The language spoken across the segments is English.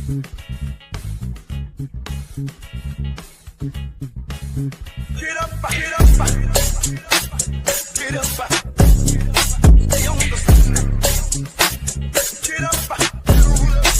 Get up, get up, get up, stay on the scene. Get up, get up, get up, get up, stay on the scene.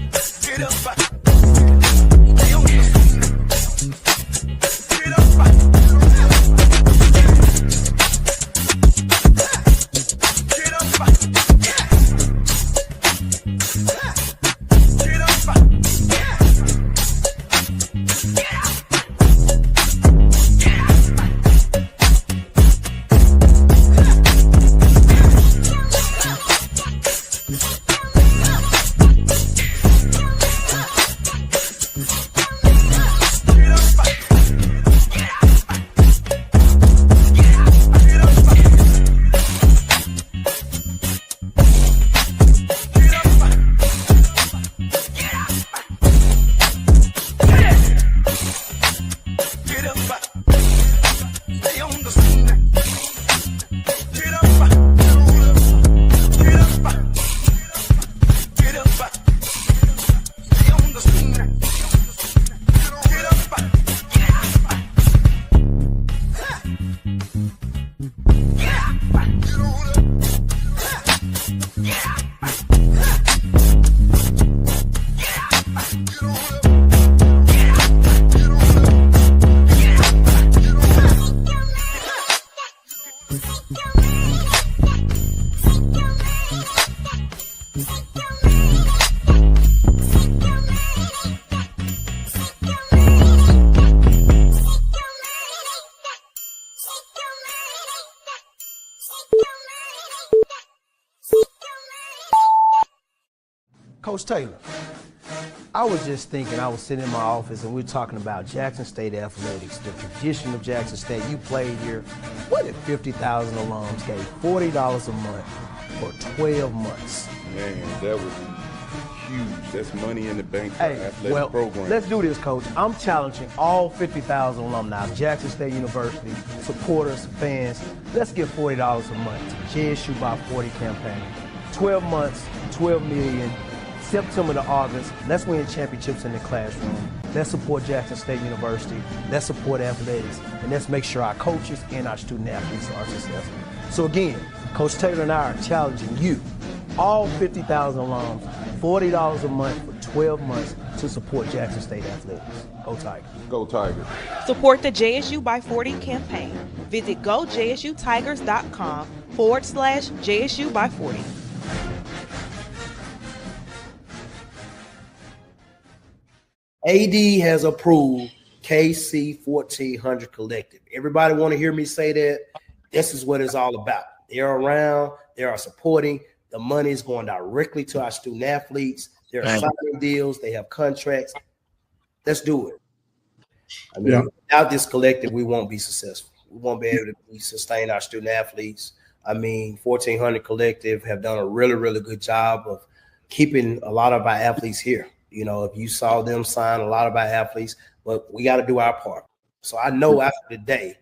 Get up, get up, Coach Taylor, I was just thinking, I was sitting in my office and we were talking about Jackson State athletics, the tradition of Jackson State. You played here. What if 50,000 alums gave $40 a month for 12 months? Man, that would be huge. That's money in the bank for athletic program. Let's do this, Coach. I'm challenging all 50,000 alumni of Jackson State University, supporters, fans. Let's give $40 a month to JSU by 40 campaign. 12 months, 12 million. September to August, let's win championships in the classroom. Let's support Jackson State University. Let's support athletics. And let's make sure our coaches and our student athletes are successful. So again, Coach Taylor and I are challenging you, all 50,000 alums, $40 a month for 12 months to support Jackson State athletics. Go Tigers. Go Tigers. Support the JSU by 40 campaign. Visit gojsutigers.com/JSU by 40. AD has approved KC 1400 Collective. Everybody want to hear me say that? This is what it's all about. They're around, they are supporting. The money is going directly to our student athletes. They're signing deals, they have contracts. Let's do it. I mean, without this collective, we won't be successful. We won't be able to sustain our student athletes. I mean, 1400 Collective have done a really, really good job of keeping a lot of our athletes here. You know, if you saw them sign a lot of our athletes, but we got to do our part. So I know after the day,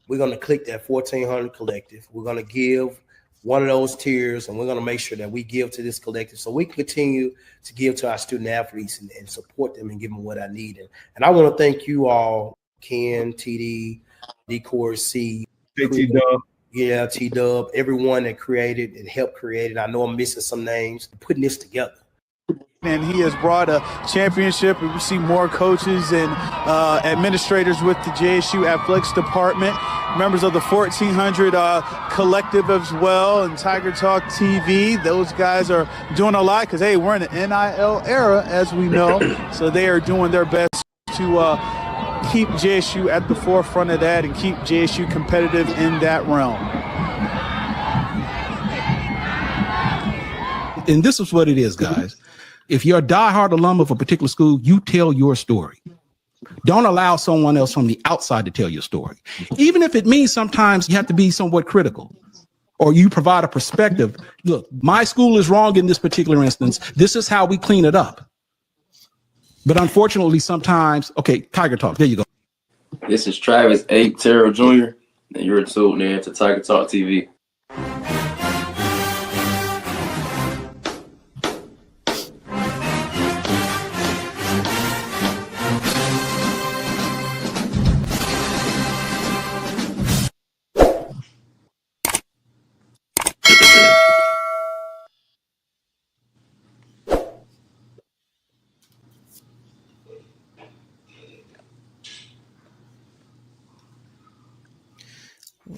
we're going to click that 1400 Collective. We're going to give one of those tiers, and we're going to make sure that we give to this collective so we can continue to give to our student athletes and support them and give them what I need. And I want to thank you all, Ken, TD, D-Core, C, T-Dub. Yeah, T-Dub, everyone that created and helped create it. I know I'm missing some names, putting this together. And he has brought a championship. We see more coaches and administrators with the JSU Athletics Department, members of the 1400 Collective as well, and Tiger Talk TV. Those guys are doing a lot because, hey, we're in the NIL era, as we know. So they are doing their best to keep JSU at the forefront of that and keep JSU competitive in that realm. And this is what it is, guys. If you're a diehard alum of a particular school, you tell your story. Don't allow someone else from the outside to tell your story. Even if it means sometimes you have to be somewhat critical or you provide a perspective. Look, my school is wrong in this particular instance. This is how we clean it up. But unfortunately, sometimes, okay, Tiger Talk, there you go. This is Travis A. Terrell Jr., and you're tuned in to Tiger Talk TV.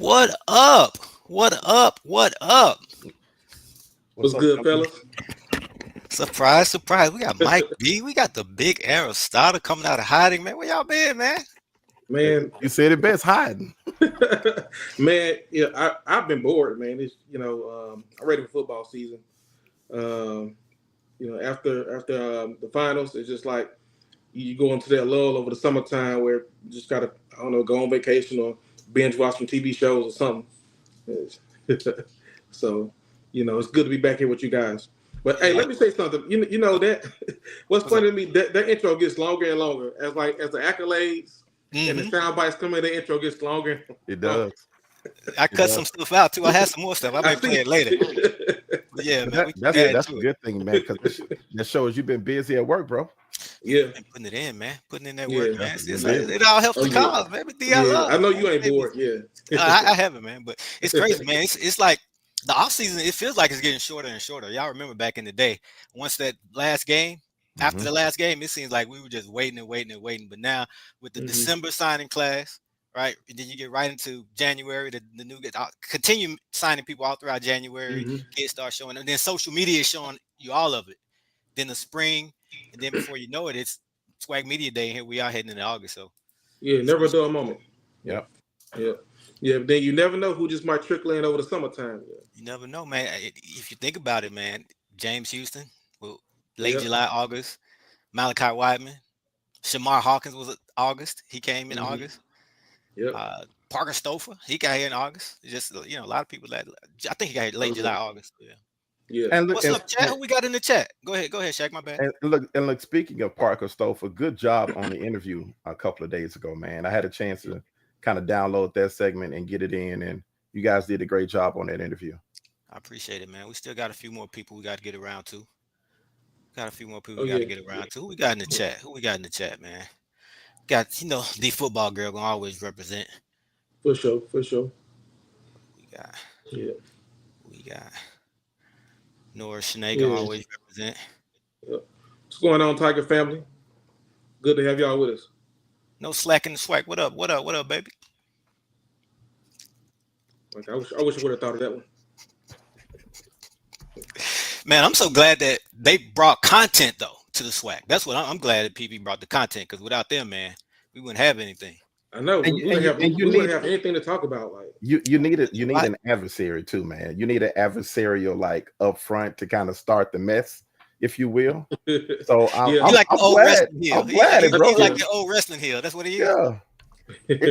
What up? What up? What up? What's good, fellas? Surprise, surprise. We got Mike B. We got the big Aristotle coming out of hiding, man. Where y'all been, man? Man, You said it best, hiding. man, yeah, I've been bored, man. It's I'm ready for football season. After the finals, it's just like you go into that lull over the summertime where you just gotta, I don't know, go on vacation or binge watch some TV shows or something. So, it's good to be back here with you guys. But hey, let me say something. You know that what's funny to me, that intro gets longer and longer as the accolades and the sound bites come in. The intro gets longer. It does. I cut some stuff out too. I had some more stuff. I may play it later. But yeah, man, That's a good thing, man, because that shows you've been busy at work, bro. Yeah, putting it in, man. Putting in that work, man. It all helps the cause, man. I know you ain't bored. Yeah, I haven't, man. But it's crazy, man. It's like the offseason. It feels like it's getting shorter and shorter. Y'all remember back in the day, once that last game, after the last game, it seems like we were just waiting and waiting and waiting. But now with the December signing class, right, and then you get right into January, the new continue signing people all throughout January. Kids start showing, and then social media is showing you all of it. Then the spring, and then before you know it, it's Swag Media Day. Here we are heading into August. So yeah, never a dull moment. Yep. Yeah. But then you never know who just might trickle in over the summertime. Yeah. You never know, man. If you think about it, man, James Houston, late July, August. Malachi Wideman, Shamar Hawkins was August. He came in August. Yeah. Parker Stouffer, he got here in August. Just a lot of people that I think he got here late July, August. Yeah. And look, what's up, chat? Who we got in the chat? Go ahead, Shaq. My bad. And look. Speaking of Parker Stouffer, good job on the interview a couple of days ago, man. I had a chance to kind of download that segment and get it in, and you guys did a great job on that interview. I appreciate it, man. We still got a few more people we got to get around to. Got to get around to. Who we got in the chat? Who we got in the chat, man? Got the football girl gonna always represent. For sure. We got Nora Shanae gonna always represent. Yep. What's going on, Tiger family? Good to have y'all with us. No slack in the swag. What up, baby? Like I wish I would have thought of that one. Man, I'm so glad that they brought content though to the swag. That's what I'm glad that PB brought the content, because without them, man, we wouldn't have anything. I know. We wouldn't have anything to talk about. Like you need an adversary too, man. You need an adversarial like up front to kind of start the mess, if you will. So I'm like the old wrestling heel. I'm glad, bro. He's like the old wrestling heel. That's what he is. Yeah.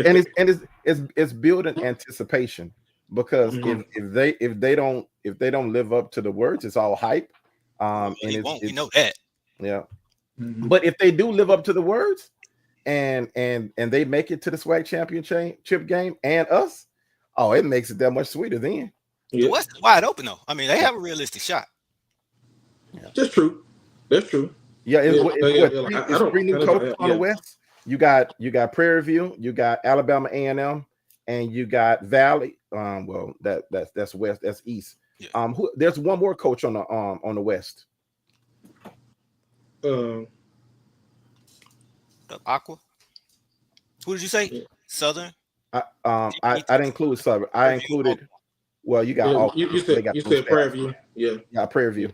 and it's building anticipation, because if they don't live up to the words, it's all hype. We know that. Yeah. But if they do live up to the words and they make it to the swag championship game and us, it makes it that much sweeter then. The West is wide open though. I mean, they have a realistic shot. That's true. Yeah, it's three new coaches on the West. You got Prairie View, you got Alabama A&M, and you got Valley. That's West, that's East. Yeah. There's one more coach on the West. Aqua. Who did you say? Yeah. Southern. I didn't include Southern. I included. Well, you got you said Prairie View. Yeah, Prairie View.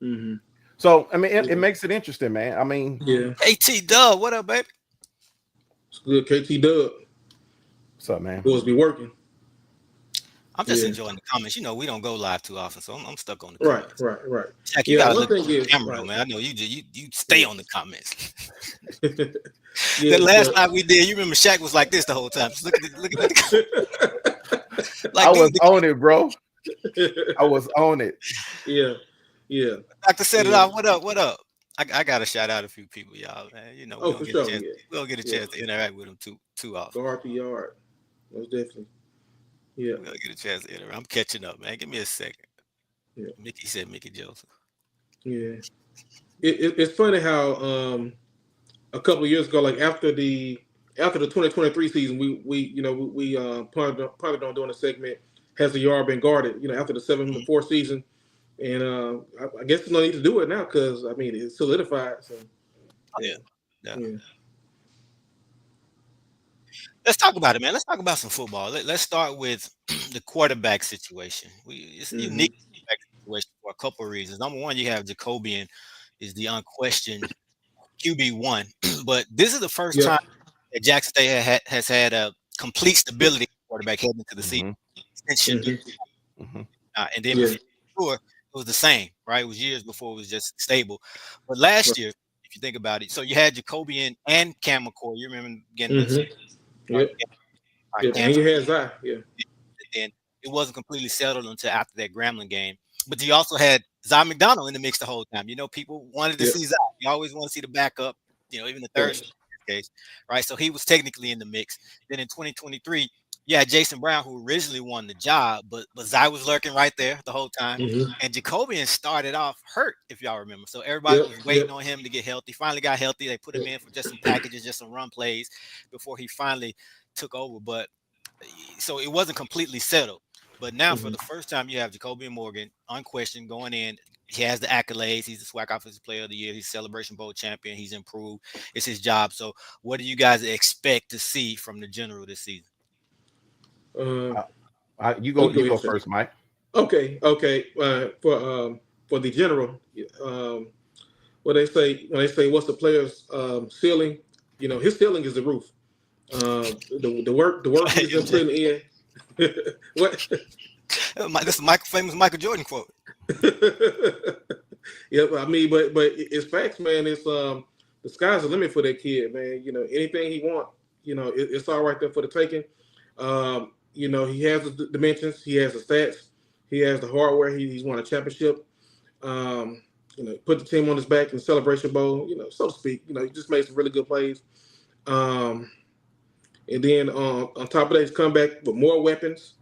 Mm-hmm. So I mean, it makes it interesting, man. I mean, KT Dub, what up, baby? It's good, KT Dub. What's up, man? Supposed to be working. I'm just enjoying the comments. We don't go live too often, so I'm stuck on the comments. Right. Shaq, you gotta look at the camera, man. I know you stay on the comments. The last night we did, you remember Shaq was like this the whole time. Just look at the like, I was on it, bro. I was on it. Yeah. Dr. Set it off. What up? I gotta shout out a few people, y'all, man. We don't get a chance to interact with them too often. Go hard to yard. Most definitely. Yeah. We'll get a chance to interact. I'm catching up, man. Give me a second. Yeah. Mickey said Mickey Joseph. Yeah. It's funny how a couple of years ago, like after the 2023 season, we planned on doing a segment, has the yard been guarded, after the 7-4 season. And I guess there's no need to do it now because I mean it's solidified. So yeah. Let's talk about it, man. Let's talk about some football. Let's start with the quarterback situation. It's a unique quarterback situation for a couple of reasons. Number one, you have Jacobian is the unquestioned QB1, but this is the first time that Jackson State has had a complete stability quarterback heading into the season. And then before, it was the same, right? It was years before it was just stable. But last year, if you think about it, so you had Jacobian and Cam McCoy. You remember getting this? And you had Zai, And then it wasn't completely settled until after that Grambling game. But you also had Zai McDonald in the mix the whole time. You know, people wanted to see Zai. You always want to see the backup, you know, even the third case, right? So he was technically in the mix. Then in 2023, you had Jason Brown, who originally won the job, but Zai was lurking right there the whole time. And Jacobian started off hurt, if y'all remember. So everybody was waiting on him to get healthy. Finally got healthy. They put him in for just some packages, just some run plays before he finally took over. But so it wasn't completely settled. But now for the first time, you have Jacobian Morgan, unquestioned, going in. He has the accolades. He's the SWAC Offensive Player of the Year. He's Celebration Bowl champion. He's improved. It's his job. So what do you guys expect to see from the general this season? You go first, Mike. Okay. For the general, when they say what's the player's ceiling, you know, his ceiling is the roof. The work he's been putting in. What? This is famous Michael Jordan quote. Yeah, I mean, but it's facts, man. It's the sky's the limit for that kid, man. You know, anything he wants, you know, it's all right there for the taking. You know, he has the dimensions, he has the stats, he has the hardware. He's won a championship. You know, put the team on his back in the Celebration Bowl, you know, so to speak. You know, he just made some really good plays. And then on top of that, he's come back with more weapons.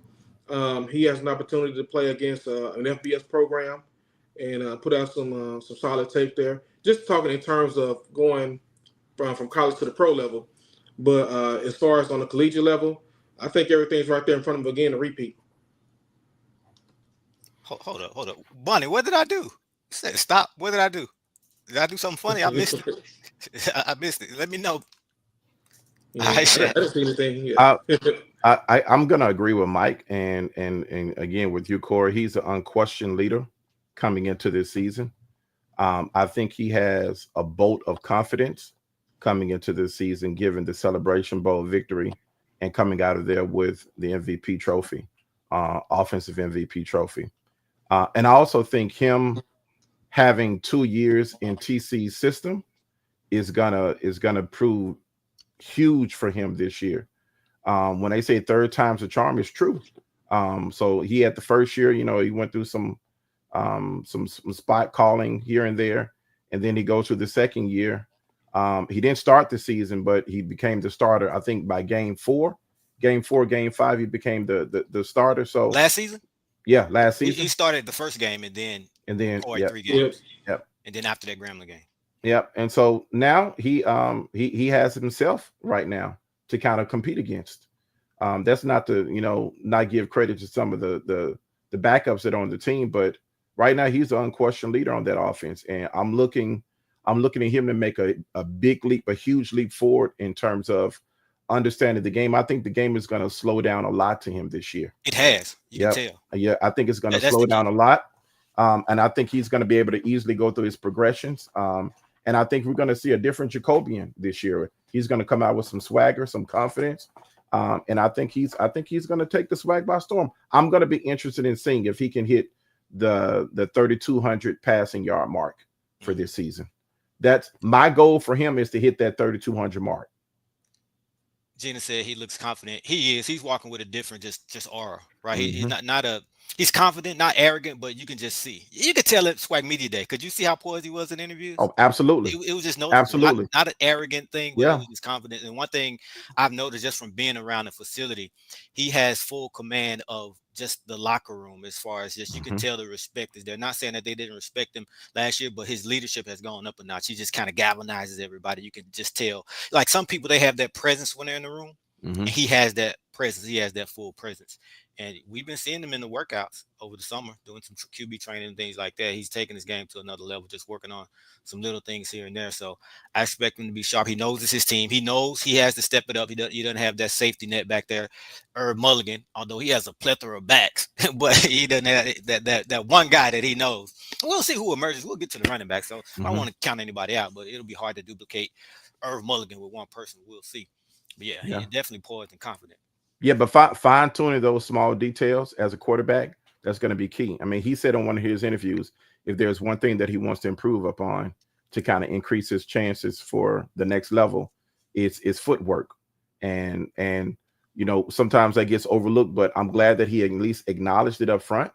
He has an opportunity to play against an FBS program and put out some solid tape there. Just talking in terms of going from college to the pro level. But as far as on the collegiate level, I think everything's right there in front of him again to repeat. Hold up. Bonnie, what did I do? You said stop. What did I do? Did I do something funny? I missed it. I missed it. Let me know. I didn't see anything here. I'm gonna agree with Mike and again with you, Corey. He's an unquestioned leader coming into this season. I think he has a bolt of confidence coming into this season, given the Celebration Bowl victory and coming out of there with the MVP trophy, offensive MVP trophy. And I also think him having 2 years in TC's system is gonna prove huge for him this year. When they say third time's a charm, it's true. So he had the first year, you know, he went through some spot calling here and there, and then he goes to the second year. He didn't start the season, but he became the starter. I think by game 4, game 5, he became the starter. So last season, last season he started the first game and then 3 games. And then after that Grambling game. Yep. And so now he has himself right now to kind of compete against. That's not to, you know, not give credit to some of the backups that are on the team, but right now he's the unquestioned leader on that offense. And I'm looking at him to make a big leap, a huge leap forward in terms of understanding the game. I think the game is going to slow down a lot to him this year. It has. You can tell. Yeah, I think it's going to slow down a lot. And I think he's going to be able to easily go through his progressions. And I think we're going to see a different Jacobian this year. He's going to come out with some swagger, some confidence. And I think he's going to take the swag by storm. I'm going to be interested in seeing if he can hit the 3,200 passing yard mark for this season. That's my goal for him, is to hit that 3,200 mark. Gina said he looks confident. He is. He's walking with a different just aura, right? He's not he's confident, not arrogant, but you can just see. You could tell at Swag Media Day. Could you see how poised he was in interviews? Oh, absolutely. It was just noticeable. Absolutely. Not an arrogant thing, but it was just confident. And one thing I've noticed just from being around the facility, he has full command of just the locker room, as far as just you can tell the respect is there. Not saying that they didn't respect him last year, but his leadership has gone up a notch. He just kind of galvanizes everybody. You can just tell. Like some people, they have that presence when they're in the room. And he has that presence. He has that full presence. And we've been seeing him in the workouts over the summer, doing some QB training and things like that. He's taking his game to another level, just working on some little things here and there. So I expect him to be sharp. He knows it's his team. He knows he has to step it up. He doesn't have that safety net back there. Herb Mulligan, although he has a plethora of backs, but he doesn't have that one guy that he knows. We'll see who emerges. We'll get to the running back. So I don't want to count anybody out, but it'll be hard to duplicate Herb Mulligan with one person. We'll see. But yeah, he's definitely poised and confident. Yeah, but fine-tuning those small details as a quarterback, that's going to be key. I mean, he said on one of his interviews, if there's one thing that he wants to improve upon to kind of increase his chances for the next level, it's footwork. And you know, sometimes that gets overlooked, but I'm glad that he at least acknowledged it up front.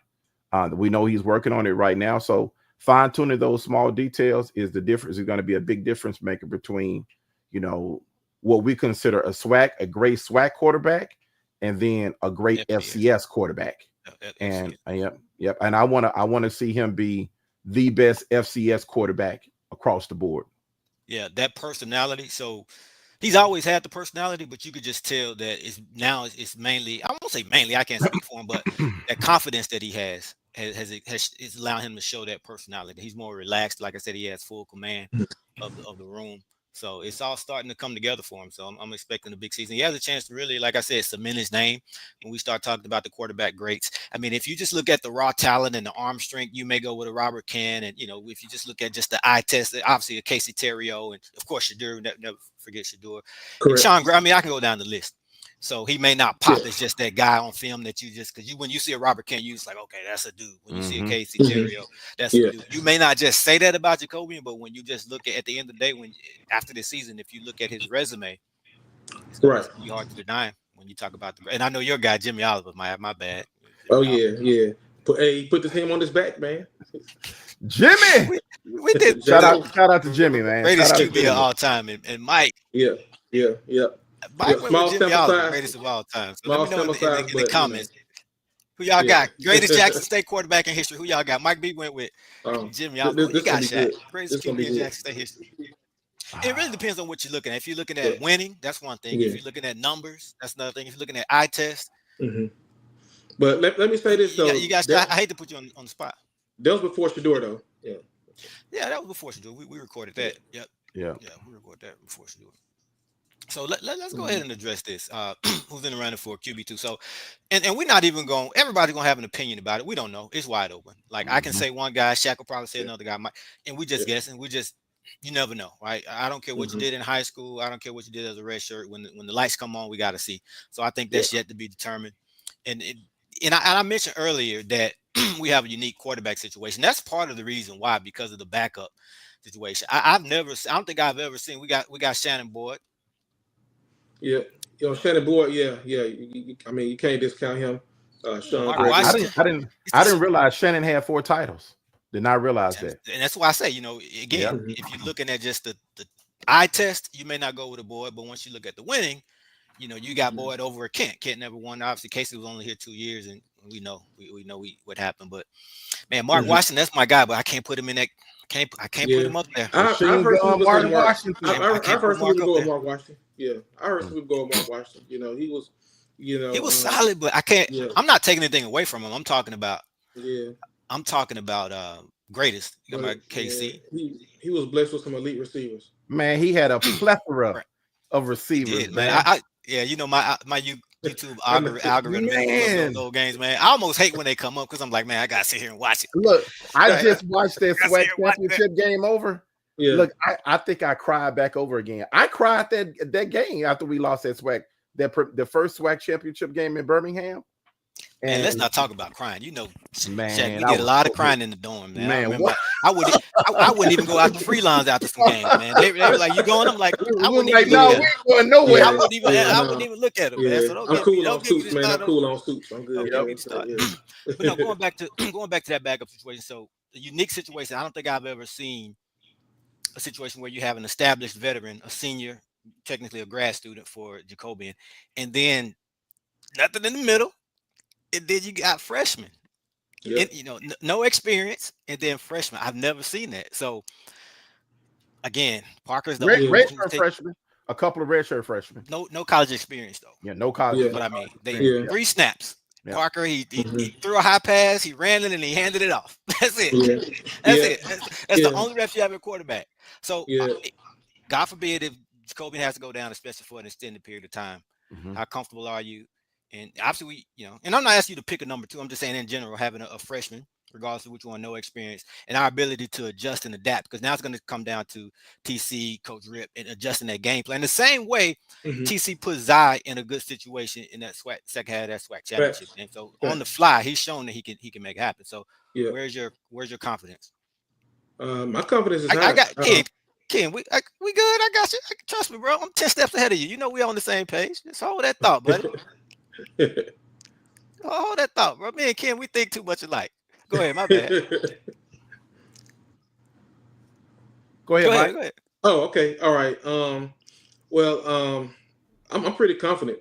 We know he's working on it right now. So fine-tuning those small details is the difference. Is going to be a big difference maker between, you know, what we consider a great SWAC quarterback, and then a great FCS quarterback. And yep. And I want to see him be the best FCS quarterback across the board. Yeah, that personality. So he's always had the personality, but you could just tell that it's mainly, I won't say mainly, I can't speak for him, but that confidence that he has allowed him to show that personality. He's more relaxed. Like I said, he has full command of the room. So it's all starting to come together for him. So I'm expecting a big season. He has a chance to really, like I said, cement his name when we start talking about the quarterback greats. I mean, if you just look at the raw talent and the arm strength, you may go with a Robert Ken. And, you know, if you just look at just the eye test, obviously a Casey Terrio, and of course Shadur, never forget Shadur. And Sean Graham, I mean, I can go down the list. So he may not pop as just that guy on film that you just, because when you see a Robert Kent, you just like, okay, that's a dude. When you see a Casey Terrio, that's a dude. You may not just say that about Jacobian, but when you just look at the end of the day, after the season, if you look at his resume, it's going to be hard to deny him when you talk about and I know your guy Jimmy Oliver, my bad. Oh yeah. He put the team on his back, man. Jimmy, we did shout out to Jimmy, man. Greatest QB of all time, and Mike. Yeah. Mike went with Jimmy Oliver, greatest of all time. So let me know in the comments who y'all got. Greatest Jackson State quarterback in history. Who y'all got? Mike B went with Jimmy Oliver. He got Shaq. Greatest QB in Jackson State history. It really depends on what you're looking at. If you're looking at winning, that's one thing. If you're looking at numbers, that's another thing. If you're looking at eye test. But let me say this, though. You guys, I hate to put you on the spot. That was before Shador, though. Yeah, that was before Shador. We recorded that. Yep. Yeah, we recorded that before Shador. So let's go ahead and address this. Who's in the running for QB2? So, and we're not even going. Everybody's gonna have an opinion about it. We don't know. It's wide open. Like I can say one guy, Shaq will probably say another guy, and we just guessing. You never know, right? I don't care what you did in high school. I don't care what you did as a red shirt. When the lights come on, we got to see. So I think that's yet to be determined. And I mentioned earlier that we have a unique quarterback situation. That's part of the reason why, because of the backup situation. I don't think I've ever seen. We got Shannon Boyd. Yeah, Shannon Boyd. Yeah. I mean, you can't discount him. Sean, I didn't realize Shannon had 4 titles. Did not realize that. And that's why I say, again, if you're looking at just the eye test, you may not go with a Boyd, but once you look at the winning, you got Boyd over a Kent. Kent never won. Obviously, Casey was only here 2 years, and we know what happened. But man, Mark Washington, that's my guy, but I can't put him in that. I can't put him up there. I've heard some Mark Washington. I've heard some people go with Mark Washington. Yeah, I heard some people go with Mark Washington. He was, he was solid, but I can't. Yeah. I'm not taking anything away from him. I'm talking about. Greatest. You got my KC. He was blessed with some elite receivers. Man, he had a plethora of receivers. Man. My YouTube algorithm those games, man. I almost hate when they come up because I'm like, man, I gotta sit here and watch it. Look, I just watched that SWAC championship game over. Yeah. Look, I think I cried back over again. I cried that game after we lost that SWAC, the first SWAC championship game in Birmingham. And let's not talk about crying. Man, Shaq, we did a lot of crying in the dorm, man. I wouldn't even go out to free lines after some games, man. They were like, "You going?" I'm like, "I wouldn't even going nowhere." I wouldn't even look at them. Yeah. Man. So I'm cool on suits, man. I'm cool on suits. I'm good. But no, going back to that backup situation. So the unique situation. I don't think I've ever seen a situation where you have an established veteran, a senior, technically a grad student for Jacobian, and then nothing in the middle. And then you got freshmen, and, no experience, and then freshmen. I've never seen that. So again, Parker's the redshirt freshman. a couple of redshirt freshmen. No college experience though. Yeah, no college. That's what I mean. They 3 snaps. Yeah. Parker, he threw a high pass, he ran it, and he handed it off. That's it. That's it. That's the only reps you have at quarterback. So, God forbid if Jacoby has to go down, especially for an extended period of time. How comfortable are you? And obviously, and I'm not asking you to pick a number 2. I'm just saying in general, having a freshman, regardless of which one, no experience, and our ability to adjust and adapt, because now it's going to come down to TC, Coach Rip, and adjusting that game plan. The same way TC put Zai in a good situation in that second half of that SWAC championship. And so on the fly, he's shown that he can make it happen. So where's your confidence? My confidence is high. I got Ken, we good? I got you. Trust me, bro. I'm 10 steps ahead of you. We on the same page. Just hold that thought, buddy. Hold that thought, bro. Me and Ken, we think too much alike. Go ahead, my bad. Go ahead, Mike. Oh, okay. All right. I'm pretty confident.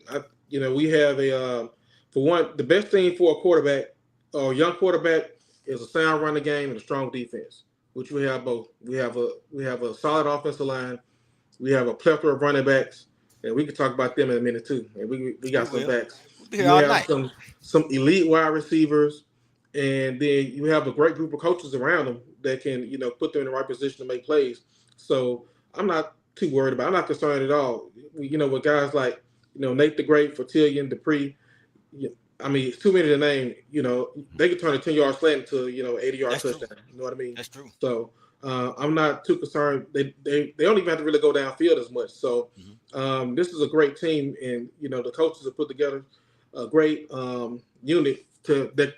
We have for one, the best thing for a quarterback or young quarterback is a sound running game and a strong defense, which we have both. We have a solid offensive line. We have a plethora of running backs, and we can talk about them in a minute too. And we got some backs. We have some elite wide receivers, and then you have a great group of coaches around them that can, put them in the right position to make plays. So I'm not too worried about it. I'm not concerned at all. With guys like, Nate the Great, Fortillion, Dupree, I mean, it's too many to name. They could turn a 10-yard slant into, 80-yard touchdown. True. You know what I mean? That's true. So I'm not too concerned. They don't even have to really go downfield as much. So this is a great team, and the coaches have put together a great unit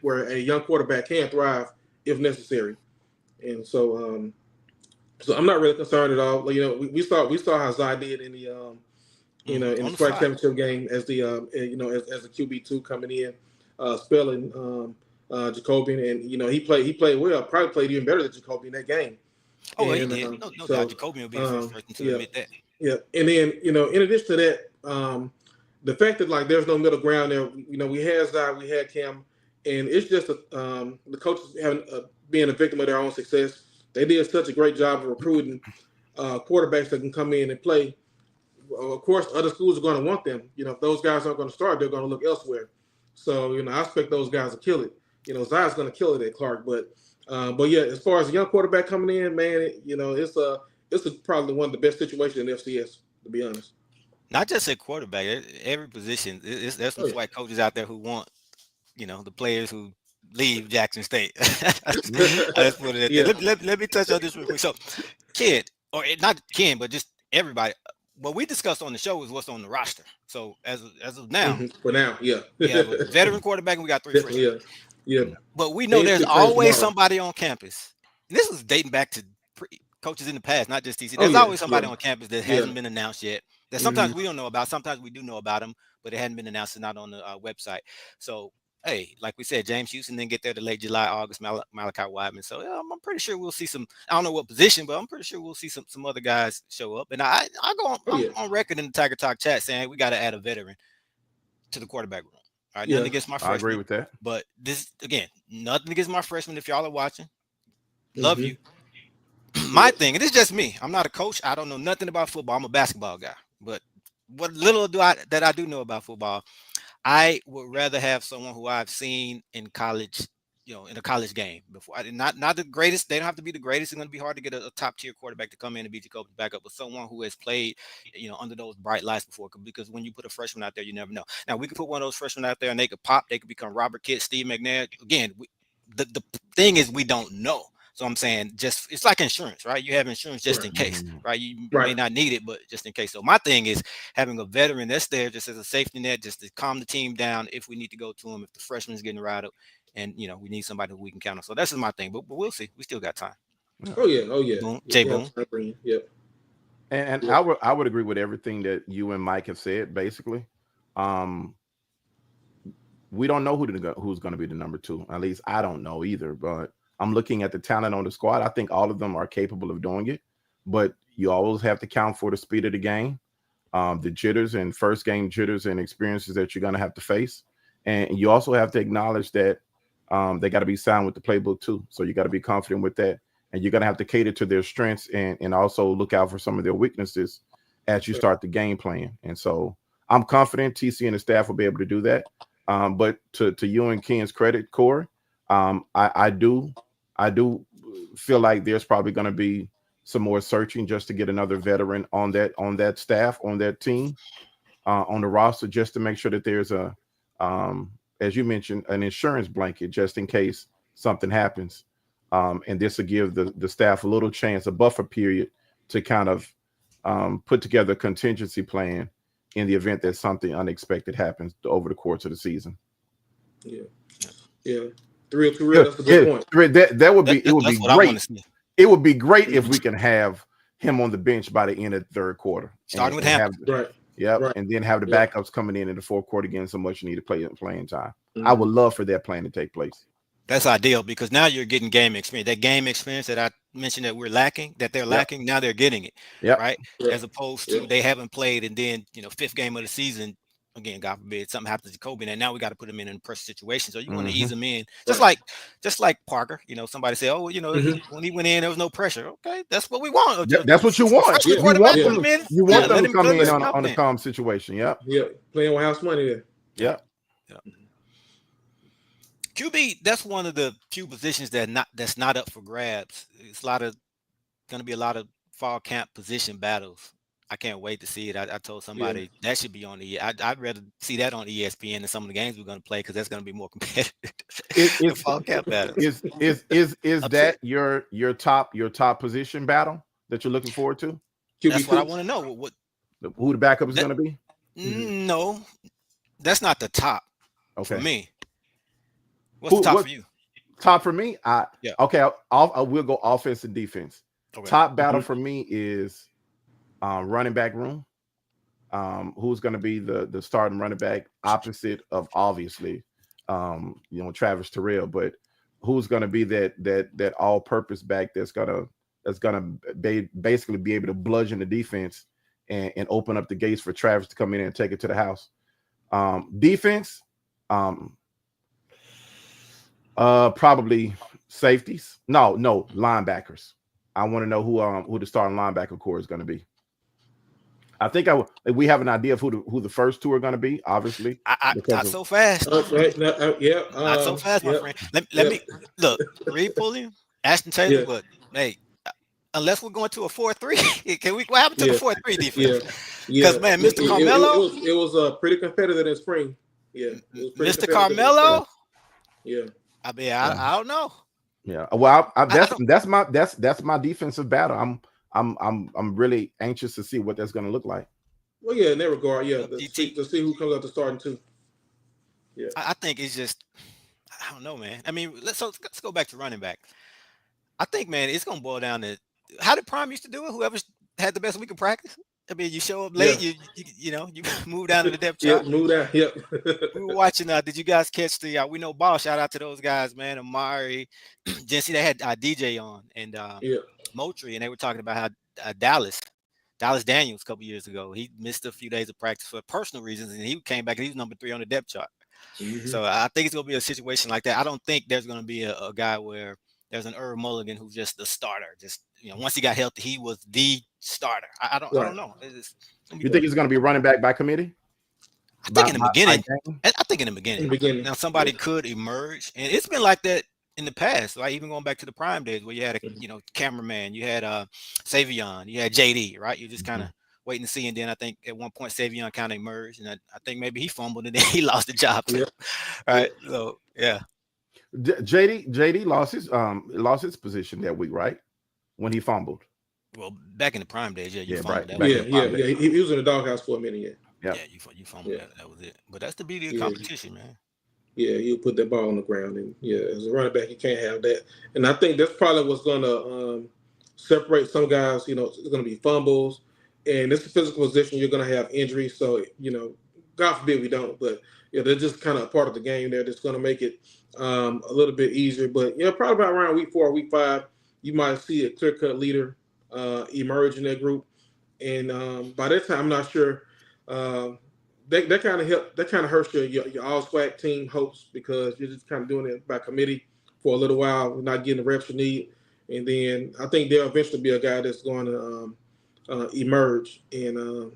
where a young quarterback can thrive if necessary. And so I'm not really concerned at all. We saw how Zai did in the in the SWAC championship game as the as a QB2 coming in, spelling Jacobian, and he played well. Probably played even better than Jacobian in that game. Oh, he did. No doubt. Jacobian will be the first to admit that. Yeah, and then in addition to that, the fact that there's no middle ground there. We had Zai, we had Cam, and it's just the coaches being a victim of their own success. They did such a great job of recruiting quarterbacks that can come in and play. Of course, other schools are going to want them. If those guys aren't going to start, they're going to look elsewhere. So, I expect those guys to kill it. Zai's going to kill it at Clark. But yeah, as far as a young quarterback coming in, man, it's probably one of the best situations in FCS, to be honest. Not just at quarterback, every position. There's some SWAC coaches out there who want, the players who leave Jackson State. Let's put it at that. Let me touch on this real quick. So, not Ken, but just everybody. What we discussed on the show is what's on the roster. So as of now, for now, we have a veteran quarterback and we got 3 freshmen. Yeah. But we know there's always somebody on campus. And this is dating back to coaches in the past, not just TC. There's always somebody on campus that hasn't been announced yet. That sometimes we don't know about. Sometimes we do know about them, but it hadn't been announced and not on the website. So, hey, like we said, James Houston didn't get there till late July, August, Malachi Weidman. So I'm pretty sure we'll see some. I don't know what position, but I'm pretty sure we'll see some other guys show up. And I go on record in the Tiger Talk chat saying we got to add a veteran to the quarterback room. All right, nothing against my freshman. I agree with that. But this again, nothing against my freshman. If y'all are watching, love you. My thing, and it's just me. I'm not a coach. I don't know nothing about football. I'm a basketball guy. But what little that I do know about football, I would rather have someone who I've seen in college, in a college game before. Not the greatest. They don't have to be the greatest. It's going to be hard to get a top tier quarterback to come in and be Jacoby's backup, but someone who has played, under those bright lights before. Because when you put a freshman out there, you never know. Now we could put one of those freshmen out there and they could pop. They could become Robert Kidd, Steve McNair. Again, the thing is we don't know. So I'm saying it's like insurance, right? You have insurance just in case, right? You may not need it, but just in case. So my thing is having a veteran that's there just as a safety net, just to calm the team down if we need to go to him, if the freshman's getting rid up, and we need somebody who we can count on. So that's just my thing, but we'll see. We still got time. Oh yeah. Boom. Jay Boone. Yeah. And I would agree with everything that you and Mike have said. Basically, we don't know who's going to be the number 2. At least I don't know either, but I'm looking at the talent on the squad. I think all of them are capable of doing it, but you always have to count for the speed of the game, the jitters and first game jitters and experiences that you're going to have to face. And you also have to acknowledge that they got to be sound with the playbook too. So you got to be confident with that. And you're going to have to cater to their strengths and also look out for some of their weaknesses as you start the game plan. And so I'm confident TC and the staff will be able to do that. But to you and Ken's credit, Corey, I do feel like there's probably going to be some more searching just to get another veteran on that staff, on that team, on the roster, just to make sure that there's a, as you mentioned, an insurance blanket just in case something happens. And this will give the staff a little chance, a buffer period to kind of put together a contingency plan in the event that something unexpected happens over the course of the season. Yeah. 3 of 2 that's a good point. It would be great. It would be great if we can have him on the bench by the end of the third quarter. Starting with him. Right. Yeah. Right. And then have the backups coming in the fourth quarter getting so much needed playing time. I would love for that plan to take place. That's ideal because now you're getting game experience. That game experience that I mentioned that we're lacking, that they're lacking, now they're getting it. Right. As opposed to they haven't played, and then 5th game of the season, again, God forbid something happens to Kobe, and now we got to put him in a pressure situation. So you want to ease him in, just like Parker. Somebody say, when he went in, there was no pressure. Okay, that's what we want. That's what you want. You want them to come in on a calm situation. Yeah. Playing with house money there. Yeah. QB, that's one of the few positions that's not up for grabs. It's going to be a lot of fall camp position battles. I can't wait to see it. I told somebody that should be on I'd rather see that on ESPN than some of the games we're going to play because that's going to be more competitive. It's fall camp battles. Is that your top position battle that you're looking forward to? That's what I want to know. Who the backup is going to be? No, that's not the top for me. What's the top for you? Top for me? Okay, I will go offense and defense. Okay. Top battle for me is running back room. Who's going to be the starting running back opposite of obviously Travis Terrell, but who's going to be that all-purpose back that's gonna basically be able to bludgeon the defense and open up the gates for Travis to come in and take it to the house. Defense, probably safeties. No, linebackers. I want to know who the starting linebacker core is going to be. I think we have an idea of who the first two are going to be. Obviously, not so fast. Not so fast, my friend. Let me look. Reed Pulliam, Ashton Taylor, but hey, unless we're going to a 4-3, what happened to the 4-3 defense? Because man, Mr. Carmelo, it was pretty competitive in spring. Yeah, Mr. Carmelo. Yeah. I mean, I don't know. Yeah. Well, that's my defensive battle. I'm really anxious to see what that's going to look like. Well, yeah, in that regard, to see who comes out to starting too. Yeah. I think it's just, I don't know, man. I mean, let's go back to running back. I think, man, it's going to boil down to how did Prime used to do it? Whoever had the best week of practice. I mean, you show up late, you move down to the depth chart. Move down. Yep. We were watching. Did you guys catch the? We know ball. Shout out to those guys, man. Amari, Jesse. They had DJ on and Moultrie, and they were talking about how Dallas Daniels a couple years ago, he missed a few days of practice for personal reasons, and he came back and he was number 3 on the depth chart. So I think it's gonna be a situation like that. I don't think there's gonna be a guy where there's an Irv Mulligan who's just the starter. Just once he got healthy, he was the starter. I don't know. You think it's going to be running back by committee? I think in the beginning. Now somebody could emerge, and it's been like that in the past. Like even going back to the Prime days where you had a cameraman, you had Savion, you had JD, right? You just kind of waiting to see, and then I think at one point Savion kind of emerged, and I think maybe he fumbled and then he lost the job. Right? So yeah. JD lost his position that week, right? When he fumbled. Well, back in the Prime days, you fumbled. Right. He was in the doghouse for a minute. Yeah, you fumbled. That was it. But that's the beauty of competition, man. Yeah, you put that ball on the ground, and as a running back, you can't have that. And I think that's probably what's going to separate some guys. It's going to be fumbles, and it's a physical position. You're going to have injuries, so God forbid we don't. But they're just kind of a part of the game there. That's going to make it a little bit easier. But probably about around week 4 or week 5, you might see a clear-cut leader emerge in that group, and by that time, I'm not sure. That kind of hurts your all SWAC team hopes because you're just kind of doing it by committee for a little while, not getting the reps you need, and then I think there'll eventually be a guy that's going to emerge, and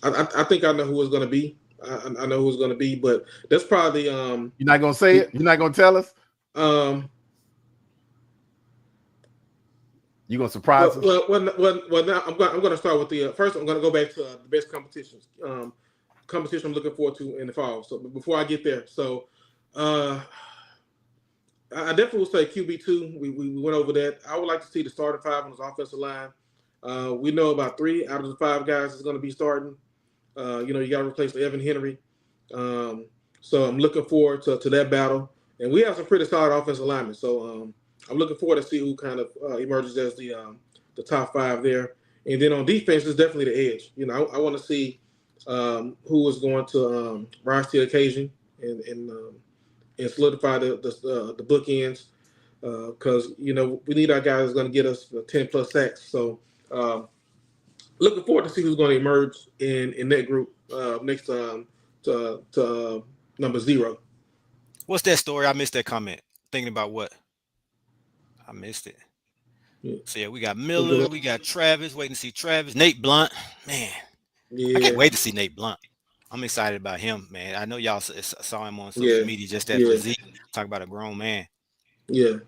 I think I know who it's going to be. I know who it's going to be, but that's probably You're not going to say it. You're not going to tell us. You going to surprise us? Well, now I'm going to start with the first. I'm going to go back to the best competitions. Competition I'm looking forward to in the fall. So before I get there, so I definitely will say QB2. We went over that. I would like to see the starting 5 on his offensive line. We know about 3 out of the 5 guys is going to be starting. You got to replace Evan Henry. So I'm looking forward to that battle. And we have some pretty solid offensive linemen. So I'm looking forward to see who kind of emerges as the top 5 there. And then on defense, it's definitely the edge. I want to see who is going to rise to the occasion and solidify the bookends. Because, we need our guys that's going to get us 10+ sacks. So looking forward to see who's going to emerge in that group next to number 0. What's that story? I missed that comment. Thinking about what? I missed it. Yeah. So yeah, we got Miller, we got Travis. Waiting to see Travis. Nate Blunt, man. Yeah. I can't wait to see Nate Blunt. I'm excited about him, man. I know y'all saw him on social media, just that physique. Talk about a grown man. Yeah.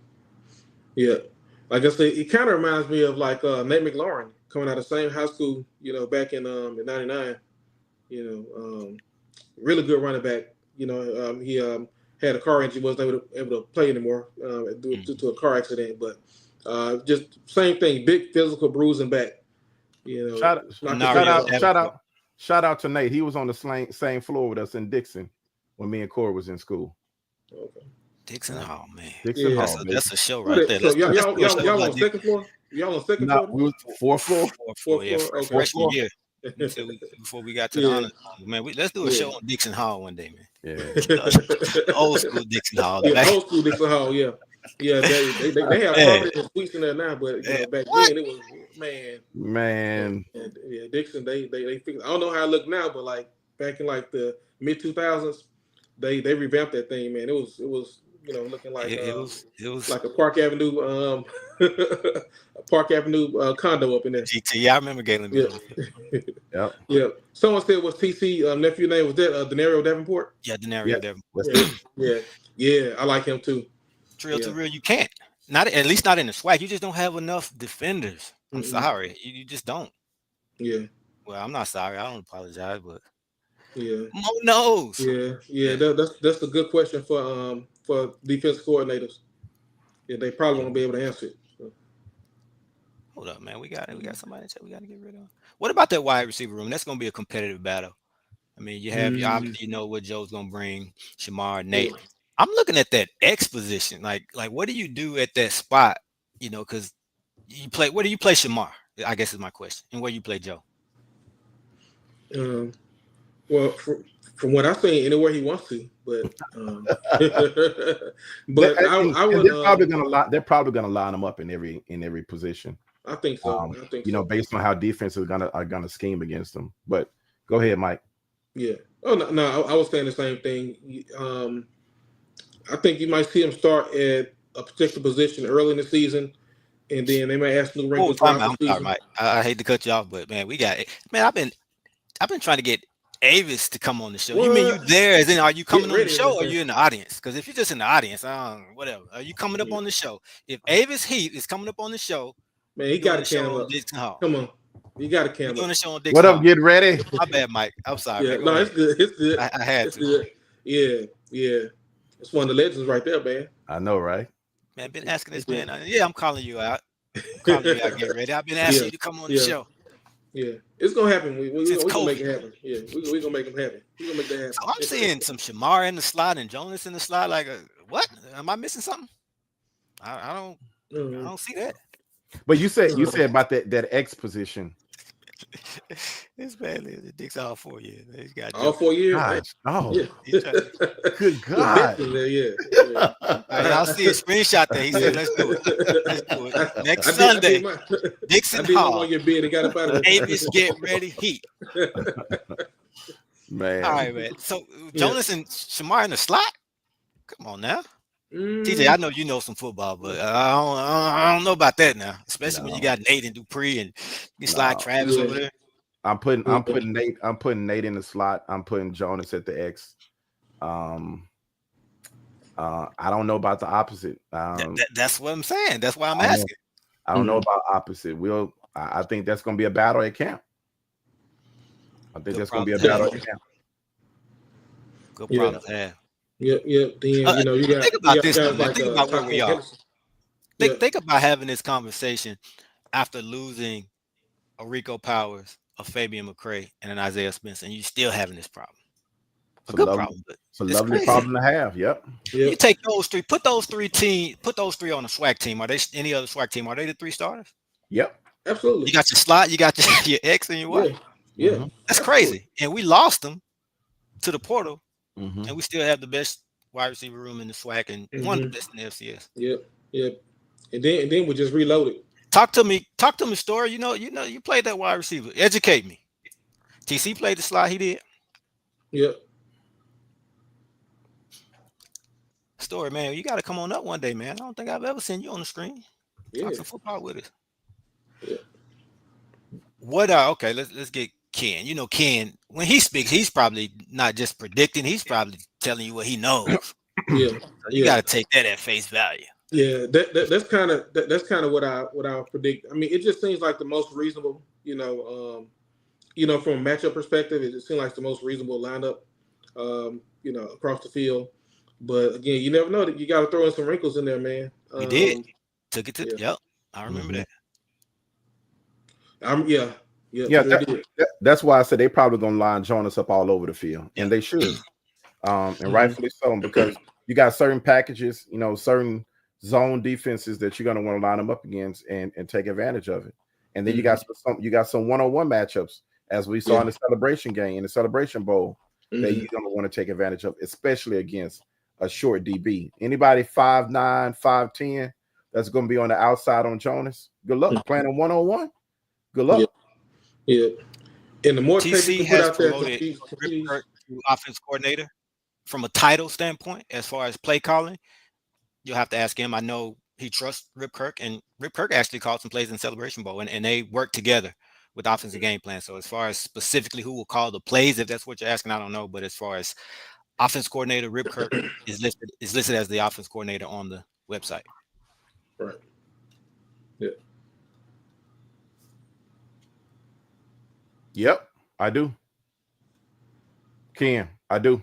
Like I said, it kind of reminds me of like Nate McLaurin coming out of the same high school, back in '99. Really good running back. He had a car injury, wasn't able to play anymore due to a car accident. But just same thing, big physical bruising back. Shout out to Nate. He was on the same floor with us in Dixon when me and Corey was in school. Okay. Dixon Hall, man. Dixon Hall. That's a show right there. So y'all on second floor? Y'all on second floor? We was 4th floor. Freshman year. Before we got to the honors, man. Let's do a show on Dixon Hall one day, man. Yeah. Old school Dixon Hall. Old school Dixon Hall, yeah. Yeah, they have prominent suites in there now, but back then it was man. Yeah, Dixon, they fixed. I don't know how it look now, but like back in like the mid 2000s, they revamped that thing, man. It was looking like it was like a Park Avenue condo up in there. GT, I remember Galen. Yeah. Someone said was TC nephew name was that Denario Davenport? Yeah, Denario Davenport. Yeah, I like him too. Trill to real, you can't. Not at least not in the SWAC. You just don't have enough defenders. I'm sorry, you just don't. Yeah. Well, I'm not sorry. I don't apologize, but yeah. Mo knows. Yeah. That's a good question for defense coordinators. Yeah, they probably won't be able to answer it. So. Hold up, man. We got somebody that we got to get rid of. What about that wide receiver room? That's going to be a competitive battle. I mean, you have obviously what Joe's going to bring, Shamar, Nate. Yeah. I'm looking at that X position. Like what do you do at that spot? Because you play. Where do you play Shamar? I guess is my question. And where you play Joe? Well, from what I say, anywhere he wants to, but they're probably gonna line him up in every position. I think so. Based on how defenses are gonna scheme against them. But go ahead, Mike. Yeah. Oh no, I was saying the same thing. I think you might see him start at a particular position early in the season, and then they might ask new wrinkles. I'm sorry, Mike. I hate to cut you off, but man, we got it. Man, I've been trying to get Avis to come on the show. What? You mean you there? As in, are you coming on the show or are you in the audience? Because if you're just in the audience, whatever. Are you coming up on the show? If Avis Heath is coming up on the show, man, he got a camera up. Come on. You got a camera. Doing the show on Dixon What up? Hall. Get ready. My bad, Mike. I'm sorry. Yeah, no, it's good. It's good. I had it's to. Good. Yeah. It's one of the legends right there, man. I know, right? Man, I've been asking this man. Yeah, I'm calling you out. Get ready. I've been asking you to come on the show. Yeah, it's gonna happen. We're gonna make it happen. Yeah, we're gonna make them happen. We're gonna make that happen. So I'm seeing some Shamar in the slot and Jonas in the slot. Like, what? Am I missing something? I don't see that. But you said about that X position. This man is Dixon all 4 years. He's got all 4 years. Oh, yeah. Good God! Yeah. I'll see a screenshot there. He said, "Let's do it. Next Sunday, Dixon Hall. On your bed and got up out of it. Avis, get ready, Heat." Man. All right, man. So Jonas and Shamar in the slot. Come on now. TJ, I know you know some football, but I don't know about that now. Especially when you got Nate and Dupree and you slide Travis over there. I'm putting Nate in the slot. I'm putting Jonas at the X. I don't know about the opposite. That's what I'm saying. That's why I'm asking. I don't know about opposite. I think that's going to be a battle at camp. I think that's going to be a battle at camp. Good problem to have. Yeah. Then you got think about this. guys like think about where we are. Think about having this conversation after losing a Rico Powers, a Fabian McCray, and an Isaiah Spencer, and you still having this problem. It's a good problem, but it's a lovely problem to have. Yep. You take those three, put those three on a SWAC team. Are they any other SWAC team? Are they the 3 starters? Yep. Absolutely. You got your slot, you got your X and your Y. Yeah. That's crazy. And we lost them to the portal, and we still have the best wide receiver room in the SWAC and one of the best in the FCS. Yep. And then we just reloaded. Talk to me, Story. You know, you played that wide receiver. Educate me. TC played the slot, he did. Yep. Story, man, you got to come on up one day, man. I don't think I've ever seen you on the screen. Yeah. Talk some football with us. Yeah. Okay, let's get Ken. You know, Ken, when he speaks, he's probably not just predicting, he's probably telling you what he knows. Yeah. So you got to take that at face value. Yeah, that's kind of what I predict. I mean, it just seems like the most reasonable, from a matchup perspective, it just seems like the most reasonable lineup, across the field. But again, you never know that you got to throw in some wrinkles in there, man. We did. Took it to yep. I remember that. That's why I said they probably gonna line Jonas up all over the field, and they should, and rightfully so, because you got certain packages, certain zone defenses that you're gonna want to line them up against and take advantage of it, and then you got some one-on-one matchups as we saw in the Celebration game, in the Celebration Bowl, that you're gonna want to take advantage of, especially against a short DB. Anybody 5'9", 5'10", that's gonna be on the outside on Jonas. Good luck playing a one-on-one. Good luck. Yeah. And the more TC has promoted Rip Kirk to offense coordinator from a title standpoint, as far as play calling, you'll have to ask him. I know he trusts Rip Kirk, and Rip Kirk actually called some plays in Celebration Bowl, and they work together with offensive game plan. So as far as specifically who will call the plays, if that's what you're asking, I don't know. But as far as offense coordinator, Rip Kirk is listed as the offense coordinator on the website. Right. Yeah. Yep, I do. Ken, I do.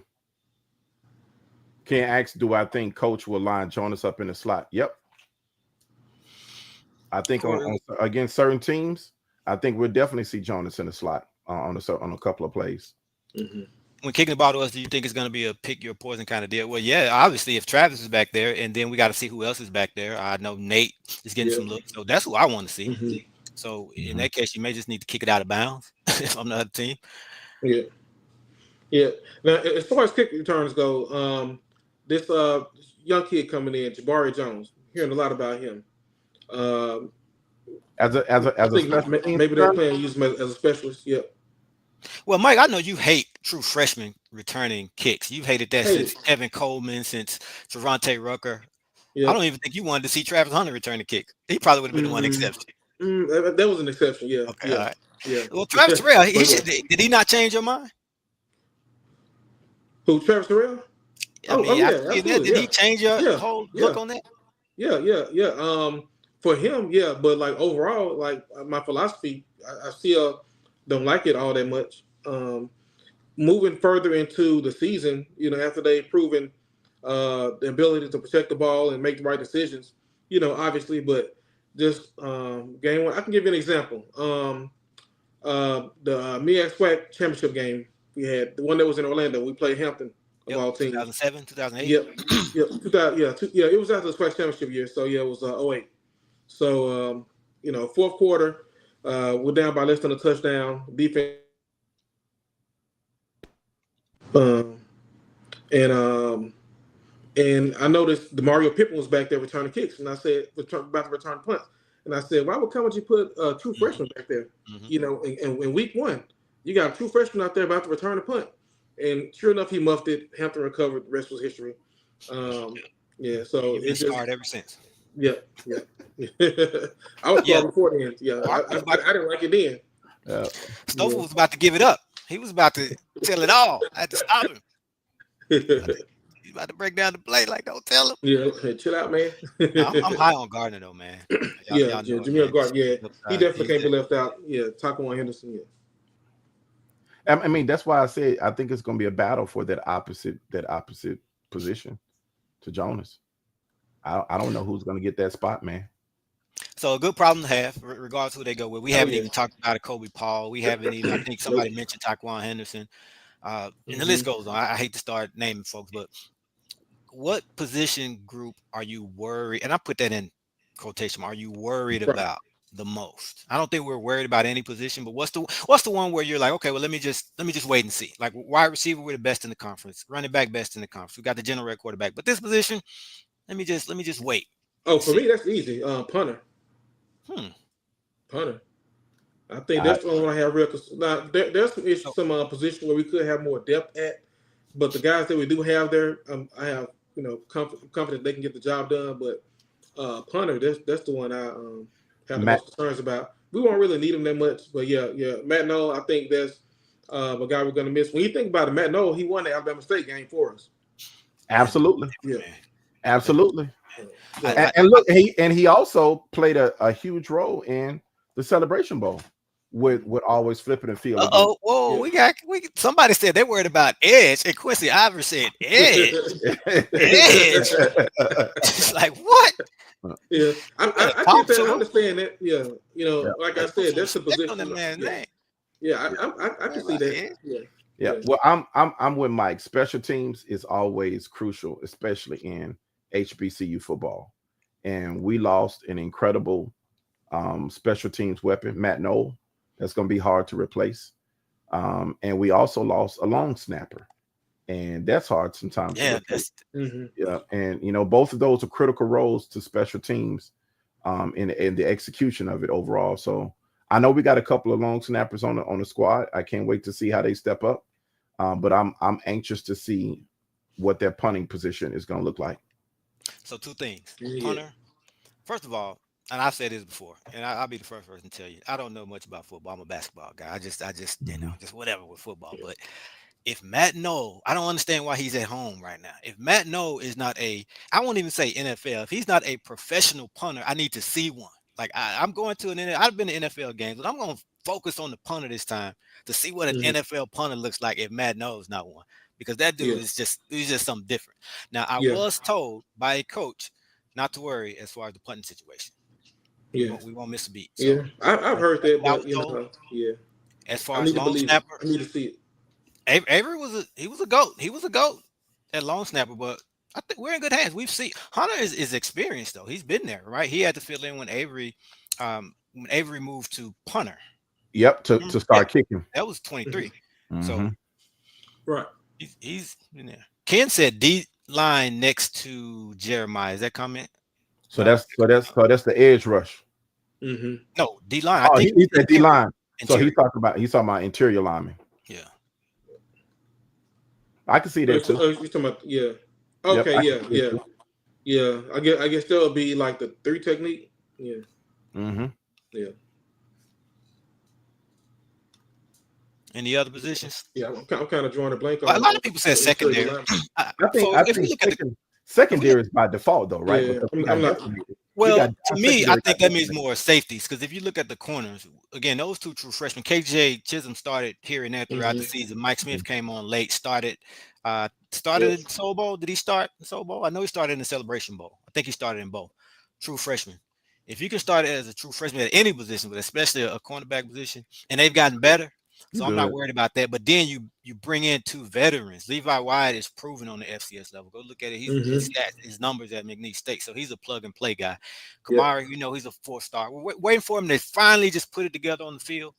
Ken asks, do I think coach will line Jonas up in the slot? Yep. I think against certain teams, I think we'll definitely see Jonas in the slot on a couple of plays. When kicking the ball to us, do you think it's going to be a pick your poison kind of deal? Well, yeah, obviously if Travis is back there, and then we got to see who else is back there. I know Nate is getting some looks, so that's who I want to see. So in that case, you may just need to kick it out of bounds if I'm the other team. Yeah. Now, as far as kick returns go, this young kid coming in, Jabari Jones, hearing a lot about him. As a maybe they're planning to use him as a specialist. Yeah. Well, Mike, I know you hate true freshmen returning kicks. You've hated that since Evan Coleman, since Trevante Rucker. Yeah. I don't even think you wanted to see Travis Hunter return a kick. He probably would have been the one exception. That was an exception, yeah. Okay, all right. Yeah. Well, Travis Terrell, did he not change your mind? Who, Travis Terrell? Did he change your whole look on that? Yeah. For him, yeah, but like overall, like my philosophy, I still don't like it all that much. Moving further into the season, after they've proven the ability to protect the ball and make the right decisions, obviously, but just game one, I can give you an example. The MEAC SWAC championship game we had, the one that was in Orlando, we played Hampton of all teams. 2007, 2008. Yep. It was after the SWAC championship year, so yeah, it was 08. So fourth quarter, we're down by less than a touchdown. Defense, and I noticed Mario Pippen was back there returning kicks, and I said, about to return punts. And I said, why would you put a true freshman back there? In week one, you got a true freshman out there about to return a punt. And sure enough, he muffed it. Hampton recovered. The rest was history. Yeah, so You've been it just scarred ever since. yeah. I was scarred before then. Yeah, I didn't like it then. Stoffel was about to give it up. He was about to tell it all. I had to stop him. He's about to break down the play. Like, don't tell him. Yeah, chill out, man. I'm high on Gardner though, man. Y'all know Jameer Gardner. Yeah, he definitely can't be left out. Yeah, Taquan Henderson. Yeah. I mean, that's why I said I think it's going to be a battle for that opposite position to Jonas. I don't know who's going to get that spot, man. So a good problem to have, regardless of who they go with. We haven't even talked about a Kobe Paul. We haven't even. I think somebody mentioned Taquan Henderson, and the list goes on. I hate to start naming folks, but what position group are you worried? And I put that in quotation. Are you worried about the most? I don't think we're worried about any position, but what's the one where you're like, okay, well, let me just wait and see. Like wide receiver, we're the best in the conference. Running back, best in the conference. We got the general quarterback, but this position, let me just wait. Oh, for me, that's easy. Punter. Punter. I think that's the only one I have real. Now there's some issues, some position where we could have more depth at, but the guys that we do have there, I have confident they can get the job done. But punter, that's the one I have the most concerns about. We won't really need him that much, but yeah, Matt Noel, I think that's a guy we're gonna miss. When you think about it, Matt Noel, he won the Alabama State game for us. Absolutely. Yeah. Absolutely. And look, he also played a huge role in the Celebration Bowl with always flipping and fielding. We got somebody said they worried about edge, and Quincy Ivers said edge. Edge. It's like what? Yeah, I understand that. Yeah, like I said, that's the position. I can see that. Yeah. Well, I'm with Mike. Special teams is always crucial, especially in HBCU football, and we lost an incredible special teams weapon, Matt Noel. That's going to be hard to replace, and we also lost a long snapper, and that's hard sometimes. Yeah, and both of those are critical roles to special teams, in the execution of it overall. So I know we got a couple of long snappers on the squad. I can't wait to see how they step up, but I'm anxious to see what their punting position is going to look like. So two things. Punter, first of all, and I've said this before, and I'll be the first person to tell you, I don't know much about football. I'm a basketball guy. I just just whatever with football. But if Matt Noel, I don't understand why he's at home right now. If Matt Noel is not I won't even say NFL. If he's not a professional punter, I need to see one. Like I'm going to I've been to NFL games, but I'm going to focus on the punter this time to see what an NFL punter looks like if Matt Noel is not one. Because that dude is just something different. Now, I was told by a coach not to worry as far as the punting situation. Yeah, we won't miss a beat. So, I've heard that, but as far as long snapper, I need to see it. Avery was a goat. He was a goat at long snapper, but I think we're in good hands. We've seen Hunter is experienced though. He's been there, right? He had to fill in when Avery moved to punter. Yep, to start kicking. That was 23. So right. He's in there. Ken said D line next to Jeremiah. Is that comment? So that's the edge rush. No, D line. Oh, he said D line. So he's talking about interior linemen. Yeah. I can see that too. You're talking about Okay. Yep, yeah. I guess that would be like the 3 technique. Yeah. Yeah. Any other positions? Yeah, I'm kind of drawing a blank on. A lot of people said secondary. I think secondary is by default, though, right? Yeah, to me, I think that means more safeties because if you look at the corners, again, those two true freshmen, KJ Chisholm started here and there throughout the season. Mike Smith came on late, started in Soul Bowl. Did he start in Soul Bowl? I know he started in the Celebration Bowl. I think he started in both. True freshman. If you can start as a true freshman at any position, but especially a cornerback position, and they've gotten better. So I'm not worried about that. But then you bring in 2 veterans. Levi Wyatt is proven on the FCS level. Go look at it. His stats, his numbers at McNeese State. So he's a plug and play guy. Kamari, he's a 4-star. We're waiting for him to finally just put it together on the field.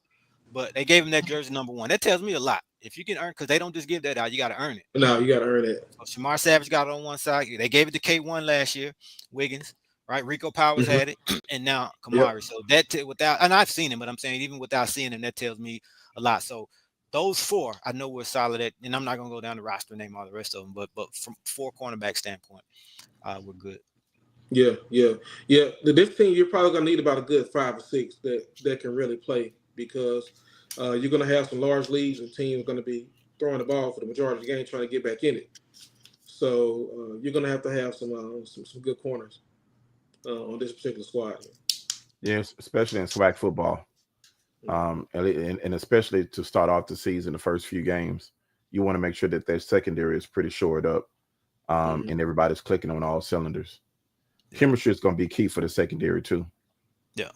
But they gave him that jersey number 1. That tells me a lot. If you can earn, because they don't just give that out, you got to earn it. No, you got to earn it. So Shamar Savage got it on one side. They gave it to K1 last year. Wiggins, right? Rico Powers had it, and now Kamari. So and I've seen him, but I'm saying even without seeing him, that tells me a lot. So those 4, I know we're solid at, and I'm not gonna go down the roster and name all the rest of them, but from 4 cornerback standpoint, we're good. Yeah. This team, you're probably gonna need about a good 5 or 6 that can really play, because you're gonna have some large leagues and teams are gonna be throwing the ball for the majority of the game, trying to get back in it. So you're gonna have to have some good corners on this particular squad. Yes, especially in SWAC football, and especially to start off the season, the first few games, you want to make sure that their secondary is pretty shored up, and everybody's clicking on all cylinders. Chemistry is going to be key for the secondary too. Yeah,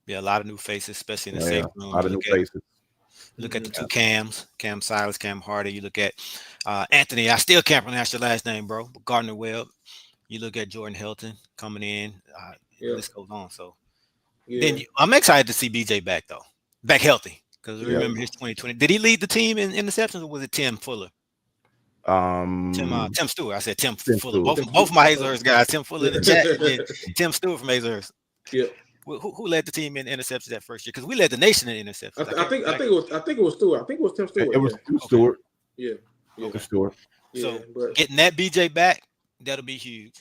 a lot of new faces, especially in the safe room. A lot of new faces. Look at the two Cams, Cam Silas, Cam Hardy. You look at Anthony. I still can't pronounce your last name, bro. Gardner Webb. You look at Jordan Hilton coming in. This goes on. So then I'm excited to see BJ back though, back healthy, because remember his 2020. Did he lead the team in interceptions, or was it Tim Fuller? Tim Stewart. I said Tim Fuller. Both of my Hazlehurst guys, Tim Fuller in the chat, and Tim Stewart from Hazlehurst. Yeah. Who led the team in interceptions that first year? Because we led the nation in interceptions. I think it was Stewart. I think it was Tim Stewart. It was Stewart. Yeah. Stewart. So getting that BJ back, that'll be huge.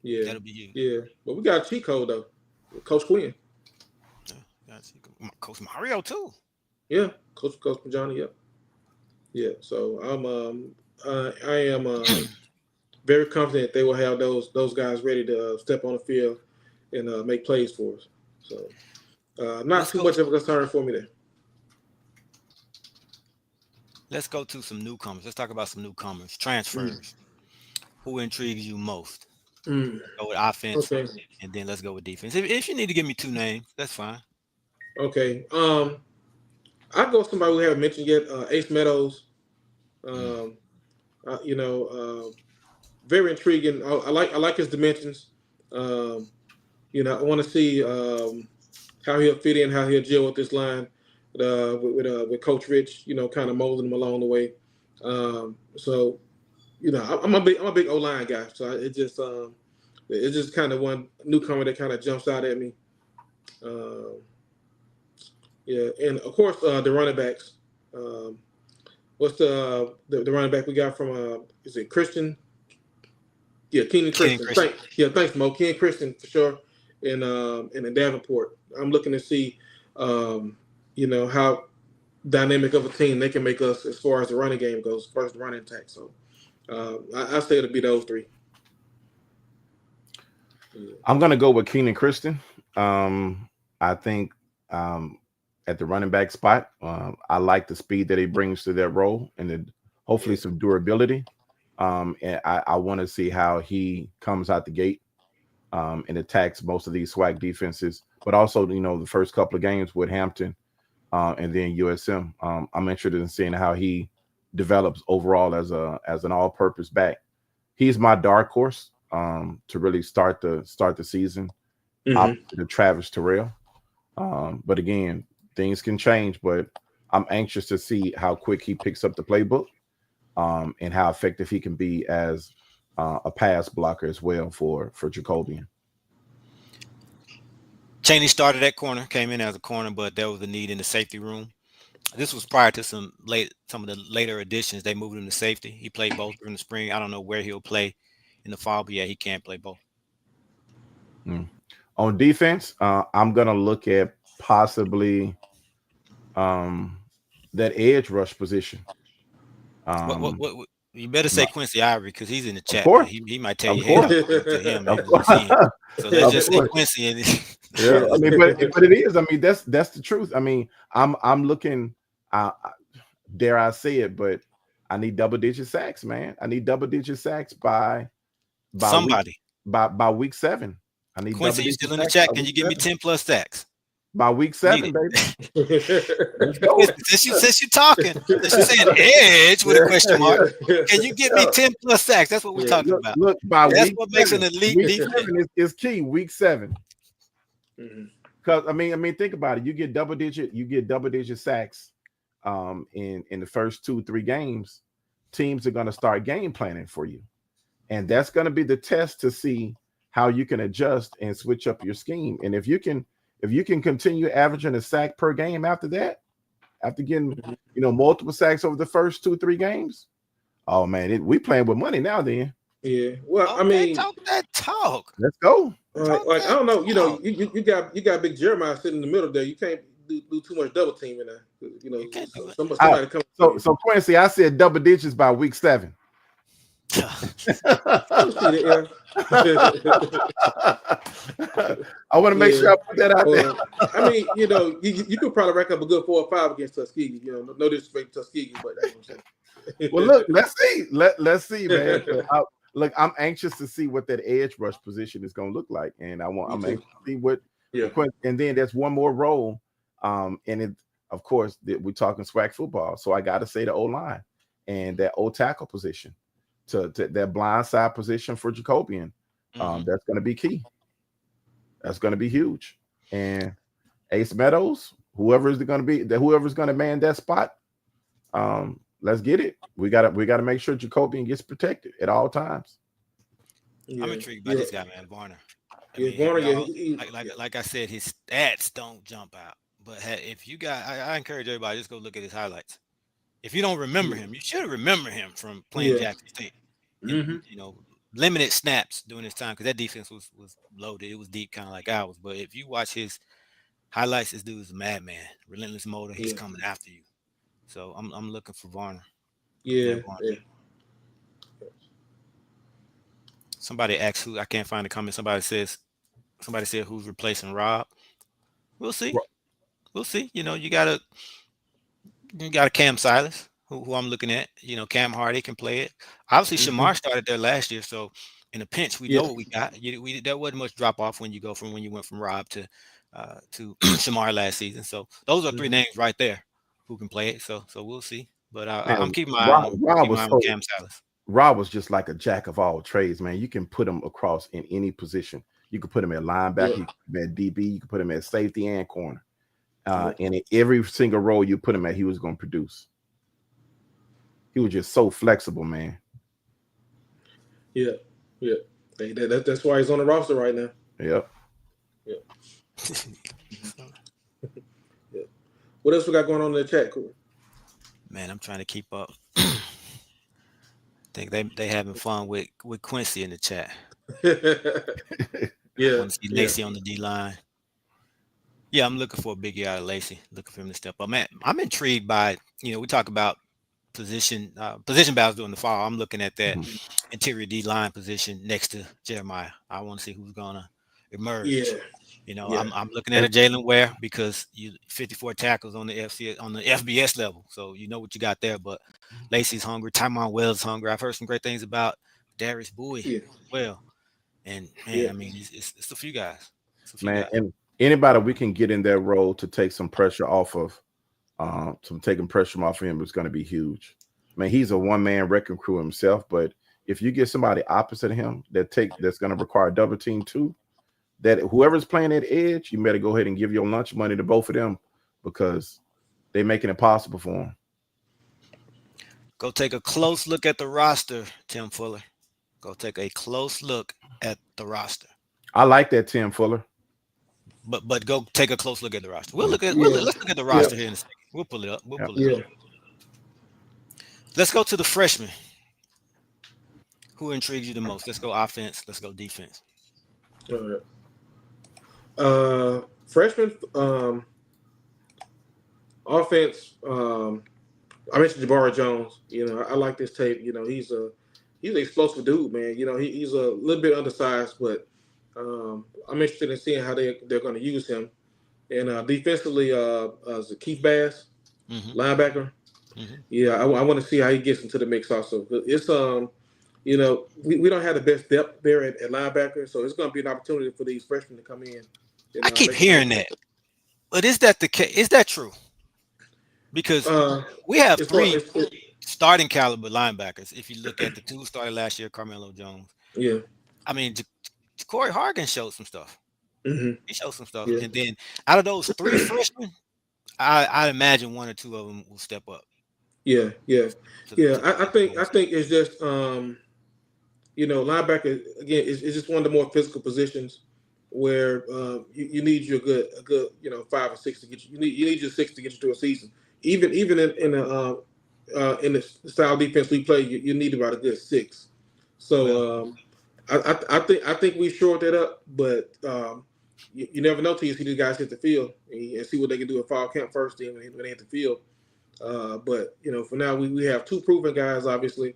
Yeah. That'll be huge. Yeah. But we got a cheat code though. Coach Quinn. Coach Mario too. Yeah. Coach Johnny. Yep. Yeah. So I am very confident they will have those guys ready to step on the field and make plays for us. So not too much of a concern for me there. Let's go to some newcomers. Let's talk about some newcomers. Transfers. Who intrigues you most? Go with offense, and then let's go with defense. If you need to give me 2 names, that's fine. Okay. I'll go with somebody we haven't mentioned yet. Ace Meadows. Very intriguing. I like his dimensions. I want to see how he'll fit in, how he'll gel with this line with Coach Rich. Kind of molding him along the way. I'm a big O-line guy, so it's just kind of one newcomer that kind of jumps out at me. And of course the running backs. What's the running back we got from? Is it Christian? Yeah, Keenan Christian. Thanks, Mo. Keenan Christian for sure. And in Davenport, I'm looking to see, how dynamic of a team they can make us as far as the running game goes, as far as the running attack. So I say it'll be those 3. I'm gonna go with Keenan Christian. I think at the running back spot, I like the speed that he brings to that role, and hopefully some durability. And I want to see how he comes out the gate and attacks most of these SWAC defenses, but also, the first couple of games with Hampton and then USM. I'm interested in seeing how he develops overall as an all-purpose back. He's my dark horse to really start the season opposite of Travis Terrell. But again, things can change, but I'm anxious to see how quick he picks up the playbook and how effective he can be as a pass blocker as well for Jacobian. Chaney started at corner, came in as a corner, but there was a need in the safety room. This was prior to some of the later additions. They moved him to safety. He played both during the spring. I don't know where he'll play in the fall, but he can't play both. On defense, I'm gonna look at possibly that edge rush position. What you better say Quincy Ivory, because he's in the chat. He might tell you to him. So let's just say Quincy. Yeah, but it is. That's the truth. I'm looking. Dare I say it? But I need double-digit sacks, man. I need double-digit sacks by somebody by week 7. I need Quincy. You still in the chat? Can you give me 10+ sacks? By week 7, baby. Since you're talking, since you're saying edge with a question mark, can you give me 10+ sacks? That's what we're talking about. Look, that's what makes an elite defense. Is key. Week 7. Because think about it. You get double digit sacks in the first 2-3 games. Teams are going to start game planning for you, and that's going to be the test to see how you can adjust and switch up your scheme. And if you can continue averaging a sack per game after that, after getting multiple sacks over the first 2-3 games, oh man, we playing with money now. Then Yeah. Well, Okay, I mean, talk that talk. Let's go. Like I don't know, you got big Jeremiah sitting in the middle there. You can't do too much double teaming there. You know, You can't do it. somebody coming. So Quincy, I said double digits by week 7. I want to make sure I put that out there. I mean, you could probably rack up a good 4 or 5 against Tuskegee. No disrespect to Tuskegee, but that's what I'm saying. Well, look, let's see. Let's see, man. Look, I'm anxious to see what that edge rush position is going to look like, and I'm anxious to see what. Yeah. And then there's one more role, and it, of course, we're talking SWAC football, so I got to say the O-line and that O tackle position, to that blind side position for Jacobian. That's going to be key. That's going to be huge. And Ace Meadows, whoever's going to man that spot, let's get it. We got to make sure Jacobian gets protected at all times. Yeah. I'm intrigued by this guy, man, Varner. Varner, like I said, his stats don't jump out. But if you got, I encourage everybody just go look at his highlights. If you don't remember him, you should remember him from playing Jackson State. Limited snaps during his time because that defense was loaded. It was deep, kind of like ours. But if you watch his highlights, this dude is a madman, relentless motor. He's coming after you. So I'm looking for Varner. Yeah. Somebody asked who, I can't find the comment. Somebody said who's replacing Rob. We'll see. We'll see. You got a Cam Silas who I'm looking at. Cam Hardy can play it. Obviously, Shamar started there last year, so in a pinch, we know what we got. There wasn't much drop off when you went from Rob to Shamar last season. So those are 3 names right there who can play it. So we'll see. But I'm keeping my eye on Cam Silas. Rob was just like a jack of all trades, man. You can put him across in any position. You can put him at linebacker, you can put him at DB, you can put him at safety and corner. And in every single role you put him at, he was going to produce. He was just so flexible, man. Yeah. That's why he's on the roster right now. Yep. What else we got going on in the chat, Corey? Man, I'm trying to keep up. I think they having fun with Quincy in the chat. Yeah. I want to see Lacey on the D line. Yeah, I'm looking for a big year out of Lacey. Looking for him to step up. Man, I'm intrigued by, we talk about position battles during the fall. I'm looking at that interior D line position next to Jeremiah. I want to see who's gonna emerge. Yeah. I'm looking at a Jalen Ware because 54 tackles on the FBS level, so you know what you got there. But Lacey's hungry. Tymon Wells is hungry. I've heard some great things about Darius Bowie as well. And man, I mean, it's a few guys. And anybody we can get in that role to take some pressure off of, taking pressure off of him is going to be huge. I mean, he's a one-man wrecking crew himself, but if you get somebody opposite of him that's going to require double team too, that whoever's playing at edge, you better go ahead and give your lunch money to both of them because they're making it possible for them. Go take a close look at the roster, Tim Fuller. Go take a close look at the roster. I like that, Tim Fuller. But go take a close look at the roster. Let's look at the roster here in a second. We'll pull it up. Let's go to the freshmen. Who intrigues you the most? Let's go offense. Let's go defense. All right. Freshman offense. I mentioned Jabari Jones. I like this tape. He's an explosive dude, man. He's a little bit undersized, but I'm interested in seeing how they're going to use him. And defensively, Keith Bass, linebacker. Yeah, I want to see how he gets into the mix also. It's we don't have the best depth there at linebacker, so it's going to be an opportunity for these freshmen to come in. I keep hearing that, but is that the case? Is that true? Because we have 3 starting caliber linebackers. If you look at the 2 started last year, Carmelo Jones. Yeah, I mean, Corey Hargan showed some stuff. He showed some stuff, Yeah. and then out of those 3 freshmen, I imagine 1 or 2 of them will step up. Yeah. I think it's just linebacker again is just one of the more physical positions where you need a good 5 or 6 to get you. You need your 6 to get you to a season. Even in the style defense we play, you need about a good 6. So I think we shored that up, but you never know till you see these guys hit the field and see what they can do at fall camp first then when they hit the field. But for now we have two proven guys, obviously.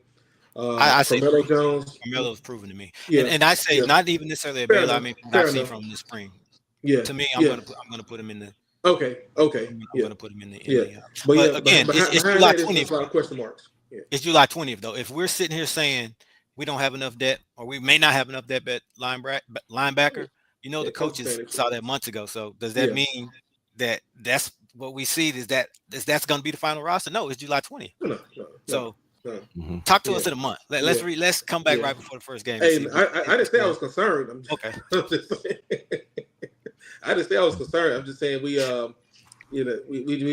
I say Carmelo Jones. Carmelo's proven to me. Yeah, and I say not even necessarily a Baylor. I mean, from what I've seen from the spring. Yeah. To me, I'm gonna put him in the. Okay. I'm gonna put him in the. But again, it's July 20th. A lot of question marks. Yeah. It's July 20th though. If we're sitting here saying we don't have enough depth, or we may not have enough depth at linebacker, the coaches saw that months ago. So does that mean that's what we see? Is that's going to be the final roster? No, it's July 20th. No. So talk to us in a month. Let's come back right before the first game. Hey, I didn't say I was concerned. Okay. I didn't say I was concerned. I'm just saying we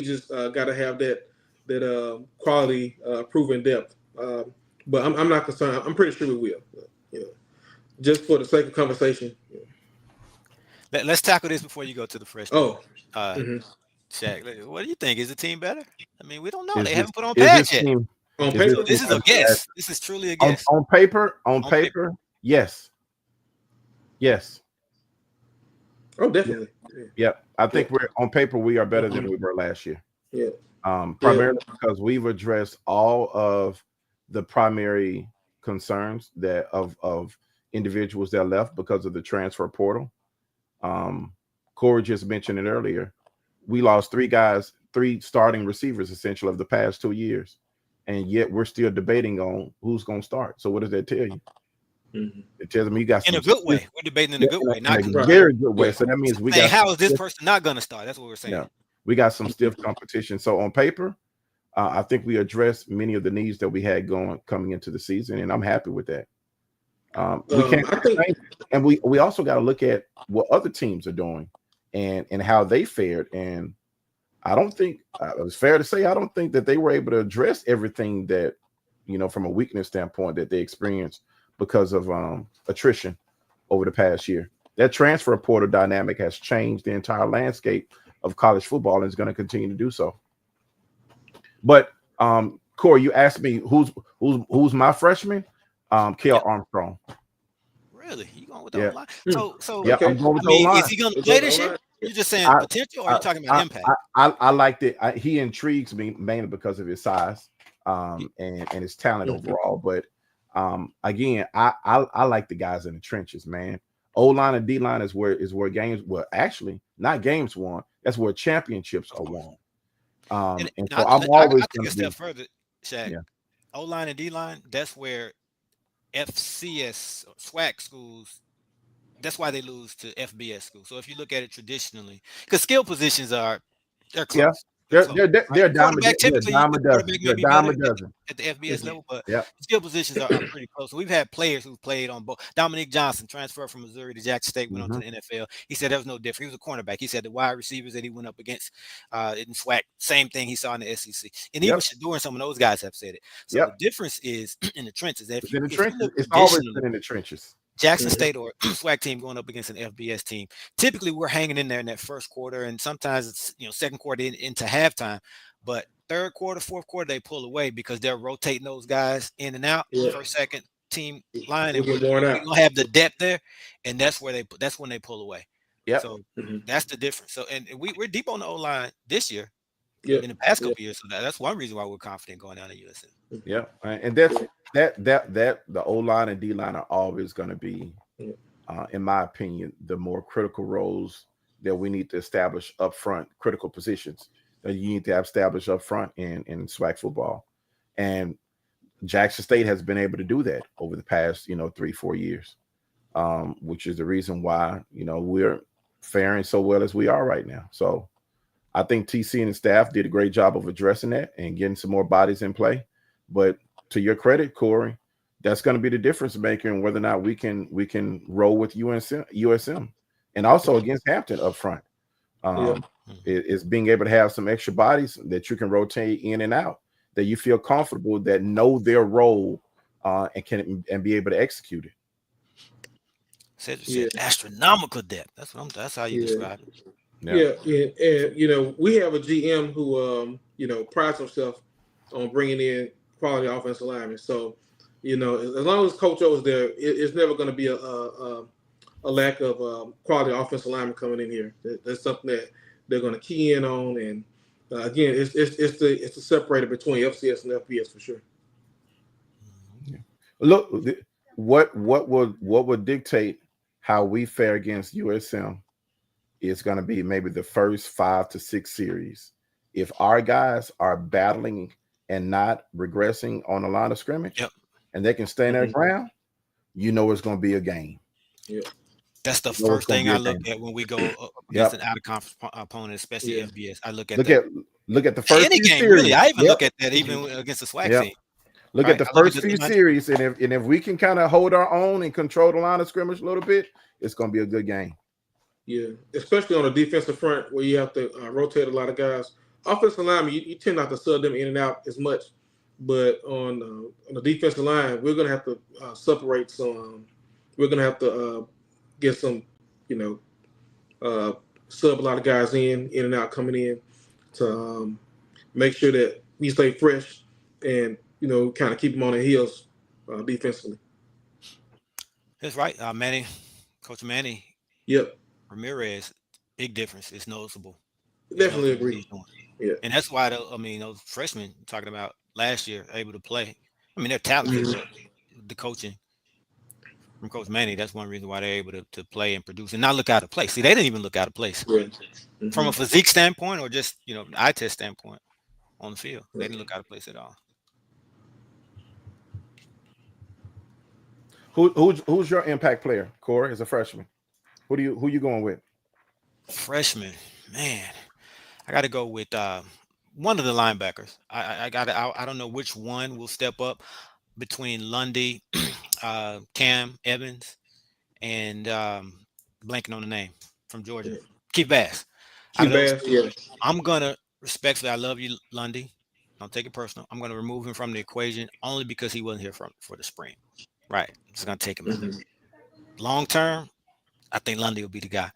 just got to have that quality proven depth. But I'm not concerned. I'm pretty sure we will. Just for the sake of conversation. Let's tackle this before you go to the freshman. Shaq, what do you think? Is the team better? I mean, we don't know. They haven't put on pads yet. On paper, this is a guess. This is truly a guess. On paper, yes. Oh, definitely. Yep. I think on paper we are better than we were last year. Yeah. Primarily because we've addressed all of the primary concerns that of individuals that left because of the transfer portal. Corey just mentioned it earlier. We lost three starting receivers essentially of the past 2 years, and yet we're still debating on who's going to start. So what does that tell you? It tells me you got in a good way. We're debating in a good way, not in a very good way. So that means we got. How is this person not going to start? That's what we're saying. Yeah, we got some stiff competition. So on paper, I think we addressed many of the needs that we had coming into the season, and I'm happy with that. We can't, and we also got to look at what other teams are doing and how they fared. And I don't think it was fair to say I don't think that they were able to address everything that from a weakness standpoint that they experienced because of attrition over the past year. That transfer portal dynamic has changed the entire landscape of college football and is going to continue to do so. But Corey, you asked me who's my freshman? Kale Armstrong. Really? You going with the line? So yeah, I'm going with the line. Is he going to play this year? You're just saying potential, or are you talking about impact? I liked it. He intrigues me mainly because of his size and his talent overall. But again, I like the guys in the trenches, man. O-line and D-line is where games, well, actually not games won. That's where championships are won. And so I'm always take a step further, Shaq. Yeah. O-line and D-line, that's where FCS SWAC schools, that's why they lose to FBS schools. So if you look at it traditionally, because skill positions they're close. Yeah. They're a dime a dozen at the FBS level, but skill positions are pretty close. So we've had players who've played on both. Dominique Johnson transferred from Missouri to Jackson State, went on to the NFL. He said there was no difference. He was a cornerback. He said the wide receivers that he went up against in SWAC, same thing he saw in the SEC. And even Shador and some of those guys have said it. So the difference is in the trenches. It's always been in the trenches. Jackson State or SWAC team going up against an FBS team. Typically, we're hanging in there in that first quarter, and sometimes it's second quarter into halftime. But third quarter, fourth quarter, they pull away because they're rotating those guys in and out. First, second team line, and we're gonna have the depth there, and that's when they pull away. Yeah. So that's the difference. So and we're deep on the O line this year. In the past couple years, so that's one reason why we're confident going down to USM. Yeah, and that the O line and D line are always going to be, in my opinion, the more critical roles that we need to establish up front, critical positions that you need to establish up front in SWAC football. And Jackson State has been able to do that over the past 3-4 years, which is the reason why we're faring so well as we are right now. So I think TC and the staff did a great job of addressing that and getting some more bodies in play. But to your credit, Corey, that's going to be the difference maker in whether or not we can roll with USM and also against Hampton up front. Is being able to have some extra bodies that you can rotate in and out, that you feel comfortable, that know their role and can be able to execute it. Said astronomical depth. That's how you describe it. Yeah, and we have a GM who prides himself on bringing in quality offensive linemen. So, You know, as long as Coach O is there, it's never going to be a lack of quality offensive lineman coming in here. That's something that they're going to key in on. And again, it's the separator between FCS and FBS for sure. Look, what would dictate how we fare against USM is going to be maybe the first 5 to 6 series. If our guys are battling and not regressing on the line of scrimmage, and they can stand their ground, you know it's going to be a game. Yeah. That's the first thing I look at when we go against an out of conference opponent, especially FBS. I look at the first any game series. really. I even look at that even against the SWAC team. Look at the first few series, and if we can kind of hold our own and control the line of scrimmage a little bit, it's going to be a good game. Yeah, especially on the defensive front where you have to rotate a lot of guys. Offensive linemen, you tend not to sub them in and out as much, but on the defensive line, we're going to have to separate some. We're going to have to get some, sub a lot of guys in and out coming in to make sure that we stay fresh and kind of keep them on their heels defensively. That's right, Manny, Coach Manny. Yep. Ramirez, big difference. It's noticeable. Definitely agree. Yeah, and that's why those freshmen talking about last year able to play. I mean, they're talented, but the coaching from Coach Manny, that's one reason why they're able to play and produce and not look out of place. See, they didn't even look out of place from a physique standpoint or just eye test standpoint on the field. They didn't look out of place at all. Who's your impact player, Corey, as a freshman? Who you going with? Freshman, man, I got to go with one of the linebackers. I don't know which one will step up between Lundy, Cam Evans, and blanking on the name from Georgia, Keith Bass. I'm gonna respectfully. I love you, Lundy. Don't take it personal. I'm gonna remove him from the equation only because he wasn't here for the spring. Right, I'm just gonna take him. Long term, I think Lundy will be the guy.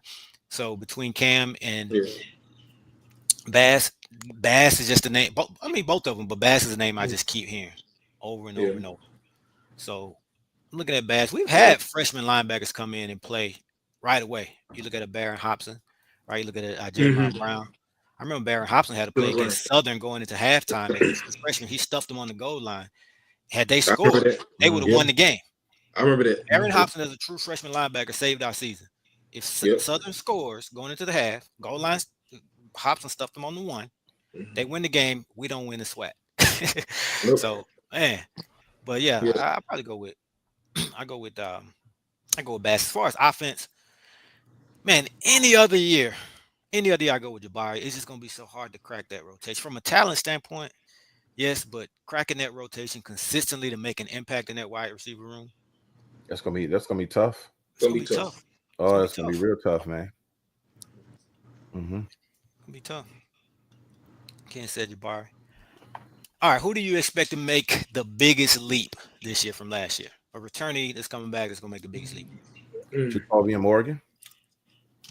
So between Cam and Bass is just the name. Both of them, but Bass is the name I just keep hearing over and over and over. So I'm looking at Bass. We've had freshman linebackers come in and play right away. You look at a Barron Hobson, right? You look at Jeremiah Brown. I remember Barron Hobson had to play against Southern going into halftime. As a freshman, he stuffed them on the goal line. Had they scored, they would have won the game. I remember that. Barron Hobson, as a true freshman linebacker, saved our season. If Southern scores going into the half, goal line, Hobson stuffed them on the one. They win the game. We don't win the SWAT. So, man. But I probably go with Bass. As far as offense, man, any other year I go with Jabari. It's just gonna be so hard to crack that rotation. From a talent standpoint, yes, but cracking that rotation consistently to make an impact in that wide receiver room. That's gonna be tough. It's gonna be tough. Oh, that's gonna be real tough, man. It's gonna be tough. Can't say Jabari. All right, who do you expect to make the biggest leap this year from last year? A returnee that's coming back that's going to make the biggest leap. Jacoby and Morgan.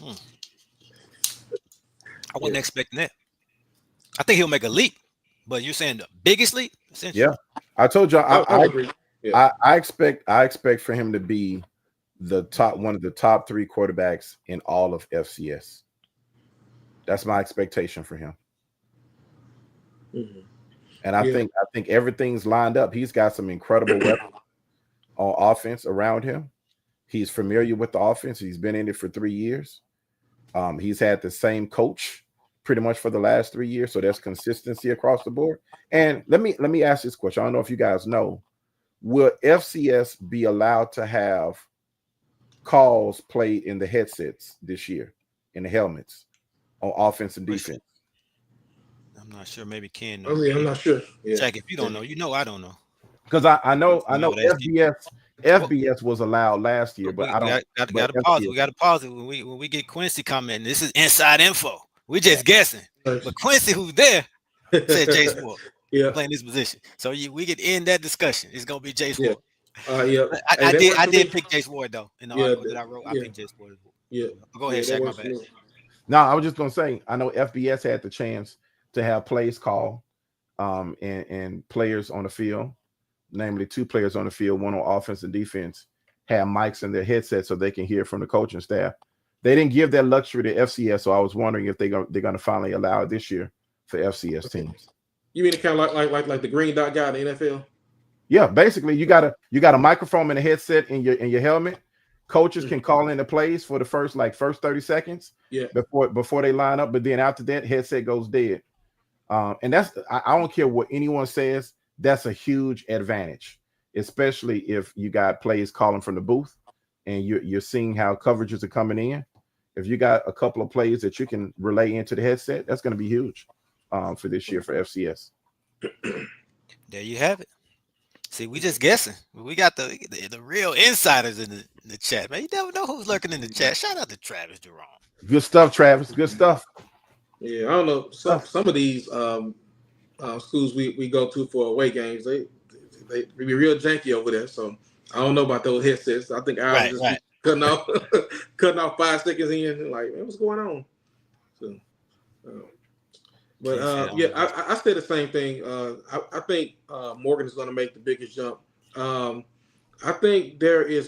I wasn't expecting that. I think he'll make a leap, but you're saying the biggest leap? Yeah, I told you. I agree. I expect for him to be one of the top 3 quarterbacks in all of FCS. That's my expectation for him. And I think everything's lined up. He's got some incredible weapons on offense around him. He's familiar with the offense. He's been in it for 3 years. He's had the same coach pretty much for the last 3 years. So there's consistency across the board. And let me ask this question. I don't know if you guys know. Will FCS be allowed to have calls played in the headsets this year, in the helmets, on offense and defense? I'm not sure. Maybe Ken knows. I'm not sure. Jack, if you don't know, I don't know. Because I know FBS was allowed last year, but I don't. Got to pause it. We got to pause it when we get Quincy commenting. This is inside info. We just guessing. But Quincy, who's there, said Jay Sport playing this position. So we could end that discussion. It's gonna be Jay Sport. I did pick Jay Sport though. In the article that I wrote, I picked Jay Sport. Go ahead, Shaq. My bad. No, I was just gonna say I know FBS had the chance to have plays called and players on the field. namely 2 players on the field, one on offense and defense, have mics in their headsets so they can hear from the coaching staff. They didn't give that luxury to FCS, so I was wondering if they're going to finally allow it this year for FCS teams. You mean kind of like the green dot guy in the NFL? Yeah, basically you got a microphone and a headset in your helmet. Coaches can call in the plays for the first 30 seconds before they line up, but then after that, headset goes dead. And that's I don't care what anyone says, that's a huge advantage, especially if you got plays calling from the booth and you're seeing how coverages are coming in. If you got a couple of plays that you can relay into the headset, that's going to be huge for this year for FCS. There you have it. See, we just guessing. We got the real insiders in the chat, man. You never know who's lurking in the chat. Shout out to Travis Jerome. Good stuff, Travis. Good stuff. Yeah, I don't know. Some of these schools we go to for away games, they be real janky over there. So I don't know about those headsets. I think ours just cutting off 5 seconds in. Like, man, what's going on? So, I said the same thing. I think Morgan is going to make the biggest jump. I think there is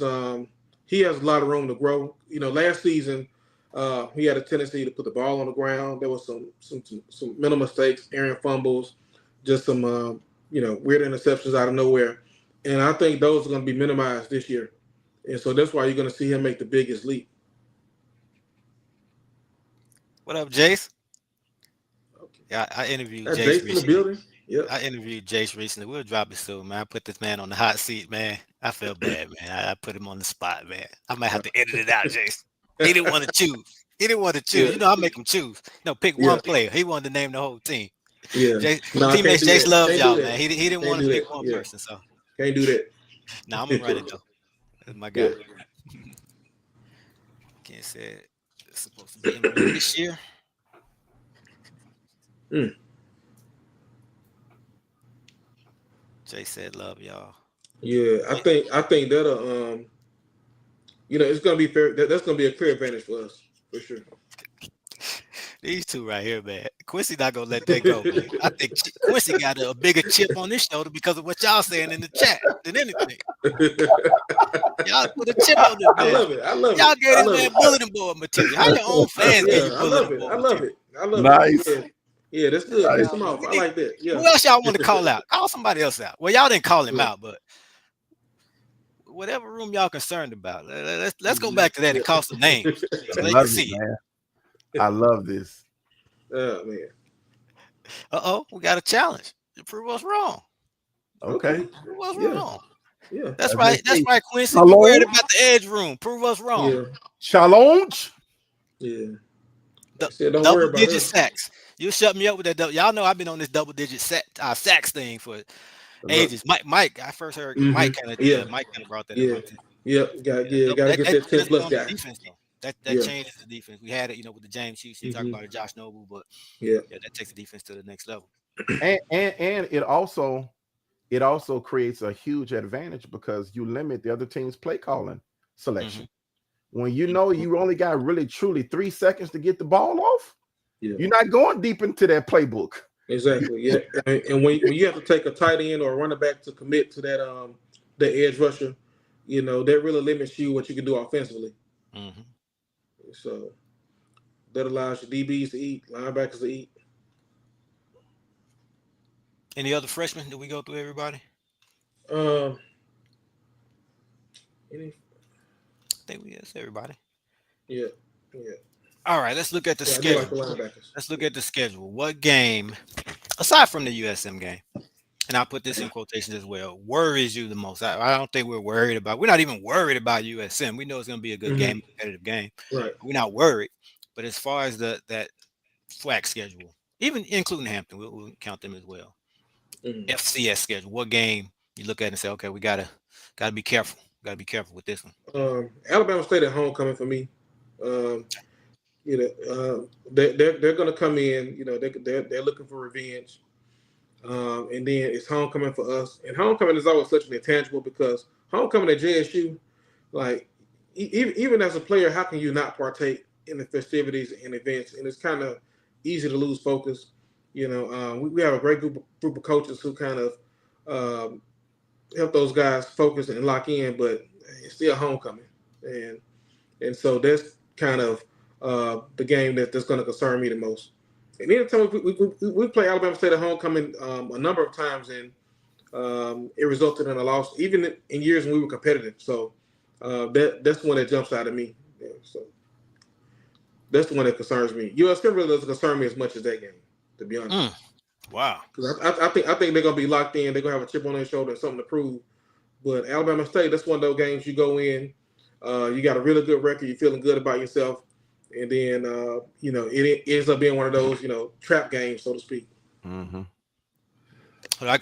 he has a lot of room to grow. You know, last season he had a tendency to put the ball on the ground. There was some mental mistakes, errant fumbles, just some weird interceptions out of nowhere. And I think those are going to be minimized this year. And so that's why you're going to see him make the biggest leap. What up, Jace? Yeah, I interviewed Jace recently. In the building? Yeah. I interviewed Jace recently. We'll drop it soon, man. I put this man on the hot seat, man. I feel bad, man. I put him on the spot, man. I might have to edit it out, Jace. He didn't want to choose. Yeah. You know, I make him choose. Pick one player. He wanted to name the whole team. Yeah. Teammates Jace loves y'all, man. He didn't want to pick one person, so. Can't do that. Nah, I'm going to run it, though. That's my guy. Can't say it's supposed to be in this year. Jay said, "Love y'all." Yeah, I think that'll it's gonna be fair. That's gonna be a clear advantage for us for sure. These two right here, man. Quincy not gonna let that go, man. I think Quincy got a bigger chip on his shoulder because of what y'all saying in the chat than anything. Y'all put a chip on this, man. I love it. Y'all gave this man bulletin board material. How your own fans give you bulletin board material? I love nice. it. Yeah, that's good. Nice. I like that. Yeah. Who else y'all want to call out? Call somebody else out. Well, y'all didn't call him out, but whatever room y'all concerned about, let's go back to that and call some names. So they can see it. I love this. Oh man. We got a challenge. Prove us wrong. Okay. Prove us wrong. Yeah. That's right, Quincy. We're worried about the edge room. Prove us wrong. Yeah. Challenge. Yeah. Double-digit sacks. You shut me up with that. Y'all know I've been on this double-digit sacks thing for ages. Mike, I first heard Mike kind of Mike kind of brought that up. Gotta get that 10+ guy. Defense, though. That changes the defense. We had it, with the James Hughes. You talk about it, Josh Noble, but that takes the defense to the next level. And it also creates a huge advantage because you limit the other team's play calling selection. When you know you only got really truly 3 seconds to get the ball off, you're not going deep into that playbook. Exactly. Yeah. And when you have to take a tight end or a running back to commit to that the edge rusher, that really limits you what you can do offensively. So that allows your DBs to eat, linebackers to eat. Any other freshmen? Did we go through everybody? I think we asked everybody. Yeah. All right, let's look at the schedule. Let's look at the schedule. What game, aside from the USM game, and I'll put this in quotations as well, worries you the most? I don't think we're not even worried about USM. We know it's going to be a good game, competitive game. Right. We're not worried. But as far as that FWAC schedule, even including Hampton, we'll count them as well. FCS schedule, what game you look at and say, okay, we gotta be careful. Got to be careful with this one. Alabama State at homecoming for me. They're going to come in. They're looking for revenge, and then it's homecoming for us. And homecoming is always such an intangible because homecoming at JSU, like even as a player, how can you not partake in the festivities and events? And it's kind of easy to lose focus. We have a great group of coaches who kind of help those guys focus and lock in, but it's still homecoming, and so that's kind of the game that's going to concern me the most. And anytime we play Alabama State at homecoming a number of times, and it resulted in a loss, even in years when we were competitive. So that's the one that jumps out at me. Yeah, so that's the one that concerns me. USF really doesn't concern me as much as that game, to be honest. Wow. Because I think they're gonna be locked in. They're gonna have a chip on their shoulder and something to prove. But Alabama State, that's one of those games you go in, you got a really good record, you're feeling good about yourself, and then it ends up being one of those trap games, so to speak. Mm-hmm.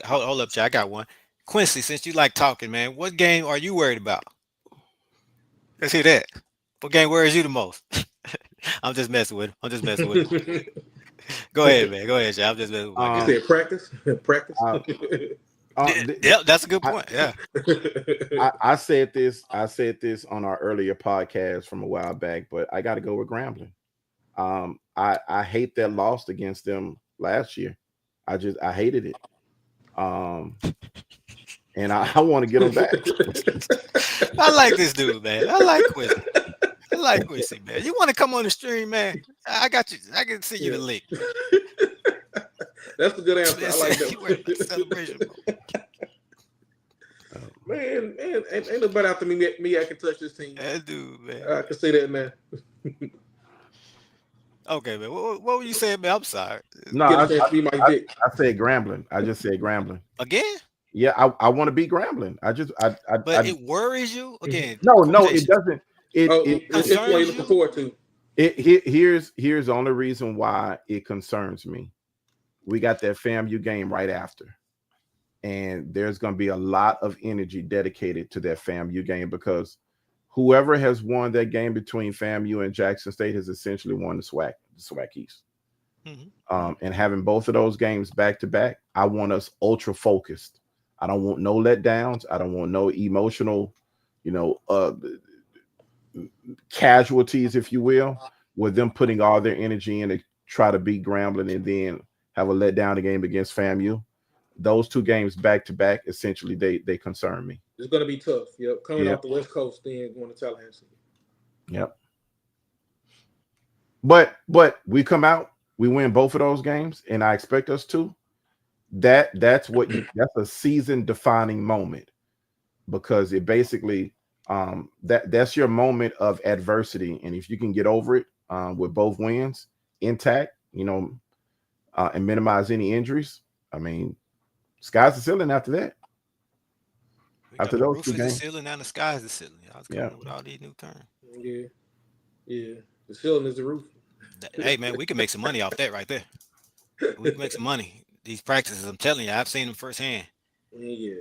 Hold up, Jay. I got one. Quincy, since you like talking, man, what game are you worried about? Let's hear that. What game worries you the most? I'm just messing with him. Go ahead, man. Go ahead, Jay. I'm just messing with him. You said practice? Practice? Yeah, that's a good point. Yeah. I said this on our earlier podcast from a while back, but I got to go with Grambling. I hate that loss against them last year. I hated it. And I want to get them back. I like this dude, man. I like Quincy, man. You want to come on the stream, man? I got you. I can send you the link. That's a good answer. I like that. Celebration. Man, ain't nobody after me. I can touch this team. That dude, man. I can say that now. Okay, man. What were you saying, man? I'm sorry. No, I said Grambling. I just said Grambling. Again? Yeah, I want to beat Grambling. But it worries you again. No, it doesn't. It's what you're looking forward to. Here's the only reason why it concerns me. We got that FAMU game right after, and there's going to be a lot of energy dedicated to that FAMU game because whoever has won that game between FAMU and Jackson State has essentially won the SWAC East. Mm-hmm. And having both of those games back to back, I want us ultra focused. I don't want no letdowns. I don't want no emotional, casualties, if you will, with them putting all their energy in to try to beat Grambling and then have a letdown game against FAMU. Those two games back to back, essentially, they concern me. It's going to be tough. Yep, coming off the West Coast, then going to Tallahassee. Yep. But we come out, we win both of those games, and I expect us to. That's a season defining moment because it basically that's your moment of adversity, and if you can get over it with both wins intact, and minimize any injuries, I mean, sky's the ceiling after that. After those two games, the ceiling and the sky's the ceiling. I was coming up with all these new terms. Yeah. The ceiling is the roof. Hey man, we can make some money off that right there. We can make some money. These practices, I'm telling you, I've seen them firsthand. Yeah.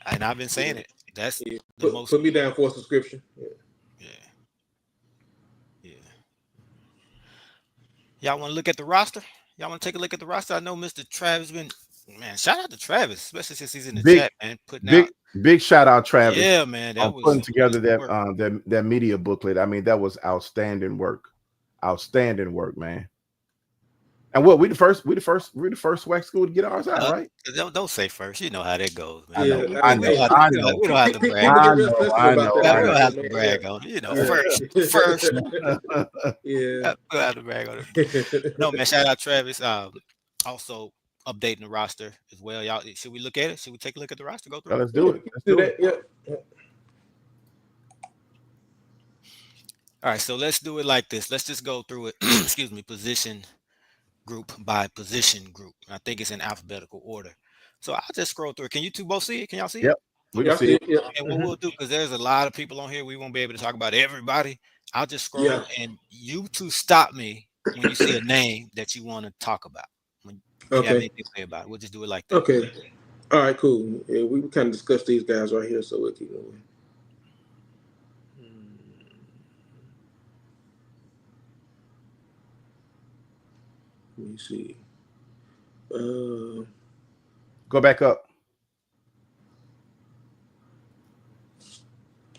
And I've been saying it. That's the most. Put me down for a subscription. Yeah. Y'all want to look at the roster? Y'all want to take a look at the roster? I know Mr. Travis been, man, shout out to Travis, especially since he's in the chat, man. Big shout out, Travis. Yeah, man. That was putting together that media booklet. I mean, that was outstanding work. Outstanding work, man. And what we the first SWAC school to get ours out, right? Don't say first. You know how that goes, man. I know. We don't have to brag. I know. We don't have to brag on it. First. Yeah. We don't have to brag on it. No, man. Shout out Travis. Also updating the roster as well. Y'all, should we look at it? Should we take a look at the roster? Go through. Let's do it. Let's do it. Yeah. All right, so let's do it like this. Let's just go through it. Excuse me, position group by position group. I think it's in alphabetical order. So I'll just scroll through it. Can you two both see it? Can y'all see it? We can see it. Yep. And what we'll do, because there's a lot of people on here, we won't be able to talk about everybody. I'll just scroll and you two stop me when you see a name that you want to talk about. When you have anything to say about it. We'll just do it like that. Okay. All right, cool. Yeah, we kind of discussed these guys right here, so we'll keep going. Let me see. Go back up.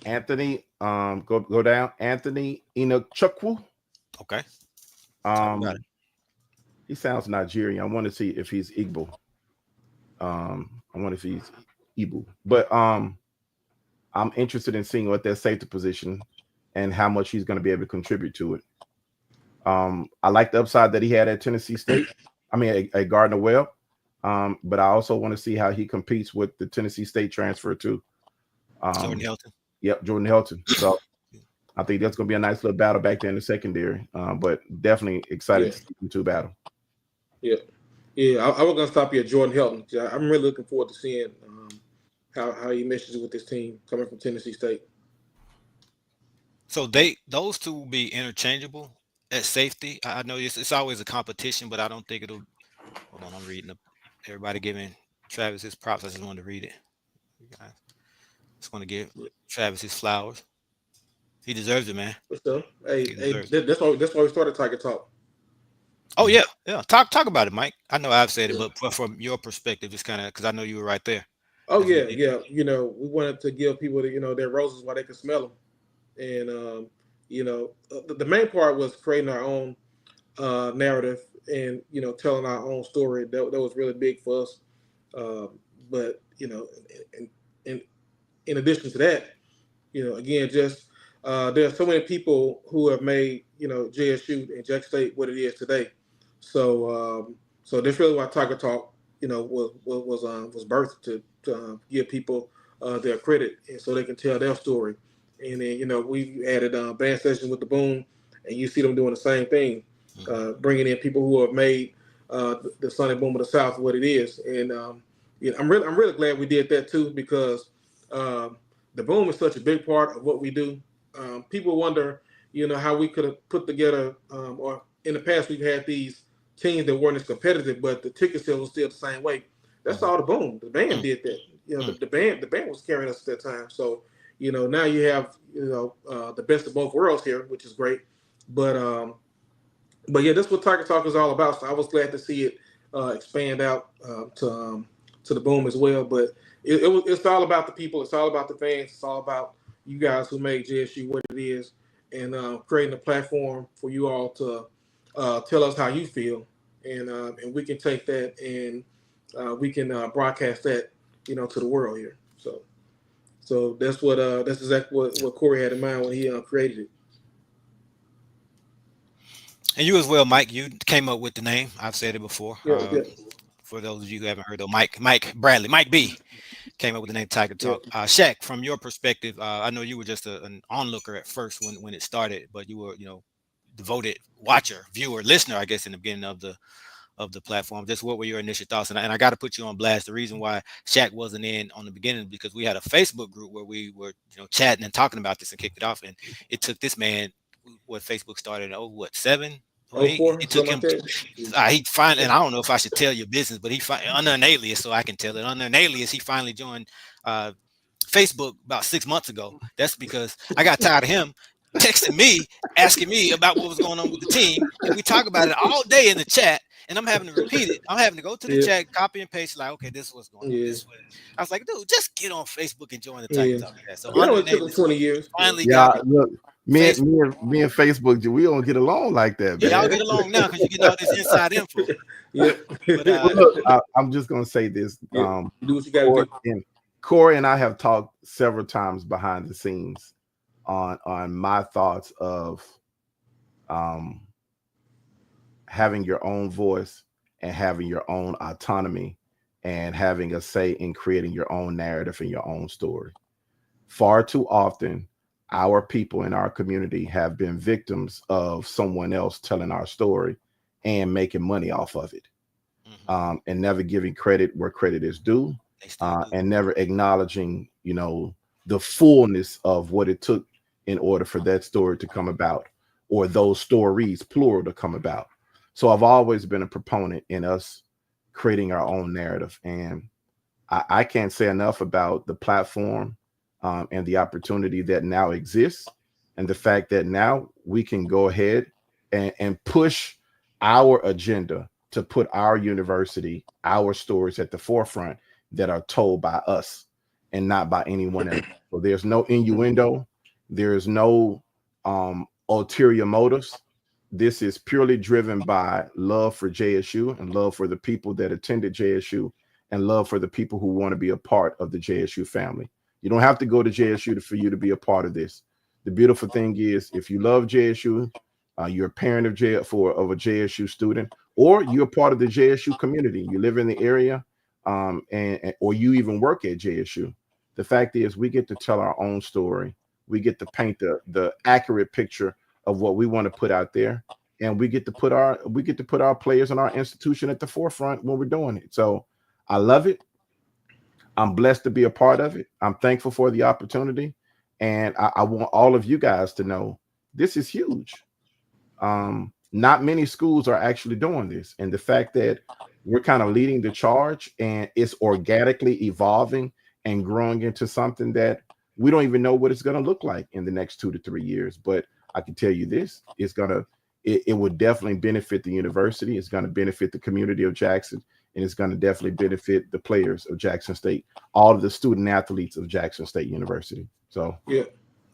Anthony, go down. Anthony Inachukwu. Okay. He sounds Nigerian. I want to see if he's Igbo. I wonder if he's Ibu. But I'm interested in seeing what that safety position and how much he's going to be able to contribute to it. I like the upside that he had at Tennessee State. I mean, at Gardner Webb. But I also want to see how he competes with the Tennessee State transfer too. Jordan Hilton. Yep, Jordan Hilton. So I think that's going to be a nice little battle back there in the secondary. But definitely excited to see them two battle. Yeah. I was going to stop you at Jordan Hilton. I'm really looking forward to seeing how he meshes with this team coming from Tennessee State. So those two will be interchangeable at safety. I know it's always a competition, but I don't think it'll. Hold on, I'm reading everybody giving Travis his props. I just wanted to read it. You guys, just want to give Travis his flowers. He deserves it, man. So, that's why we started Tiger Talk. Oh yeah. Talk about it, Mike. I know I've said it, but from your perspective, it's kind of because I know you were right there. Oh yeah. You know, we wanted to give people their roses while they could smell them, and the main part was creating our own narrative and telling our own story. That was really big for us. But in addition to that, again, just there are so many people who have made JSU and Jack State what it is today. So that's really why Tiger Talk was birthed to give people their credit, and so they can tell their story. And then we added band sessions with the Boom, and you see them doing the same thing, bringing in people who have made the Sonic Boom of the South what it is. And I'm really glad we did that too, because the Boom is such a big part of what we do. People wonder, how we could have put together, or in the past we've had these teams that weren't as competitive, but the ticket sales was still the same way. That's all the Boom. The band did that. The band was carrying us at that time. So now you have the best of both worlds here, which is great. But yeah, that's what Tiger Talk is all about. So I was glad to see it expand out to the Boom as well. But it's all about the people. It's all about the fans. It's all about you guys who made JSU what it is, and creating a platform for you all to tell us how you feel, and we can take that and we can broadcast that to the world here. So that's that's exactly what Corey had in mind when he created it. And you as well, Mike. You came up with the name. I've said it before. Yeah. For those of you who haven't heard of Mike Bradley, Mike B came up with the name Tiger Talk. Shaq, from your perspective, I know you were just an onlooker at first when it started, but you were devoted watcher, viewer, listener, I guess, in the beginning of the platform. Just what were your initial thoughts? And I got to put you on blast. The reason why Shaq wasn't in on the beginning is because we had a Facebook group where we were chatting and talking about this and kicked it off, and it took this man what Facebook started in 7. It took him. He finally, and I don't know if I should tell your business, but he under an alias, so I can tell it under an alias. He finally joined Facebook about 6 months ago. That's because I got tired of him texting me, asking me about what was going on with the team, and we talk about it all day in the chat. And I'm having to repeat it. I'm having to go to the chat, copy and paste. Like, okay, this is what's going on. This way. I was like, dude, just get on Facebook and join the Tiger Talk. So it took him 20 years. Finally, look. Me and Facebook, we don't get along like that, man. Y'all get along now because you get all this inside info. But, look, I'm just gonna say this. Do what you gotta do. Corey and I have talked several times behind the scenes on my thoughts of having your own voice and having your own autonomy and having a say in creating your own narrative and your own story. Far too often, our people in our community have been victims of someone else telling our story and making money off of it, and never giving credit where credit is due, and never acknowledging, the fullness of what it took in order for that story to come about, or those stories, plural, to come about. So I've always been a proponent in us creating our own narrative. And I can't say enough about the platform and the opportunity that now exists, and the fact that now we can go ahead and push our agenda to put our university, our stories at the forefront that are told by us and not by anyone else. So there's no innuendo. There is no ulterior motives. This is purely driven by love for JSU and love for the people that attended JSU and love for the people who want to be a part of the JSU family. You don't have to go to JSU for you to be a part of this. The beautiful thing is, if you love JSU, you're a parent of a JSU student, or you're a part of the JSU community. You live in the area, or you even work at JSU. The fact is, we get to tell our own story. We get to paint the accurate picture of what we want to put out there, and we get to put our players and our institution at the forefront when we're doing it. So I love it. I'm blessed to be a part of it. I'm thankful for the opportunity, and I want all of you guys to know this is huge. Not many schools are actually doing this, and the fact that we're kind of leading the charge and it's organically evolving and growing into something that we don't even know what it's going to look like in the next 2 to 3 years. But I can tell you this, it would definitely benefit the university. It's going to benefit the community of Jackson, and it's going to definitely benefit the players of Jackson State, all of the student athletes of Jackson State University. So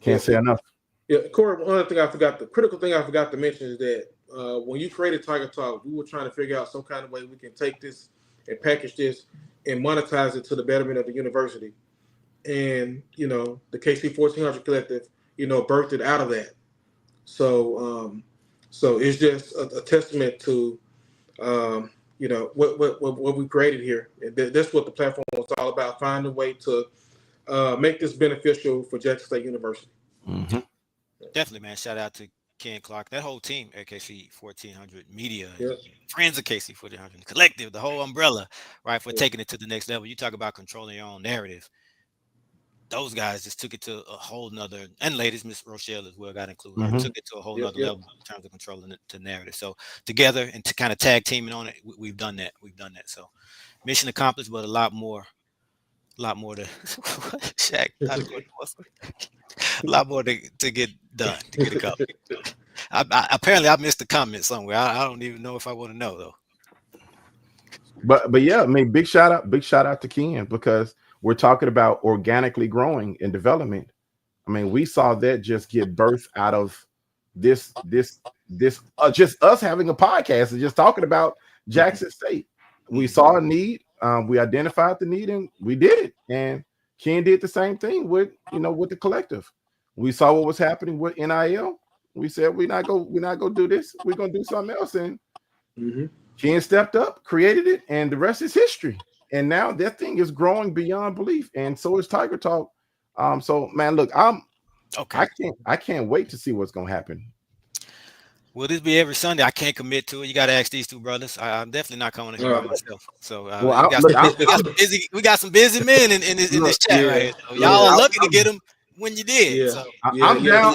can't say enough. Yeah, Corey, one other thing the critical thing I forgot to mention is that when you created Tiger Talk, we were trying to figure out some kind of way we can take this and package this and monetize it to the betterment of the university. And, the KC 1400 Collective, birthed it out of that. So it's just a testament to, what we created here. And that's what the platform was all about, finding a way to make this beneficial for Jackson State University. Mm-hmm. Definitely, man. Shout out to Ken Clark, that whole team at KC 1400 Media, Yeah. friends of KC 1400 Collective, the whole umbrella, right, for taking it to the next level. You talk about controlling your own narrative. Those guys just took it to a whole nother, and ladies, Miss Rochelle as well got included. Mm-hmm. Took it to a whole nother level in terms of controlling the narrative. So together and to kind of tag teaming on it, we've done that. So mission accomplished, but a lot more to Shaq. A lot more to get done, to get accomplished. Apparently I missed a comment somewhere. I don't even know if I want to know though. But yeah, I mean, big shout out to Ken, because we're talking about organically growing and development. I mean, we saw that just get birthed out of this just us having a podcast and just talking about Jackson State. We saw a need, we identified the need, and we did it. And Ken did the same thing with the collective. We saw what was happening with NIL. We said we're not gonna do this. We're gonna do something else. And Ken stepped up, created it, and the rest is history. And now that thing is growing beyond belief, and so is Tiger Talk. So man, look, I can't wait to see what's gonna happen. Will this be every Sunday? I can't commit to it. You got to ask these two brothers. I'm definitely not coming here by myself. So we got some busy men in this chat right here. So y'all are lucky to get them when you did. Yeah. So, I'm down.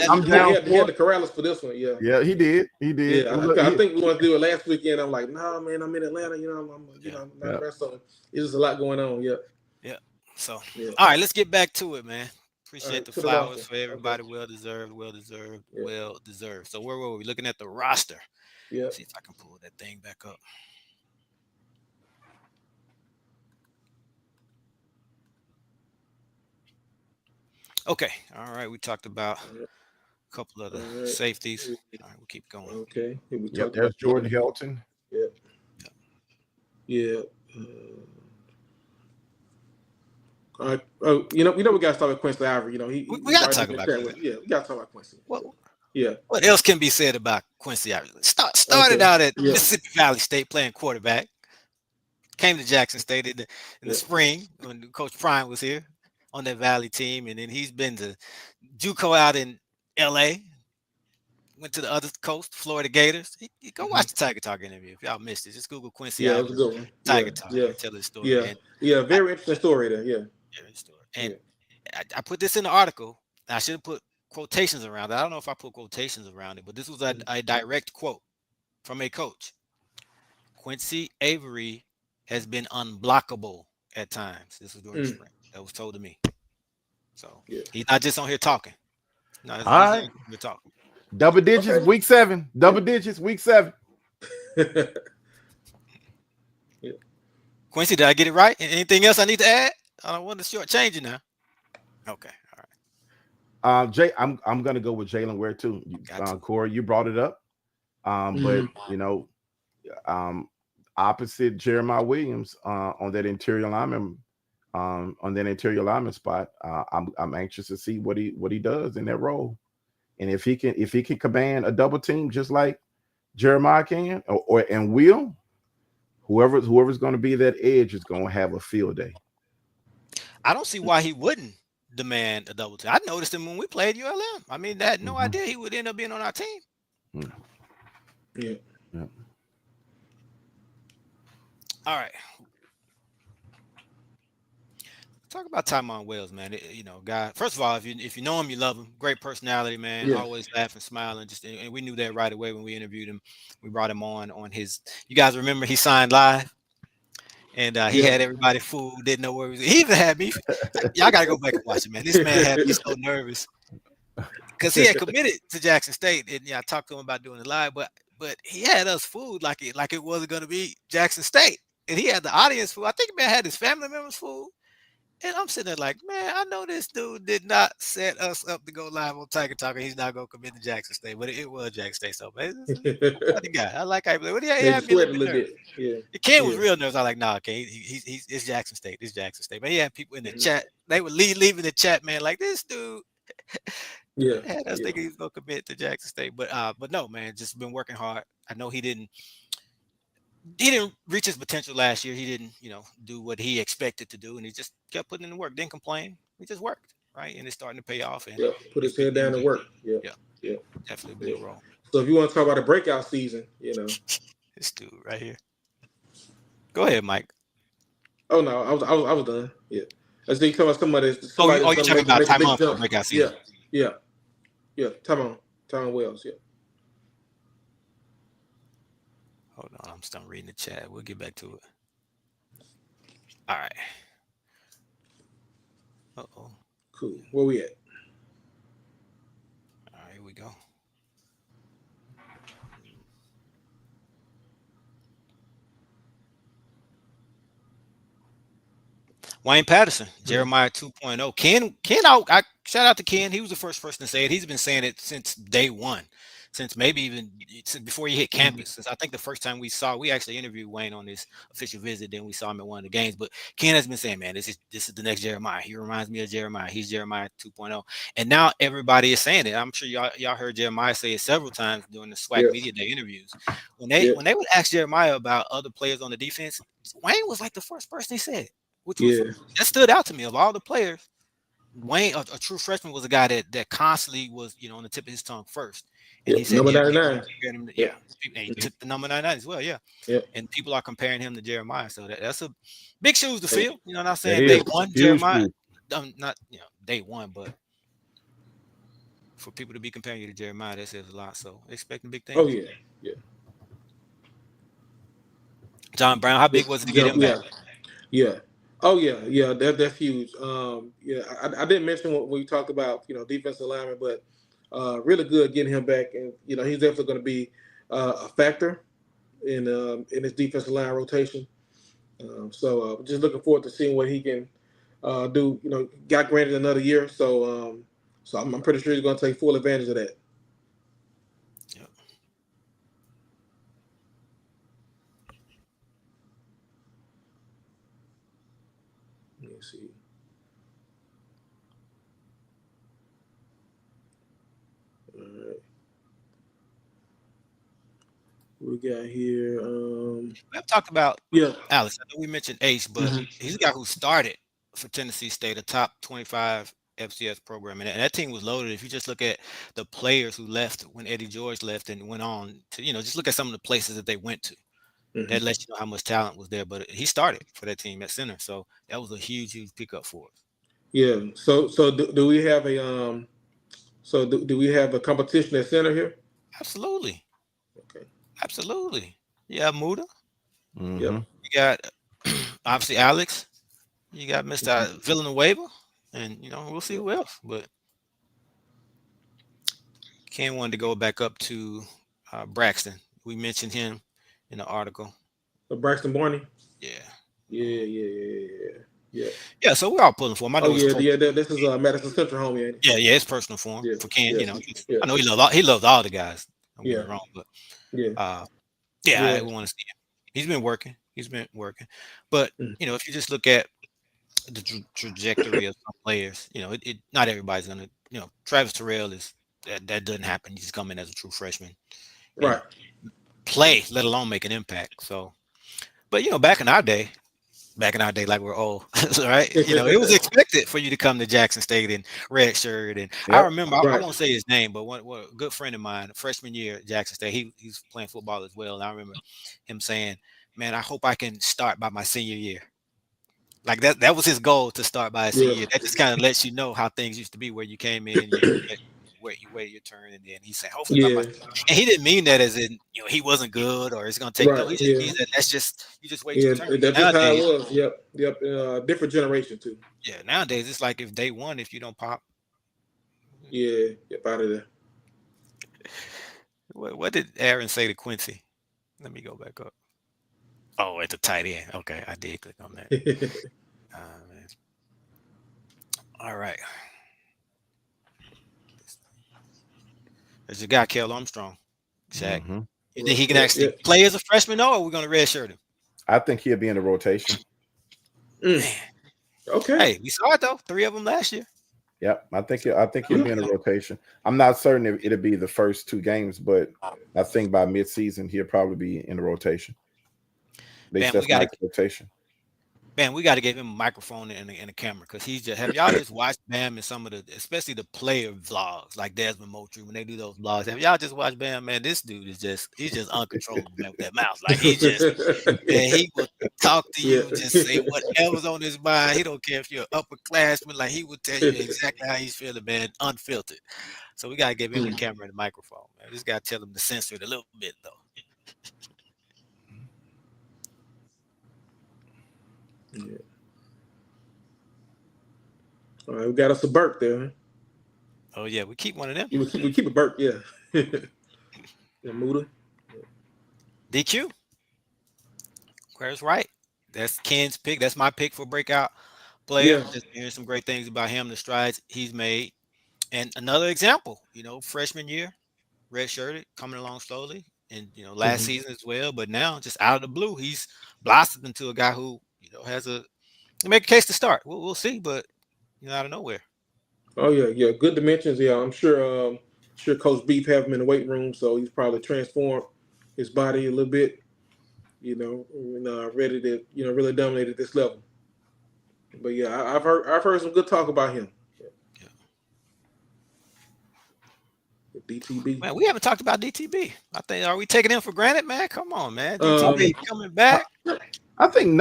He had the Corrals for this one. Yeah. Yeah, he did. Yeah, I think we want to do it last weekend. I'm like, nah, man, I'm in Atlanta. I'm not rest on. It's just a lot going on. Yeah. Yeah. So, all right, let's get back to it, man. Appreciate the flowers for everybody. Okay. Well deserved. So where were we? Looking at the roster. Yeah. Let's see if I can pull that thing back up. Okay. All right. We talked about a couple of the safeties. All right, we'll keep going. Okay. There's Jordan Helton. Yeah. Yeah. We got to start with Quincy Ivory. We got to talk about Quincy. Yeah, we got to talk about Quincy. What else can be said about Quincy Ivory? Started out at Mississippi Valley State playing quarterback. Came to Jackson State in the spring when Coach Prime was here on that Valley team, and then he's been to JUCO out in L.A. Went to the other coast, Florida Gators. Go watch the Tiger Talk interview if y'all missed it. Just Google Quincy Ivory. It was a good one. Tiger Talk. Tell his story. Very interesting story there. Yeah. And I put this in the article. I should have put quotations around it. I don't know if I put quotations around it, but this was a direct quote from a coach. Quincy Avery has been unblockable at times. This was during the spring. That was told to me. So he's not just on here talking. No, all right. We're talking. Double digits, week 7. Double digits, week 7. Quincy, did I get it right? Anything else I need to add? I don't want to shortchange you now. Okay, all right. Jay, I'm gonna go with Jalen Ware too. opposite Jeremiah Williams on that interior lineman spot. I'm anxious to see what he does in that role, and if he can command a double team just like Jeremiah can, and will, whoever's going to be that edge is going to have a field day. I don't see why he wouldn't demand a double team. I noticed him when we played ULM. I mean, I had no idea he would end up being on our team. Yeah. All right. Talk about Tymon Wells, man. Guy. First of all, if you know him, you love him. Great personality, man. Yeah. Always laughing, smiling. And we knew that right away when we interviewed him. We brought him on his. You guys remember he signed live, and he had everybody fooled. Didn't know where he was. He even had me. Y'all gotta go back and watch it, man. This man had me so nervous because he had committed to Jackson State, and I talked to him about doing it live, but he had us fooled like it wasn't gonna be Jackson State, and he had the audience fooled. I think man had his family members fooled. And I'm sitting there like, man, I know this dude did not set us up to go live on Tiger Talk, and he's not going to commit to Jackson State, but it was Jackson State. So, man, the guy. I like how he played. What do you have me a little bit? Yeah. Ken was real nervous. I was like, nah, okay, it's Jackson State. It's Jackson State. But he had people in the chat. They would leaving the chat, man, like this dude. Had us thinking he was going to commit to Jackson State. But no, man, just been working hard. I know he didn't reach his potential last year. He didn't, do what he expected to do, and he just kept putting in the work. Didn't complain. He just worked, right? And it's starting to pay off. And put his head down and work. Yeah. Definitely big role. So if you want to talk about a breakout season, this dude right here. Go ahead, Mike. Oh no, I was done. Yeah. I was thinking about somebody. You're talking about Tymon for breakout season. Yeah. Tymon Wells. Yeah. Hold on, I'm still reading the chat. We'll get back to it. All right. Uh-oh. Cool. Where we at? All right, here we go. Wayne Patterson, Jeremiah 2.0. Ken, I shout out to Ken. He was the first person to say it. He's been saying it since day one. Since maybe even before he hit campus. Since I think the first time we actually interviewed Wayne on this official visit, then we saw him at one of the games. But Ken has been saying, man, this is the next Jeremiah. He reminds me of Jeremiah. He's Jeremiah 2.0. And now everybody is saying it. I'm sure y'all heard Jeremiah say it several times during the SWAC Media Day interviews. When they would ask Jeremiah about other players on the defense, Wayne was like the first person he said, which was that stood out to me of all the players. Wayne, a true freshman, was a guy that constantly was, on the tip of his tongue first. And he said, number 99. And he took the number 99 as well, And people are comparing him to Jeremiah, so that's a big shoes to fill. You know what I'm saying? Day one, Jeremiah, not day one, but for people to be comparing you to Jeremiah, that says a lot. So expecting big things. Oh yeah. John Brown, how big was it to get him back? Yeah. Oh yeah. That's huge. I didn't mention when we talked about defensive lineman, but really good getting him back, and he's definitely going to be a factor in his defensive line rotation. So just looking forward to seeing what he can do. Got granted another year, so I'm pretty sure he's going to take full advantage of that. Yep. Let me see. All right. We got here. I've talked about Alex. I know we mentioned Ace, but he's a guy who started for Tennessee State, a top 25 FCS program, and that team was loaded. If you just look at the players who left when Eddie George left and went on to, just look at some of the places that they went to. That lets you know how much talent was there. But he started for that team at center, so that was a huge pickup for us. Yeah. So do we have a do we have a competition at center here? Absolutely. Okay. Absolutely. Yeah, Muda. Mm-hmm. Yep. You got obviously Alex. You got Mr. Villanueva, and we'll see who else. But Ken wanted to go back up to Braxton. We mentioned him in the article. Braxton Barney. Yeah. Yeah. So we're all pulling for him. I know this is Madison Central home, ain't it? Yeah. It's personal for him. For Ken, I know he loves all the guys. Don't get me wrong, but we want to see him. He's been working. But if you just look at the trajectory of some players, it not everybody's gonna. Travis Terrell is that doesn't happen. He's coming as a true freshman, Right. Play, let alone make an impact. So, but back in our day, like we're old, right? It was expected for you to come to Jackson State in red shirt. And I remember, I won't say his name, but one a good friend of mine, freshman year at Jackson State, he's playing football as well. And I remember him saying, "Man, I hope I can start by my senior year." Like that was his goal, to start by his senior year. That just kind of lets you know how things used to be, where you came in, you wait your turn, and then he said, "Hopefully, and he didn't mean that as in he wasn't good or it's gonna take. No, he just means that that's just you just wait your turn. That's just how it was. Yep. Different generation too. Yeah, nowadays it's like if day one, if you don't pop, get out of there. What did Aaron say to Quincy? Let me go back up. Oh, at the tight end. Okay, I did click on that. Man. All right. There's a guy, Kel Armstrong. Shaq. Mm-hmm. You think he can actually play as a freshman, or are we going to redshirt him? I think he'll be in the rotation. Man. Okay. Hey, we saw it though. 3 of them last year. Yep, I think he'll be in the rotation. I'm not certain if it'll be the first 2 games, but I think by midseason he'll probably be in the rotation. Man, we got to give him a microphone and a camera, because he's just. Have y'all just watched Bam in some of the, especially the player vlogs, like Desmond Moultrie when they do those vlogs? Have y'all just watched Bam? Man, this dude he's just uncontrollable, man, with that mouth. Like he will talk to you, just say whatever's on his mind. He don't care if you're an upperclassman. Like he will tell you exactly how he's feeling, man, unfiltered. So we got to give him a camera and a microphone, man. We just got to tell him to censor it a little bit though. Yeah. All right, we got us a Burke there. Huh? Oh yeah, we keep one of them. We keep a Burke, yeah. Muda. DQ. Where's right? That's Ken's pick. That's my pick for breakout player. Just hearing some great things about him, the strides he's made. And another example, freshman year, redshirted, coming along slowly, and last season as well. But now, just out of the blue, he's blossomed into a guy who has make a case to start. We'll see, but out of nowhere. Oh yeah, good dimensions. Yeah, I'm sure. Coach Beef have him in the weight room, so he's probably transformed his body a little bit. And ready to really dominate at this level. But yeah, I've heard some good talk about him. Yeah. DTB. Man, we haven't talked about DTB. I think, are we taking him for granted, man? Come on, man. DTB coming back. I think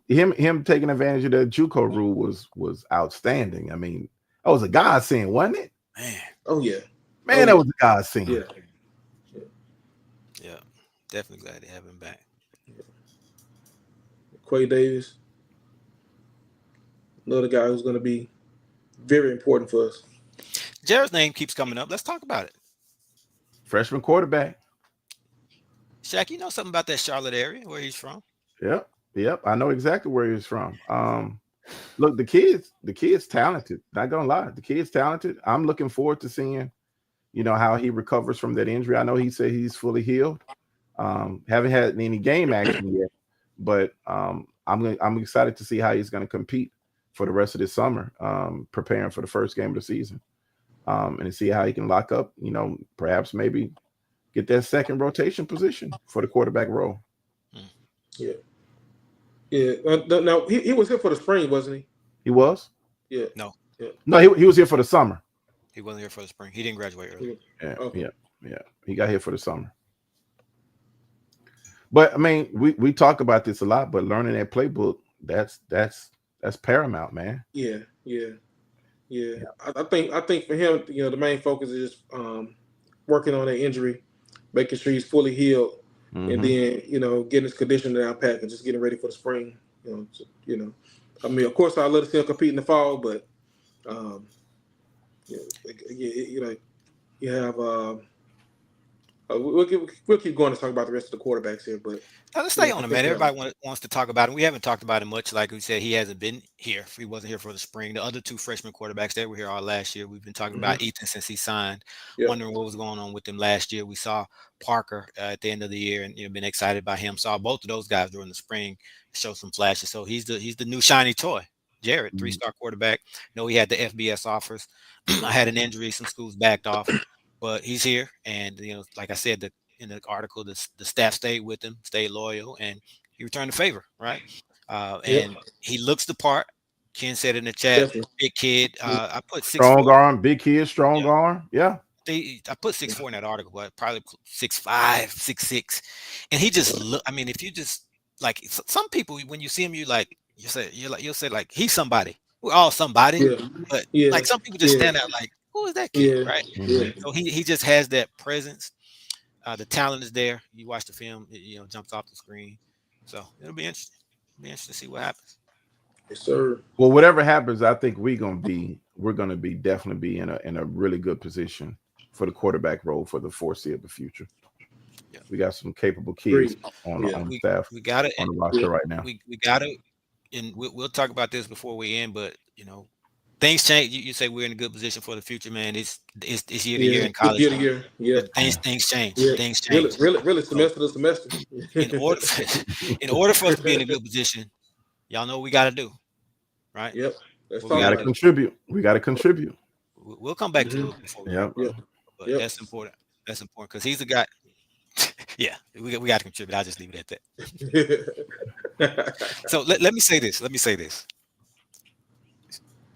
him taking advantage of the JUCO rule was outstanding. I mean, that was a godsend, wasn't it? Man. Oh yeah. Man, that was a godsend. Yeah. Definitely glad to have him back. Yeah. Quay Davis. Another guy who's going to be very important for us. Jared's name keeps coming up. Let's talk about it. Freshman quarterback. Shaq, you know something about that Charlotte area, where he's from? Yep. I know exactly where he's from. Look, the kid's talented. Not gonna lie, the kid's talented. I'm looking forward to seeing, how he recovers from that injury. I know he said he's fully healed. Haven't had any game action yet, but I'm excited to see how he's going to compete for the rest of this summer, preparing for the first game of the season, and to see how he can lock up. Perhaps maybe get that second rotation position for the quarterback role. Yeah. No, he was here for the spring, wasn't he? He was. Yeah. No. Yeah. No, he was here for the summer. He wasn't here for the spring. He didn't graduate early. Yeah. Okay. Yeah. He got here for the summer. But I mean, we talk about this a lot, but learning that playbook, that's paramount, man. Yeah. I think for him, the main focus is just working on that injury, making sure he's fully healed, and then getting his condition down pat and just getting ready for the spring. I mean, of course, I'd love to see him compete in the fall, but you have We'll keep going to talk about the rest of the quarterbacks here, but let's stay on it, man. Everybody wants to talk about him. We haven't talked about it much. Like we said, he hasn't been here. He wasn't here for the spring. The other two freshman quarterbacks that were here all last year. We've been talking about Ethan since he signed, wondering what was going on with him last year. We saw Parker at the end of the year, and been excited by him. Saw both of those guys during the spring show some flashes. So he's the new shiny toy. Jared, 3-star quarterback. No, he had the FBS offers. I had an injury. Some schools backed off. But he's here, and like I said, in the article, the staff stayed with him, stayed loyal, and he returned the favor, right? And he looks the part. Ken said in the chat, big kid. I put 6'4". Strong arm, big kid, strong arm. Yeah. I put 6'4" in that article, but probably 6'5", 6'6", and he just look. I mean, if you just like some people, when you see him, you'll say like he's somebody. We're all somebody, but like some people just stand out like. Who is that kid, right? So he just has that presence. The talent is there. You watch the film, it jumps off the screen. So it'll be interesting. It'll be interesting to see what happens. Yes, sir. Well, whatever happens, I think we're gonna be definitely be in a really good position for the quarterback role for the foreseeable future. Yeah. We got some capable kids on the staff. We got it on the roster right now. We got it, and we'll talk about this before we end, but things change. You say we're in a good position for the future, man. It's year to year in college. Year to year, Things change. Things change. Really, semester to semester. in order for us to be in a good position, y'all know what we got to do, right? Yep. We got to contribute. We'll come back to it before. But that's important. That's important because he's a guy. Yeah, we got to contribute. I'll just leave it at that. So let me say this.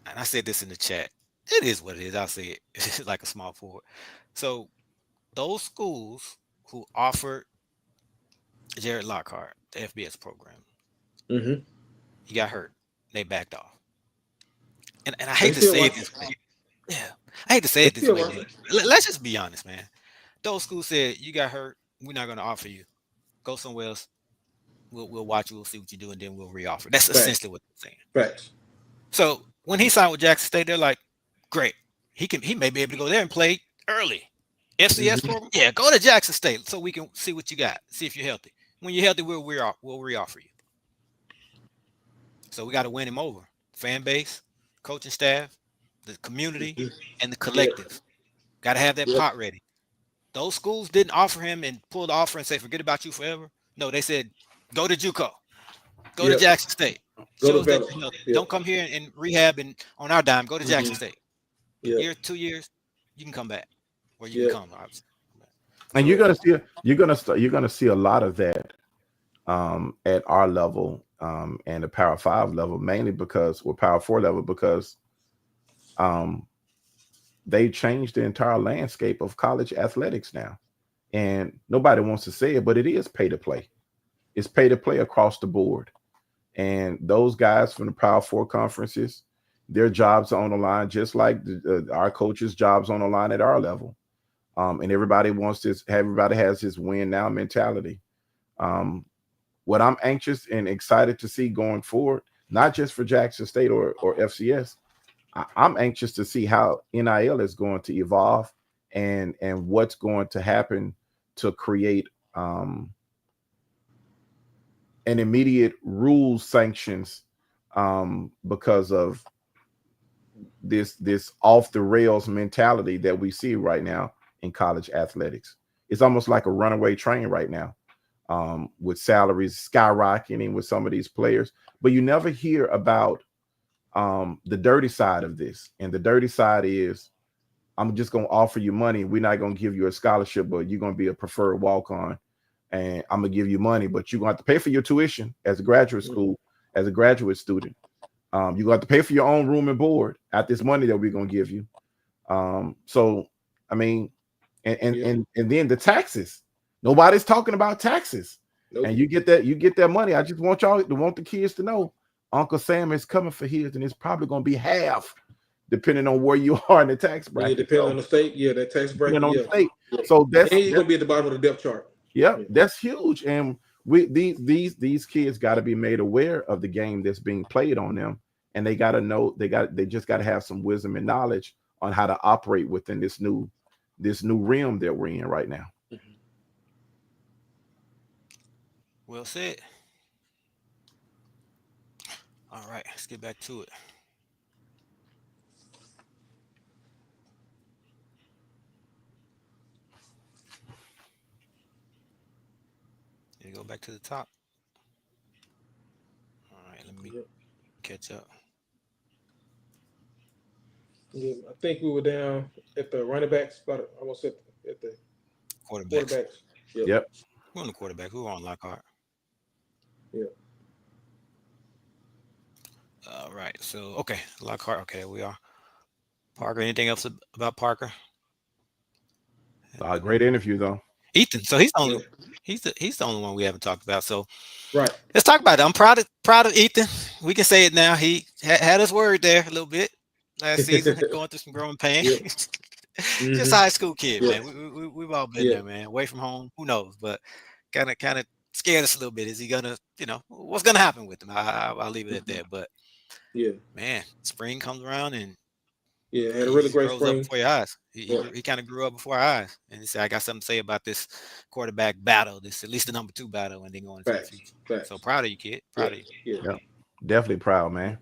And I said this in the chat. It is what it is. I'll say it. It's like a small forward. So those schools who offered Jared Lockhart the FBS program, he got hurt. They backed off. And I hate to say it this way. Yeah, I hate to say it this way. Let's just be honest, man. Those schools said, you got hurt. We're not going to offer you. Go somewhere else. We'll watch you. We'll see what you do, and then we'll reoffer. That's essentially what they're saying. Right. So when he signed with Jackson State, they're like, great. He may be able to go there and play early. FCS program? Yeah, go to Jackson State so we can see what you got. See if you're healthy. When you're healthy, we'll reoffer you. So we got to win him over. Fan base, coaching staff, the community, and the collective. Got to have that pot ready. Those schools didn't offer him and pull the offer and say, forget about you forever. No, they said, go to JUCO. Go to Jackson State. Don't come here and rehab and on our dime. Go to Jackson State. Year, 2 years, you can come back, or you can come. Obviously. And you're gonna see a lot of that at our level and the Power 5 level, mainly because we're Power 4 level because they changed the entire landscape of college athletics now, and nobody wants to say it, but it is pay to play. It's pay to play across the board. And those guys from the Power 4 conferences, their jobs are on the line, just like our coaches' jobs on the line at our level. And everybody has this win now mentality. What I'm anxious and excited to see going forward, not just for Jackson State or FCS, I'm anxious to see how NIL is going to evolve and what's going to happen to create an immediate rules sanctions because of this off the rails mentality that we see right now in college athletics. It's almost like a runaway train right now with salaries skyrocketing with some of these players, but you never hear about the dirty side of this. And the dirty side is, I'm just going to offer you money. We're not going to give you a scholarship, but you're going to be a preferred walk-on. And I'm going to give you money, but you're going to have to pay for your tuition as a graduate school, as a graduate student. You're going to have to pay for your own room and board at this money that we're going to give you. So, I mean, and then the taxes. Nobody's talking about taxes. Nope. And you get that money. I just want the kids to know Uncle Sam is coming for his, and it's probably going to be half, depending on where you are in the tax bracket. Depending on the state, that tax bracket. Depending on the state. So that's going to be at the bottom of the depth chart. Yeah, that's huge. And these kids got to be made aware of the game that's being played on them, and they got to know they just got to have some wisdom and knowledge on how to operate within this new realm that we're in right now. Well said. All right, let's get back to it. You go back to the top. All right, let me catch up. Yeah, I think we were down at the running back spot. Almost at the quarterbacks. Yep. We're on the quarterback. We were on Lockhart. Yeah. All right. So, okay. Lockhart. Okay, we are. Parker, anything else about Parker? Great interview, though. Ethan. So he's the only one we haven't talked about. So right. Let's talk about it. I'm proud of Ethan. We can say it now. He had us worried there a little bit last season, going through some growing pains. Just high school kid, man. We've all been there, man. Away from home, who knows? But kind of scared us a little bit. Is he gonna, what's gonna happen with him? I'll leave it at that. But man, spring comes around and had a really great spring up before your eyes. He kind of grew up before our eyes, and he said, "I got something to say about this quarterback battle. This at least the number 2 battle, and then going into the future." So proud of you, kid. Proud of you. Yeah, definitely proud, man.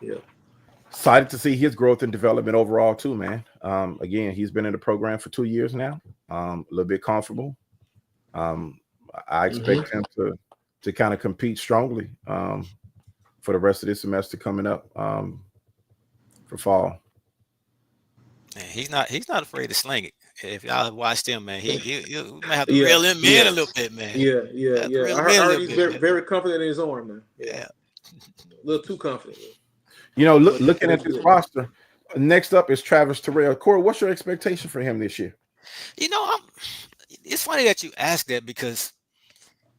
Yeah. Excited to see his growth and development overall too, man. Again, he's been in the program for 2 years now. A little bit comfortable. I expect him to kind of compete strongly for the rest of this semester coming up for fall. Man, he's not afraid to sling it. If y'all have watched him, man, he might have to reel him in a little bit, man. I heard he's very confident in his arm, man. Yeah. A little too confident. Looking at this roster, next up is Travis Terrell. Corey, what's your expectation for him this year? It's funny that you ask that, because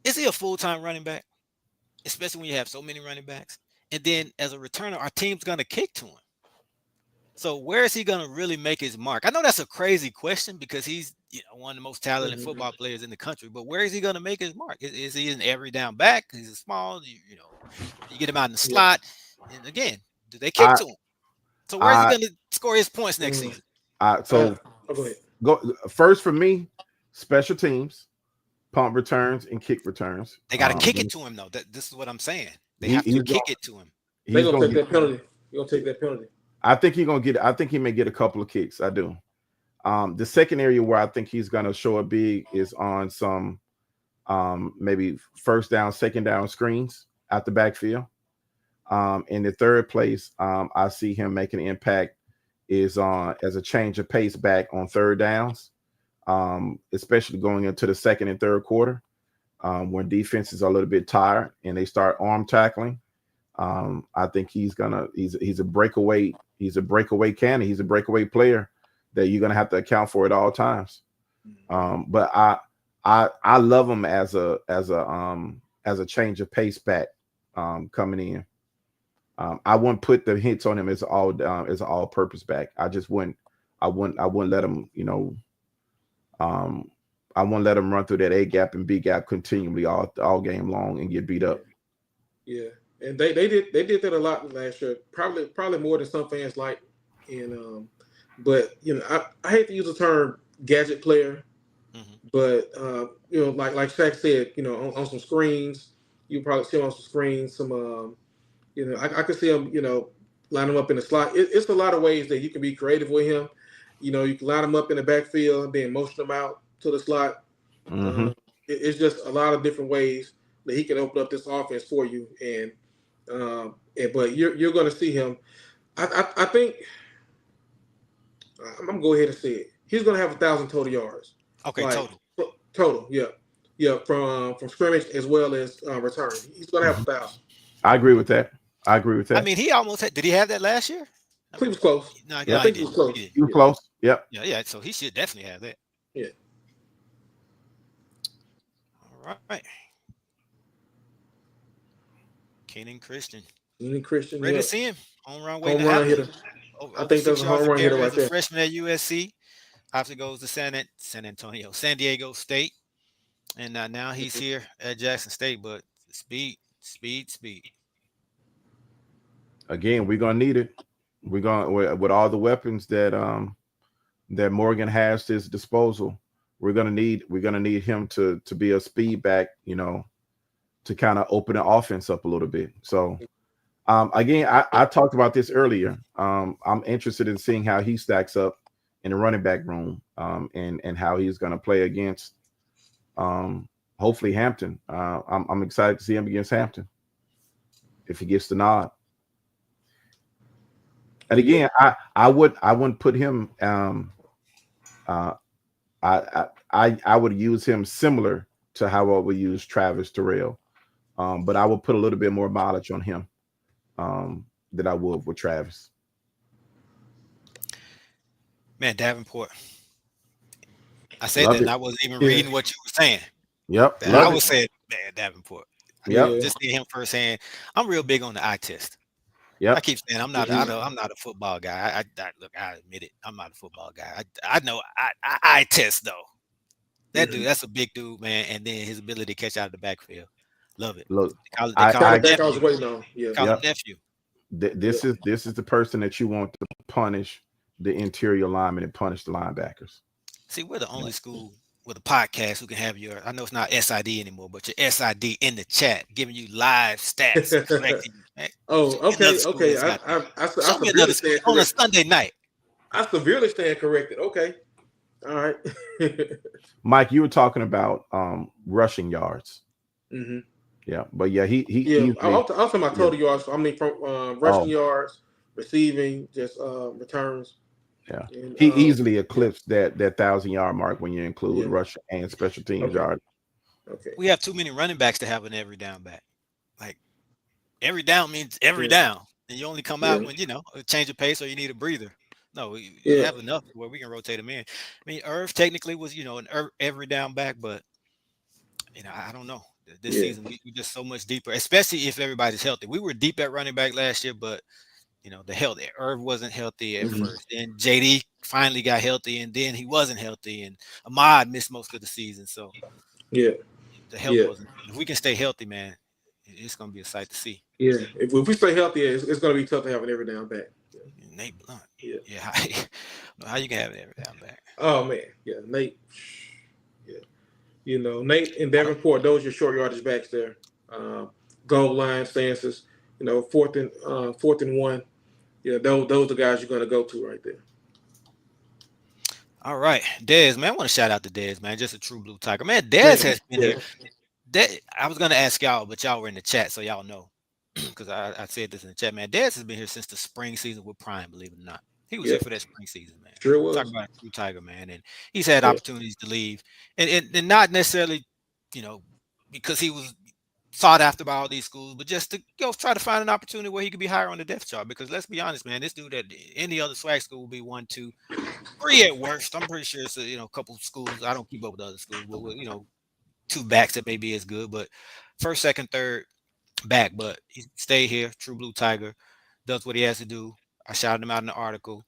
is he a full-time running back? Especially when you have so many running backs. And then as a returner, our team's going to kick to him. So where is he going to really make his mark? I know that's a crazy question, because he's one of the most talented football players in the country. But where is he going to make his mark? Is he an every down back? He's a small, you get him out in the slot. And again, do they kick to him? So where is he going to score his points next season? Go ahead. Go first for me, special teams, punt returns, and kick returns. They got to kick it to him, though. This is what I'm saying. They have to kick it to him. They're going to take that penalty. You're going to take that penalty. I think I think he may get a couple of kicks. I do. The second area where I think he's going to show up big is on some maybe first down, second down screens out the backfield. In the third place, I see him making an impact is on as a change of pace back on third downs, especially going into the second and third quarter when defenses are a little bit tired and they start arm tackling. I think he's a breakaway. He's a breakaway cannon. He's a breakaway player that you're gonna have to account for at all times. But I love him as a change of pace back coming in. I wouldn't put the hits on him as an all-purpose back. I wouldn't let him, I wouldn't let him run through that A gap and B gap continually all game long and get beat up. Yeah, and they did that a lot last year. Probably more than some fans like. And but I hate to use the term gadget player, but like Shaq said, on some screens, you probably see him on some screens. Some I could see him, line him up in the slot. It's a lot of ways that you can be creative with him. You can line him up in the backfield, then motion him out to the slot. It's just a lot of different ways that he can open up this offense for you. But you're going to see him. I think I'm going to go ahead and say it. He's going to have 1,000 total yards. Okay, total. Yeah. From scrimmage as well as return. He's going to have 1,000. I agree with that. I mean, he almost did he have that last year? He was close. No, I think he was close. He was close. Yep. Yeah. So he should definitely have that. Yeah. All right. Kenan Christian. Ready to see him. Home run hitter. I think that's a home run hitter right there. Freshman at USC. After goes to San Diego State. And now he's here at Jackson State. But speed. Again, we're gonna need it. We're gonna with all the weapons that Morgan has to his disposal. We're gonna need him to be a speed back, to kind of open the offense up a little bit. So again, I talked about this earlier. I'm interested in seeing how he stacks up in the running back room, and how he's going to play against hopefully Hampton. I'm excited to see him against Hampton if he gets the nod. And again, I wouldn't put him. I would use him similar to how I would use Travis Terrell, but I would put a little bit more mileage on him than I would with Travis. Man, Davenport. I said that, and I wasn't even reading what you were saying. Yep. I was saying, man, Davenport. Yep. Just seeing him firsthand. I'm real big on the eye test. Yep. I keep saying I'm not a football guy. Look, I admit it. I'm not a football guy. I know I test though. That dude, that's a big dude, man. And then his ability to catch out of the backfield. Love it. Look, I was waiting on. Yeah. Call him nephew. This is the person that you want to punish the interior linemen and punish the linebackers. See, we're the only school with a podcast who can have your, I know it's not SID anymore, but your SID in the chat, giving you live stats. Correcting you, oh, okay. I on a Sunday night. I severely stand corrected. Okay. All right. Mike, you were talking about rushing yards. Mm-hmm. Yeah, but yeah, he I'm talking about total yards. I mean, from rushing yards, receiving, just returns. Yeah, and, he easily eclipsed that 1,000-yard mark when you include rushing and special teams yard. Okay. We have too many running backs to have an every down back. Like every down means every down, and you only come out when a change of pace or you need a breather. No, we have enough where we can rotate them in. I mean, Irv technically was an every down back, but I don't know. This season we just so much deeper, especially if everybody's healthy. We were deep at running back last year, but the health. Irv wasn't healthy at first. Then JD finally got healthy, and then he wasn't healthy, and Ahmad missed most of the season. So the health wasn't. If we can stay healthy, man, it's gonna be a sight to see. Yeah, if we stay healthy, it's gonna be tough to have an every down back. Nate Blunt. Yeah. How you can have an every down back? Oh man, Nate. Yeah, Nate and Davenport, those are your short yardage backs there. Goal line stances, fourth and 1. Yeah, those are the guys you're going to go to right there. All right, Dez, man, I want to shout out to Dez, man, just a true blue tiger, man. Dez has been here. I was going to ask y'all, but y'all were in the chat, so y'all know, because I said this in the chat, man. Dez has been here since the spring season with Prime, believe it or not. He was here for that spring season, man. Sure was. Talking about a true tiger, man, and he's had opportunities to leave, and not necessarily, because he was sought after by all these schools, but just to try to find an opportunity where he could be higher on the depth chart. Because let's be honest, man, this dude at any other swag school will be 1, 2, 3 at worst. I'm pretty sure it's a couple schools. I don't keep up with other schools, but 2 backs that may be as good, but first, second, third back. But he stayed here, true blue tiger, does what he has to do. I shouted him out in the article.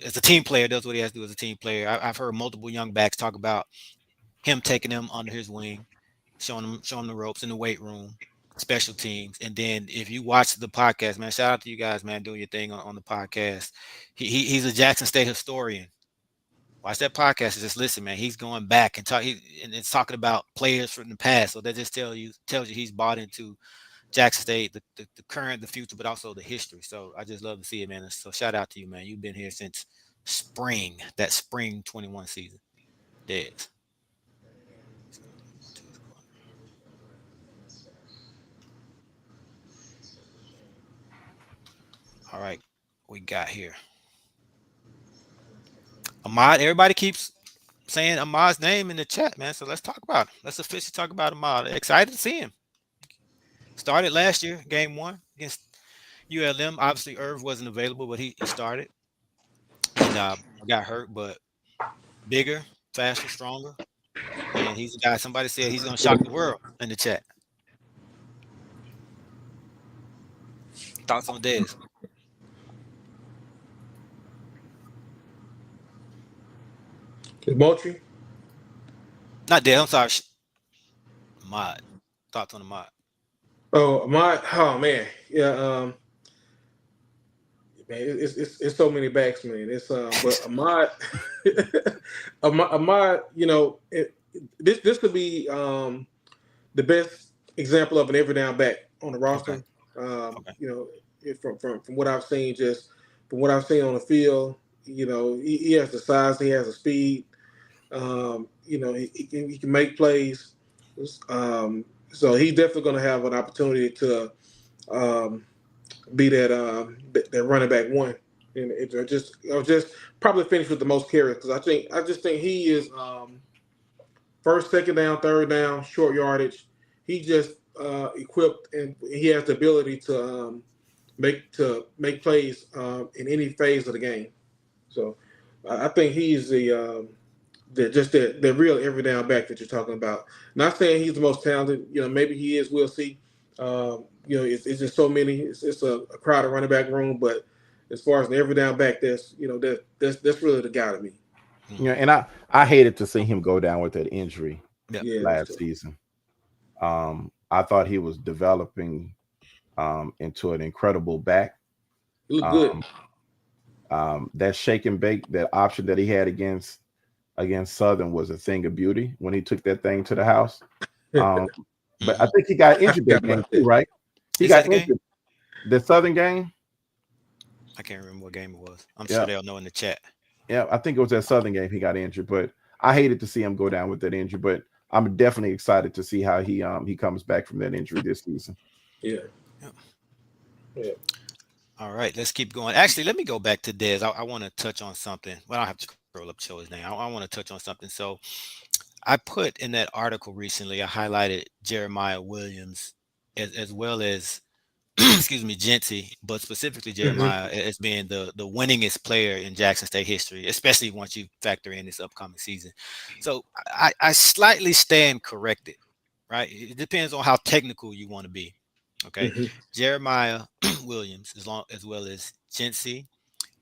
As a team player, does what he has to do as a team player. I've heard multiple young backs talk about him taking them under his wing, showing them the ropes in the weight room, special teams. And then if you watch the podcast, man, shout out to you guys, man, doing your thing on the podcast. He's a Jackson State historian. Watch that podcast and just listen, man. He's going back and it's talking about players from the past. So that just tells you he's bought into Jackson State, the current, the future, but also the history. So I just love to see it, man. So shout out to you, man. You've been here since that spring 21 season. Dez. All right, we got here Ahmad. Everybody keeps saying Ahmad's name in the chat, man. So let's talk about him. Let's officially talk about Ahmad. Excited to see him. Started last year, game 1 against ULM. Obviously, Irv wasn't available, but he started. And got hurt, but bigger, faster, stronger. And he's a guy, somebody said he's going to shock the world in the chat. Thoughts on Dez? Moultrie? Not Dez, I'm sorry. Ahmad. Thoughts on Ahmad? Oh, Ahmad. Oh, man. Yeah. Man, it's so many backs, man. It's but Ahmad, Ahmad, this could be the best example of an every down back on the roster. Okay. You know, from what I've seen, just from what I've seen on the field, you know, he has the size, he has the speed. You know, he can make plays. So he's definitely going to have an opportunity to be that running back one, and I'll just probably finish with the most carries because I just think he is first, second down, third down, short yardage. He just equipped and he has the ability to make plays in any phase of the game. So I think he's the real every down back that you're talking about. Not saying he's the most talented. You know, maybe he is. We'll see. You know, it's just so many. It's a crowded running back room. But as far as the every down back, that's really the guy to me. Yeah, and I hated to see him go down with that injury last season. I thought he was developing into an incredible back. He looked good. That shake and bake, that option that he had against Southern was a thing of beauty when he took that thing to the house. But I think he got injured that game too, right? He got injured. The Southern game? I can't remember what game it was. I'm sure they'll know in the chat. Yeah, I think it was that Southern game he got injured, but I hated to see him go down with that injury. But I'm definitely excited to see how he comes back from that injury this season. Yeah. All right, let's keep going. Actually, let me go back to Dez. I want to touch on something. Well, I don't have to scroll up to show his name. I want to touch on something. So I put in that article recently, I highlighted Jeremiah Williams as well as excuse me, Jency, but specifically Jeremiah as being the winningest player in Jackson State history, especially once you factor in this upcoming season. So I slightly stand corrected, right? It depends on how technical you want to be. Okay. Jeremiah Williams, as well as Jency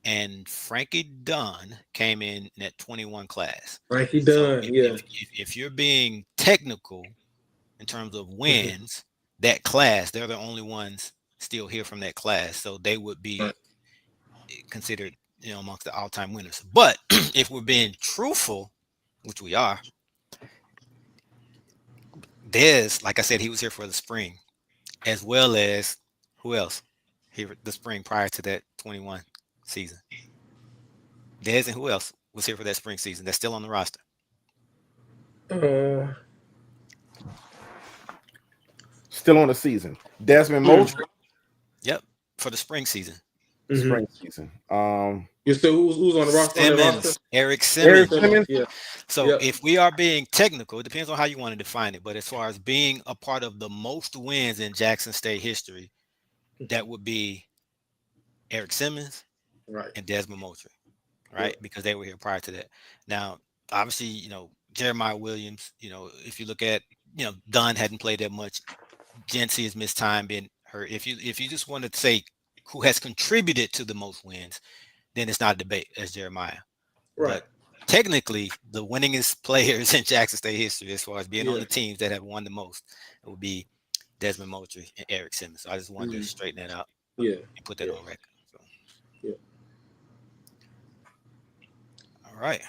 and Frankie Dunn came in that 21 class. Frankie Dunn, If you're being technical in terms of wins, that class, they're the only ones still here from that class, so they would be considered, you know, amongst the all-time winners. But if we're being truthful, which we are, Dez, like I said, he was here for the spring, as well as who else? Here the spring prior to that 21 season. Dez and who else was here for that spring season that's still on the roster? Still on the season. Desmond Moultrie. Yep, for the spring season. Spring season. You still who's on the roster? Simmons, Eric Simmons. Yeah. So if we are being technical, it depends on how you want to define it. But as far as being a part of the most wins in Jackson State history, that would be Eric Simmons, and Desmond Moultrie, right? Because they were here prior to that. Now, obviously, you know, Jeremiah Williams, you know, if you look at, you know, Dunn hadn't played that much. Jency has missed time, been hurt. If you just want to say who has contributed to the most wins, then it's not a debate as Jeremiah. Right. But technically, the winningest players in Jackson State history, as far as being on the teams that have won the most, it would be Desmond Moultrie and Eric Simmons. So I just wanted to straighten that out. And put that on record. So. All right.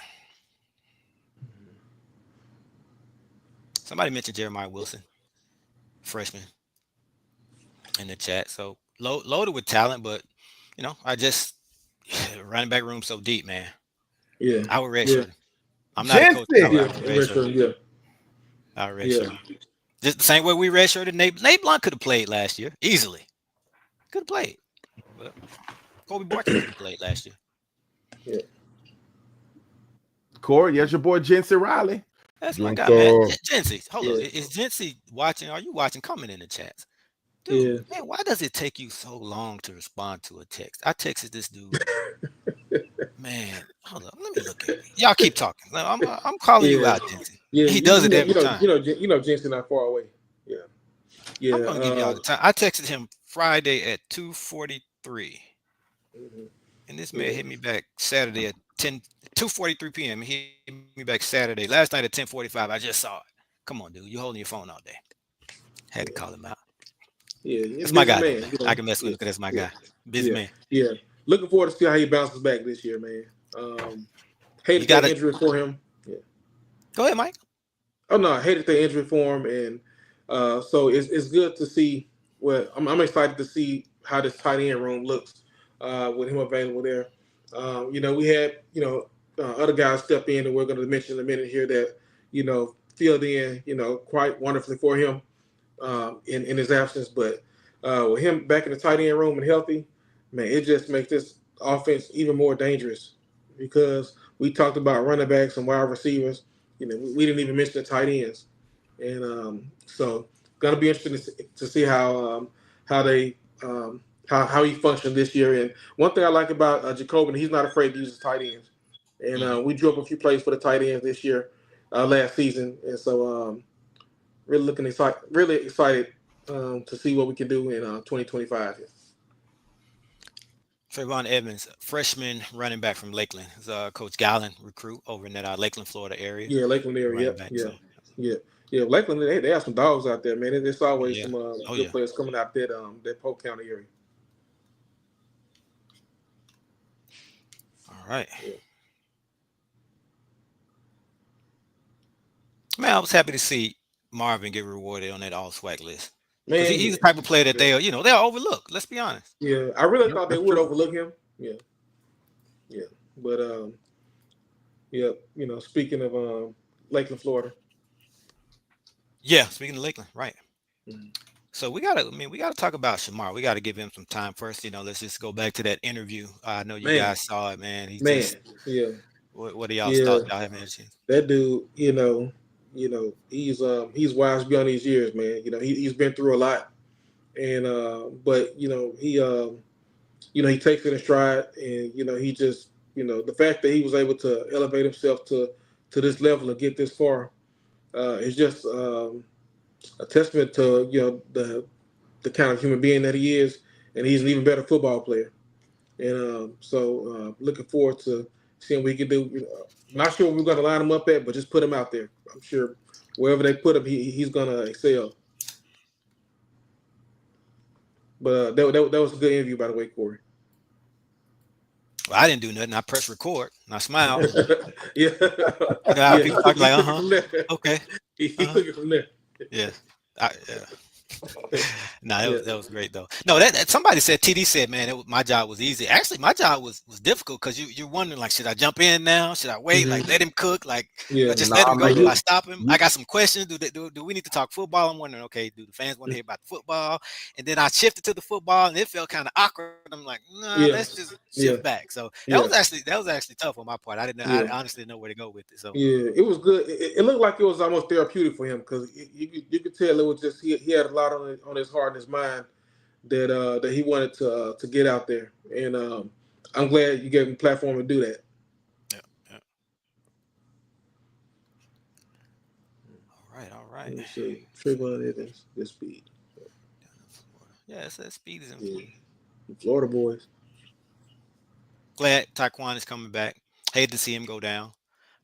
Somebody mentioned Jeremiah Wilson, freshman, in the chat. So loaded with talent, but you know, running back room so deep, man. Yeah, I would redshirt. I'm not a coach. I would redshirt. Just the same way we redshirted Nate. Nate Blunt could have played last year easily. Could have played. But Kobe Barker could have played last year. Yeah. Corey, yes, your boy Jency Riley. That's my guy, man. Jency, hold on. Is Jency watching? Are you watching? Comment in the chats. Dude, man, why does it take you so long to respond to a text? I texted this dude. Man, hold on. Let me look at it. Y'all keep talking. I'm calling you out, Jency. Yeah, he does it every time. You know, Jency not far away. Yeah. I'm gonna give y'all the time. I texted him Friday at 2:43, and this man hit me back Saturday at 2:43 p.m. He hit me back Saturday last night at 10:45. I just saw it. Come on, dude. You holding your phone all day. Had to call him out. Yeah, it's my guy. Man, I can mess with him because that's my guy. Busy man. Yeah. Looking forward to see how he bounces back this year, man. Hated the injury for him. Yeah. Go ahead, Mike. Oh no, I hated the injury for him, and So it's good to see. Well, I'm excited to see how this tight end room looks with him available there. We had other guys step in, and we're going to mention in a minute here that filled in quite wonderfully for him in his absence. But with him back in the tight end room and healthy, man, it just makes this offense even more dangerous because we talked about running backs and wide receivers. We didn't even mention the tight ends, and so gonna be interesting to see how he functioned this year. And one thing I like about Jacobin, he's not afraid to use his tight ends, and we drew up a few plays for the tight ends this year, last season, and so really excited to see what we can do in 2025. Trayvon Evans, freshman running back from Lakeland. Is Coach Gallen recruit over in that Lakeland, Florida area. Yeah, Lakeland area. Yeah. Lakeland, they have some dogs out there, man. There's always some good players coming out that Polk County area. All right. Yeah. Man, I was happy to see Marvin get rewarded on that all swag list. Man, he's the type of player that they'll overlook. Let's be honest. Yeah, I really thought they would overlook him. Yeah. But speaking of Lakeland, Florida. Yeah, speaking of Lakeland, right. Mm-hmm. So we gotta talk about Shamar. We gotta give him some time first. Let's just go back to that interview. I know you guys saw it, man. What are y'all's thoughts? Y'all haven't had a chance. That dude, he's wise beyond his years, man. He's been through a lot, and but he takes it in stride, and he just the fact that he was able to elevate himself to this level and get this far is just a testament to the kind of human being that he is, and he's an even better football player, and so looking forward to seeing what he can do. Not sure where we're going to line him up at, but just put him out there. I'm sure wherever they put him, he's going to excel. But that was a good interview, by the way, Corey. Well, I didn't do nothing. I pressed record and I smiled. Yeah. People talk like, okay. He took it from there. Yeah. No, that was great though. No, that somebody said, TD said, man, my job was easy. Actually, my job was difficult because you're wondering, like, should I jump in now? Should I wait? Mm-hmm. Like, let him cook? Like, just let him go. Do I stop him? I got some questions. Do we need to talk football? I'm wondering, okay, do the fans want to hear about the football? And then I shifted to the football, and it felt kind of awkward. I'm like, let's just shift back. So that was actually tough on my part. I honestly didn't know where to go with it. So it was good. It looked like it was almost therapeutic for him because you could tell it was just he had a lot on his heart and his mind that he wanted to get out there, and I'm glad you gave him a platform to do that. Yeah. All right. Let me see. Trayvon Evans, this speed. Yeah, that speed is in Florida boys. Glad Taekwon is coming back. Hate to see him go down,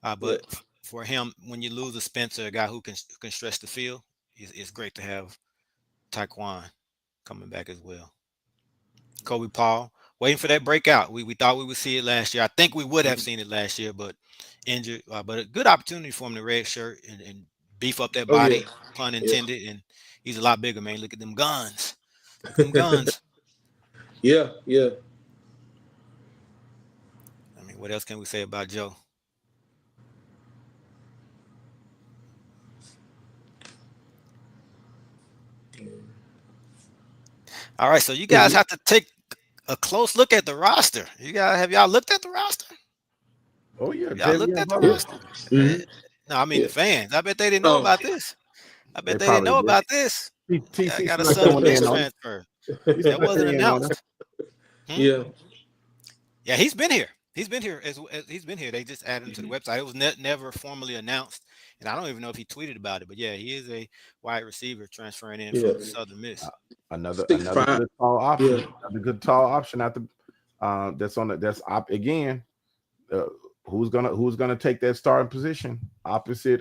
but for him, when you lose a Spencer, a guy who can stretch the field, it's great to have Taekwon coming back as well. Kobe Paul waiting for that breakout. We thought we would see it last year. I think we would have seen it last year, but injured. But a good opportunity for him to red shirt and beef up that body, pun intended. And he's a lot bigger, man. Look at them guns. Yeah. I mean, what else can we say about Joe? All right, so you guys have to take a close look at the roster. Have y'all looked at the roster? Oh yeah, y'all looked at the roster. Mm-hmm. No, I mean the fans. I bet they didn't know about this. I bet they didn't know about this. I got a Southern Miss transfer. That wasn't announced. Yeah, he's been here. He's been here. He's been here. They just added him to the website. It was never formally announced, and I don't even know if he tweeted about it. But yeah, he is a wide receiver transferring in from Southern Miss. Another good tall option. Yeah. Another good tall option at the that's up again. Who's gonna take that starting position opposite?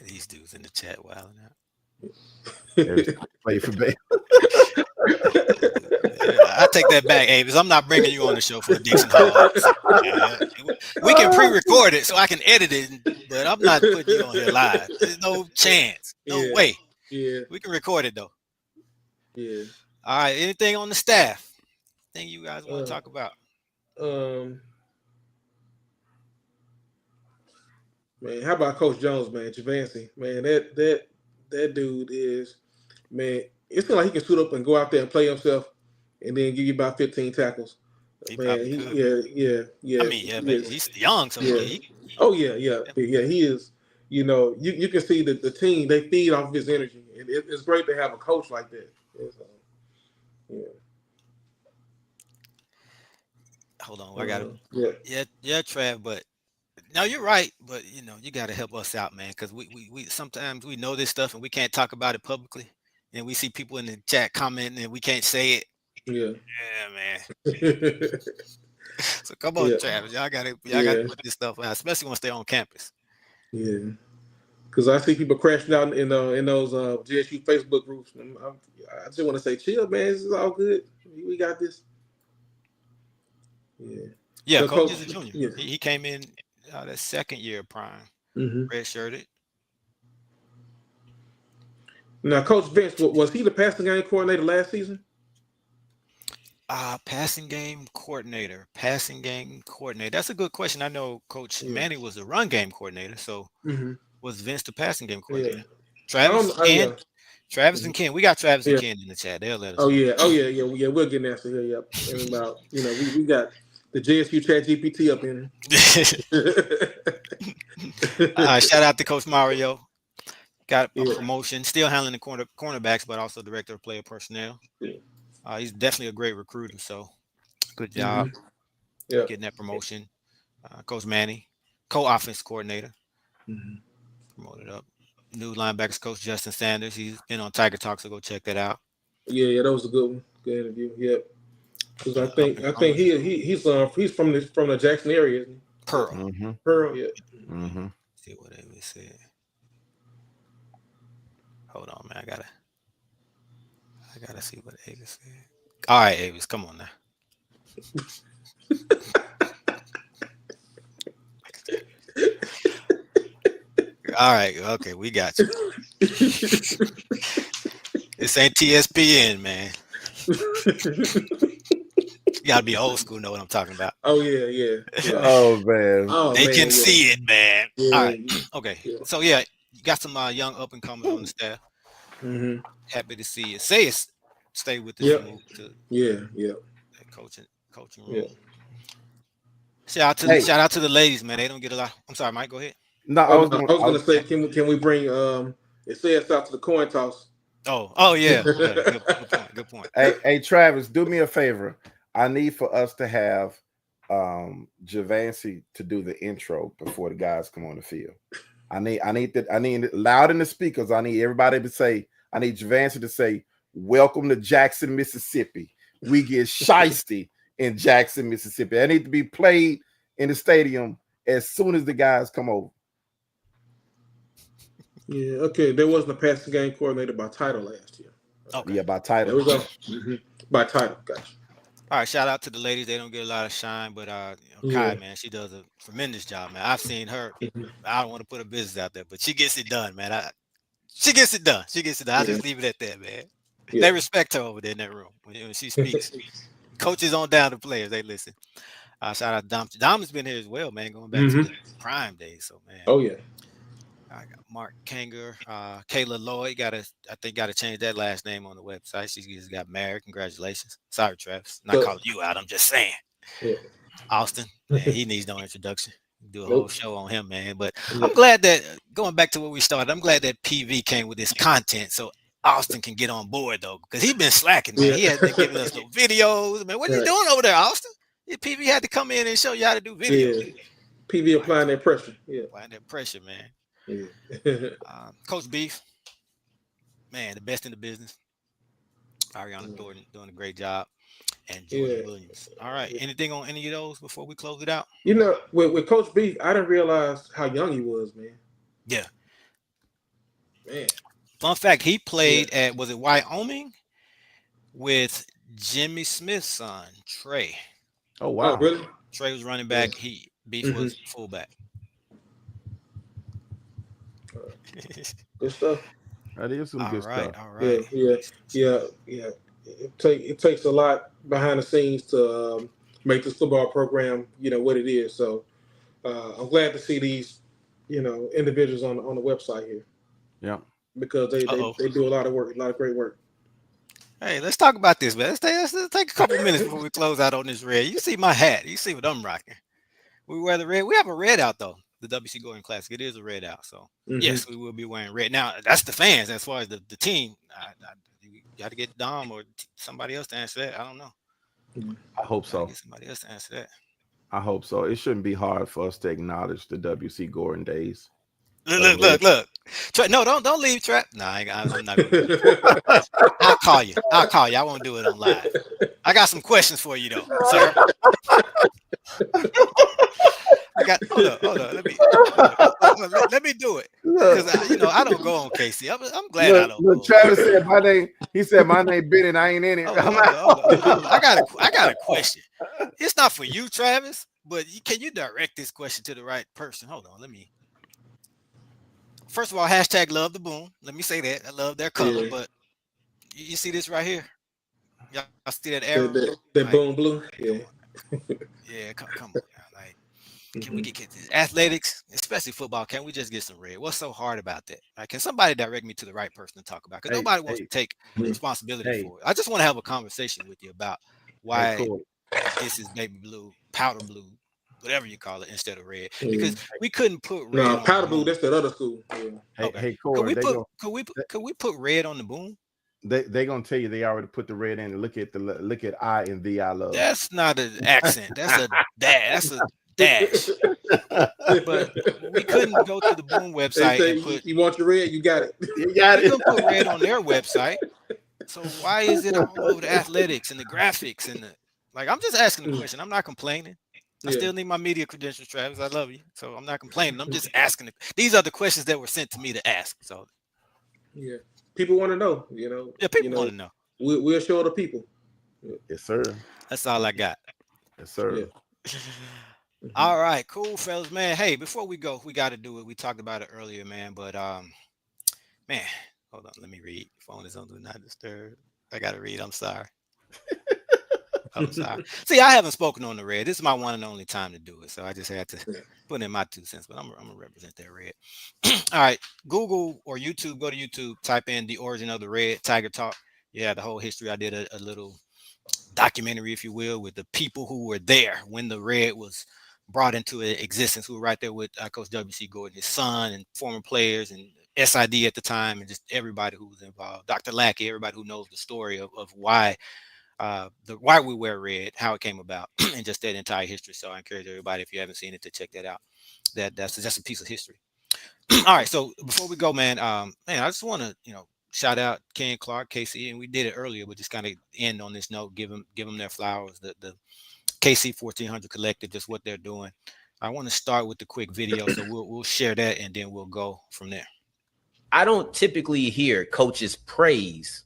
These dudes in the chat wilding out. Play for Bay. I take that back, Avis. I'm not bringing you on the show for a Dixon Hall. We can pre-record it so I can edit it, but I'm not putting you on here live. There's no chance. No way. Yeah. We can record it though. Yeah. All right. Anything on the staff? Thing you guys want to talk about? Man, how about Coach Jones, man? Javancy, man, that dude is, man. It's like he can suit up and go out there and play himself, and then give you about 15 tackles. Man, yeah. I mean, but he's young, so yeah. He is. You know, you can see that the team, they feed off of his energy, and it's great to have a coach like that. Hold on, I got to. Yeah, Trav, but. No, you're right, but you got to help us out, man, because we sometimes we know this stuff and we can't talk about it publicly, and we see people in the chat commenting and we can't say it. Yeah, man. So come on, Travis, y'all got to put this stuff out, especially once they're on campus. Yeah, because I see people crashing out in those GSU Facebook groups. I just want to say, chill, man. This is all good. We got this. Yeah, so Coach is a junior. Yeah. He came in. That second year of prime, red-shirted. Now, Coach Vince, was he the passing game coordinator last season? Passing game coordinator. That's a good question. I know Coach Manny was the run game coordinator, so was Vince the passing game coordinator? Yeah. Travis and Ken. We got Travis and Ken in the chat. They'll let us know. Yeah. We'll get an answer here. Yep. And about we got the JSU Chat GPT up in here. Shout out to Coach Mario. Got a promotion. Still handling the cornerbacks, but also director of player personnel. He's definitely a great recruiter. So good job getting that promotion. Coach Manny, co-offense coordinator. Promoted up. New linebackers coach Justin Sanders. He's been on Tiger Talk, so go check that out. Yeah, that was a good one. Good interview. Yep. Because I think he's from the Jackson area, isn't he? Pearl. Pearl, yeah. See what Avis said. Hold on, man. I gotta see what Avis said. All right, Avis, come on now. All right, okay, we got you. This ain't TSPN, man. You gotta be old school, know what I'm talking about. Oh yeah. Oh man. They can see it, man. All right. Okay. So you got some young up and comers on the staff. Happy to see you. Stay with the move to that coaching room. Shout out to the ladies, man. They don't get a lot. I'm sorry, Mike. Go ahead. No, I was gonna say, can we bring it says out to the coin toss? Oh yeah. Good point. Hey Travis, do me a favor. I need for us to have Javancy to do the intro before the guys come on the field. I need it loud in the speakers. I need everybody to say, I need Javancy to say, "Welcome to Jackson, Mississippi. We get shiesty in Jackson, Mississippi." I need to be played in the stadium as soon as the guys come over. Yeah, okay. There wasn't a passing game coordinator by title last year. Okay. Yeah, by title. There we go. By title, gotcha. All right, shout out to the ladies. They don't get a lot of shine, but Kai, man, she does a tremendous job, man. I've seen her. I don't want to put her business out there, but she gets it done, man. She gets it done. I'll just leave it at that, man. They respect her over there in that room when she speaks. Coaches on down to players, they listen. Shout out to Dom. Dom has been here as well, man, going back to the prime days. So, man. Oh, yeah. I got Mark Kanger, Kayla Lloyd. I think got to change that last name on the website. She just got married. Congratulations. Sorry, Travis. Not calling you out. I'm just saying. Yeah. Austin, man, he needs no introduction. Do a whole show on him, man. But I'm glad that going back to where we started, I'm glad that PV came with this content so Austin can get on board though, because he's been slacking, man. He hasn't been giving us no videos, man. What are you doing over there, Austin? PV had to come in and show you how to do videos. Yeah. PV applying that pressure. Yeah, applying that pressure, man. Yeah. Coach Beef, man, the best in the business. Ariana Thornton doing a great job, and Jordan Williams. All right, anything on any of those before we close it out? You know, with Coach Beef, I didn't realize how young he was, man. Yeah, man. Fun fact: he played at Wyoming with Jimmy Smith's son Trey. Oh wow, really? Trey was running back. Beach was fullback. Good stuff. That is some good stuff. All right. Yeah. It takes a lot behind the scenes to make this football program, what it is. So I'm glad to see these, individuals on the website here. Yeah. Because they do a lot of work, a lot of great work. Hey, let's talk about this, man. Let's take a couple minutes before we close out on this red. You see my hat. You see what I'm rocking. We wear the red. We have a red out, though. The WC Gordon Classic. It is a red out. So, yes, we will be wearing red. Now, that's the fans. As far as the team, you got to get Dom or somebody else to answer that. I don't know. I hope so. Get somebody else to answer that. I hope so. It shouldn't be hard for us to acknowledge the WC Gordon days. Look. No, don't leave, Trap. No, I'm not gonna I'll call you. I won't do it on live. I got some questions for you, though, sir. Hold on. Let me do it. Because I don't go on KC. I'm glad I don't. Look, Travis said my name. He said my name Ben and I ain't in it. Hold on. I got a question. It's not for you, Travis, but can you direct this question to the right person? Hold on. First of all, hashtag love the boom. Let me say that. I love their color, but you see this right here? Y'all see that arrow? That boom blue? Yeah. Yeah, come on. Like, can we get this? Athletics, especially football, can we just get some red? What's so hard about that? Like, can somebody direct me to the right person to talk about? Because nobody wants to take responsibility for it. I just want to have a conversation with you about why this is baby blue, powder blue, whatever you call it, instead of red. Because we couldn't put red. No, powder blue, that's that other school. Yeah. Hey, Corey, could we put red on the boom? They're gonna tell you they already put the red in and look at I and the I love. That's not an accent. That's a dash. But we couldn't go to the boom website and put. You want your red? You got it. You got it. We couldn't put red on their website. So why is it all over the athletics and the graphics and the like? I'm just asking the question. I'm not complaining. I still need my media credentials, Travis. I love you. So I'm not complaining. I'm just asking. These are the questions that were sent to me to ask. So yeah, people want to know. Yeah, people want to know. We'll show the people. Yes, sir. That's all I got. Yes, sir. Yeah. All right, cool, fellas, man. Hey, before we go, we got to do it. We talked about it earlier, man. But man, hold on. Let me read. Phone is on do not disturb. I got to read. I'm sorry. I'm sorry. See, I haven't spoken on the red. This is my one and only time to do it. So I just had to put in my 2 cents, but I'm going to represent that red. All right. Google or YouTube, go to YouTube, type in the origin of the red, Tiger Talk. Yeah, the whole history. I did a little documentary, if you will, with the people who were there when the red was brought into existence, who were right there with Coach W.C. Gordon, his son, and former players, and SID at the time, and just everybody who was involved. Dr. Lackey, everybody who knows the story of why why we wear red, how it came about, and just that entire history. So I encourage everybody, if you haven't seen it, to check that out. That's just a piece of history. All right, so before we go, man, I just want to shout out Ken Clark, KC, and we did it earlier, but just kind of end on this note, give them their flowers. The KC 1400 Collective, just what they're doing. I want to start with the quick video, so we'll share that, and then we'll go from there. I don't typically hear coaches praise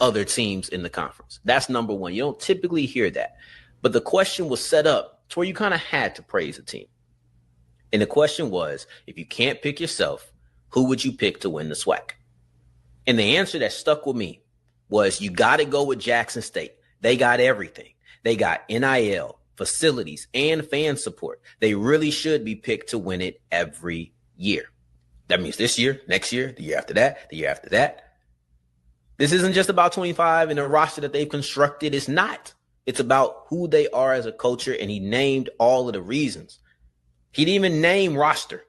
other teams in the conference. That's number one. You don't typically hear that. But the question was set up to where you kind of had to praise a team. And the question was, if you can't pick yourself, who would you pick to win the SWAC? And the answer that stuck with me was, you got to go with Jackson State. They got everything. They got NIL, facilities, and fan support. They really should be picked to win it every year. That means this year, next year, the year after that, the year after that. This isn't just about 25 and a roster that they've constructed. It's not. It's about who they are as a culture, and he named all of the reasons. He didn't even name roster.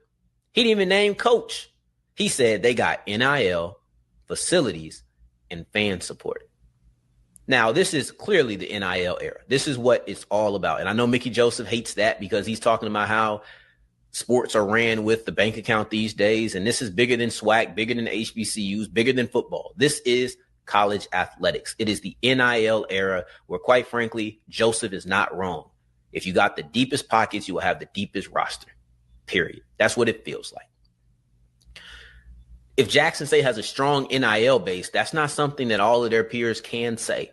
He didn't even name coach. He said they got NIL, facilities, and fan support. Now, this is clearly the NIL era. This is what it's all about. And I know Mickey Joseph hates that because he's talking about how sports are ran with the bank account these days. And this is bigger than SWAC, bigger than HBCUs, bigger than football. This is college athletics. It is the NIL era where, quite frankly, Joseph is not wrong. If you got the deepest pockets, you will have the deepest roster, period. That's what it feels like. If Jackson State has a strong NIL base, that's not something that all of their peers can say.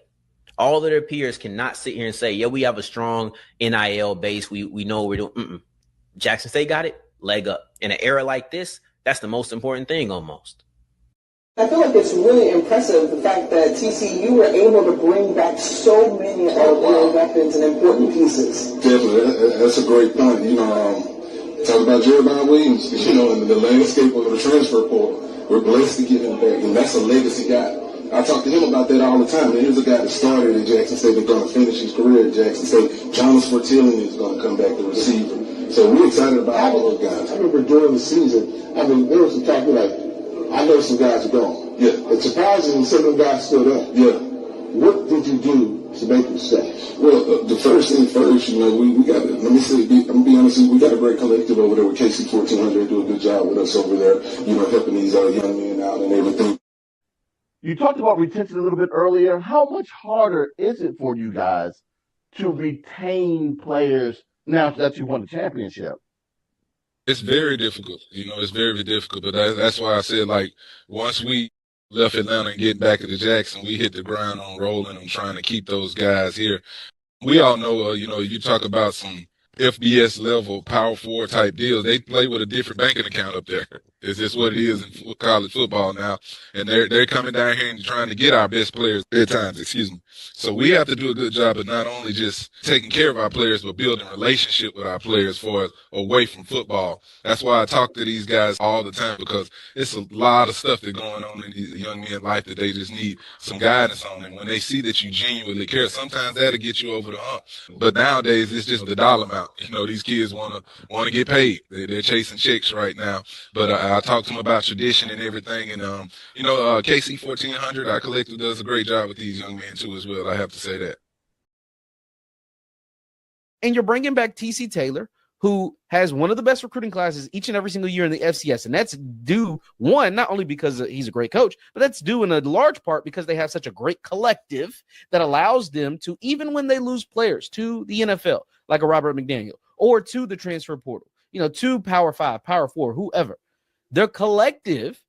All of their peers cannot sit here and say, yeah, we have a strong NIL base. We know what we're doing. Jackson State got it, leg up. In an era like this, that's the most important thing almost. I feel like it's really impressive the fact that TCU were able to bring back so many of their weapons and important pieces. Definitely, that's a great point. Talk about Jeremiah Williams, and the landscape of the transfer portal. We're blessed to get him back, and that's a legacy guy. I talk to him about that all the time. Here's a guy that started at Jackson State and going to finish his career at Jackson State. Jonas Fortillion is going to come back, the receiver. So we're excited about all those guys. I remember during the season, there was some talk like, I know some guys are gone. Yeah. It's surprising some of them guys stood up. Yeah. What did you do to make them stay? Well, the first thing first, we got to, let me say, I'm going to be honest with you, we got a great collective over there with KC 1400. They do a good job with us over there, helping these young men out and everything. You talked about retention a little bit earlier. How much harder is it for you guys to retain players now that you won the championship? It's very difficult. It's very difficult. But that's why I said, once we left Atlanta and getting back to Jackson, we hit the ground on rolling and trying to keep those guys here. We all know, you talk about some FBS level power forward type deals. They play with a different banking account up there. It's just what it is in college football now. And they're coming down here and trying to get our best players at times, So we have to do a good job of not only just taking care of our players, but building a relationship with our players for away from football. That's why I talk to these guys all the time, because it's a lot of stuff that's going on in these young men's life that they just need some guidance on. And when they see that you genuinely care, sometimes that'll get you over the hump. But nowadays, it's just the dollar amount. These kids want to get paid. They're chasing checks right now. But I talk to them about tradition and everything. And, KC 1400, our collective, does a great job with these young men too as well. I have to say that. And you're bringing back TC Taylor, who has one of the best recruiting classes each and every single year in the FCS. And that's due, one, not only because he's a great coach, but that's due in a large part because they have such a great collective that allows them to, even when they lose players to the NFL, like a Robert McDaniel, or to the transfer portal, to Power 5, Power 4, whoever, their collective,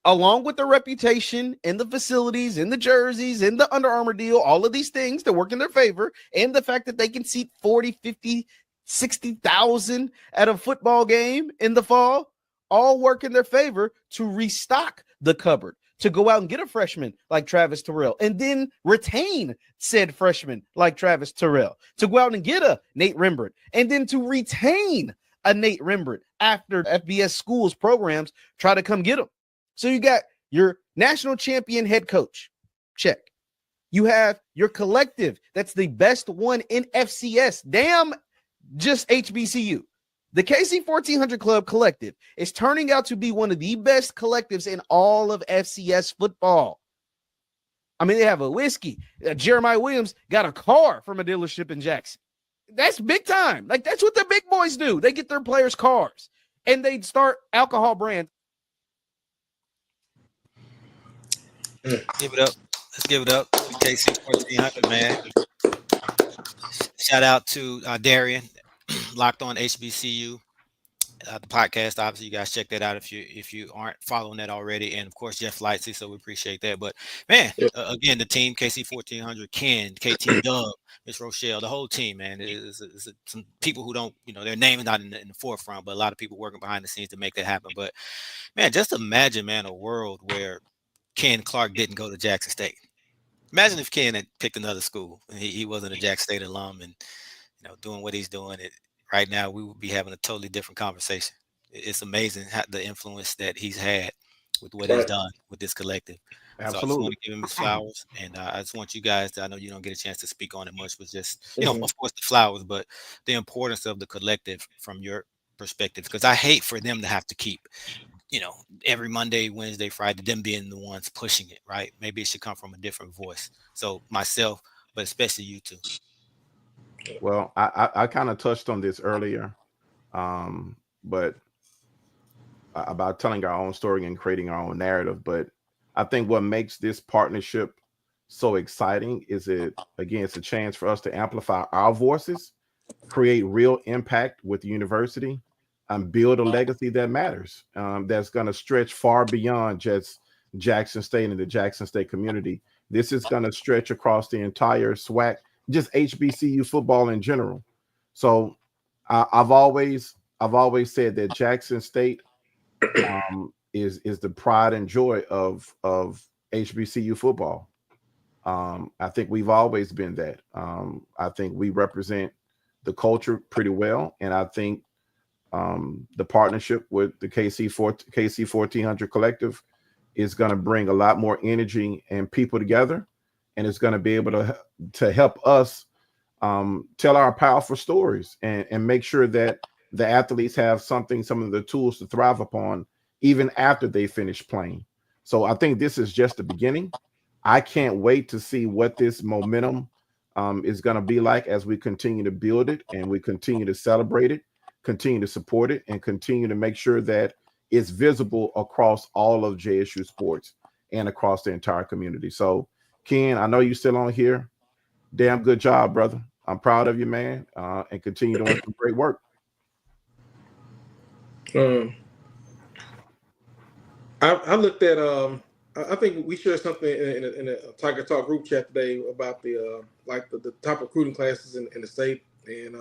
along with the reputation and the facilities and the jerseys and the Under Armour deal, all of these things that work in their favor, and the fact that they can seat 40, 50, 60,000 at a football game in the fall, all work in their favor to restock the cupboard, to go out and get a freshman like Travis Terrell, and then retain said freshman like Travis Terrell, to go out and get a Nate Rembrandt, and then to retain a Nate Rembrandt after FBS schools programs try to come get them. So you got your national champion head coach, check. You have your collective that's the best one in FCS. Damn, just HBCU. The KC 1400 Club collective is turning out to be one of the best collectives in all of FCS football. I mean, they have a whiskey. Jeremiah Williams got a car from a dealership in Jackson. That's big time. That's what the big boys do. They get their players cars and they start alcohol brands. Give it up. Let's give it up to KC 1400, man. Shout out to Darian, Locked On HBCU, the podcast. Obviously, you guys check that out if you aren't following that already, and of course Jeff Lightsey. So we appreciate that. But man, again, the team KC 1400, Ken, KT Dub, Miss Rochelle, the whole team, man. Is some people who don't, their name is not in the forefront, but a lot of people working behind the scenes to make that happen. But man, just imagine, man, a world where Ken Clark didn't go to Jackson State. Imagine if Ken had picked another school and he wasn't a Jackson State alum and doing what he's doing. Right now, we would be having a totally different conversation. It's amazing the influence that he's had with what he's done with this collective. Absolutely. So I just want to give him his flowers, and I just want you guys to, I know you don't get a chance to speak on it much, but just, of course, the flowers, but the importance of the collective from your perspective, because I hate for them to have to keep, every Monday, Wednesday, Friday, them being the ones pushing it, right? Maybe it should come from a different voice. So myself, but especially you two. Well, I kind of touched on this earlier, but about telling our own story and creating our own narrative. But I think what makes this partnership so exciting is it's a chance for us to amplify our voices, create real impact with the university, and build a legacy that matters, that's going to stretch far beyond just Jackson State and the Jackson State community. This is going to stretch across the entire SWAC, just HBCU football in general. So I've always said that Jackson State is the pride and joy of HBCU football. I think we've always been that. I think we represent the culture pretty well, and I think the partnership with the KC 1400 Collective is going to bring a lot more energy and people together, and it's going to be able to help us tell our powerful stories and make sure that the athletes have some of the tools to thrive upon even after they finish playing. So I think this is just the beginning. I can't wait to see what this momentum is going to be like as we continue to build it and we continue to celebrate it, continue to support it, and continue to make sure that it's visible across all of JSU sports and across the entire community. So, Ken, I know you're still on here. Damn good job, brother. I'm proud of you, man, and continue doing some great work. I looked at I think we shared something in a Tiger Talk group chat today about the top recruiting classes in the state, and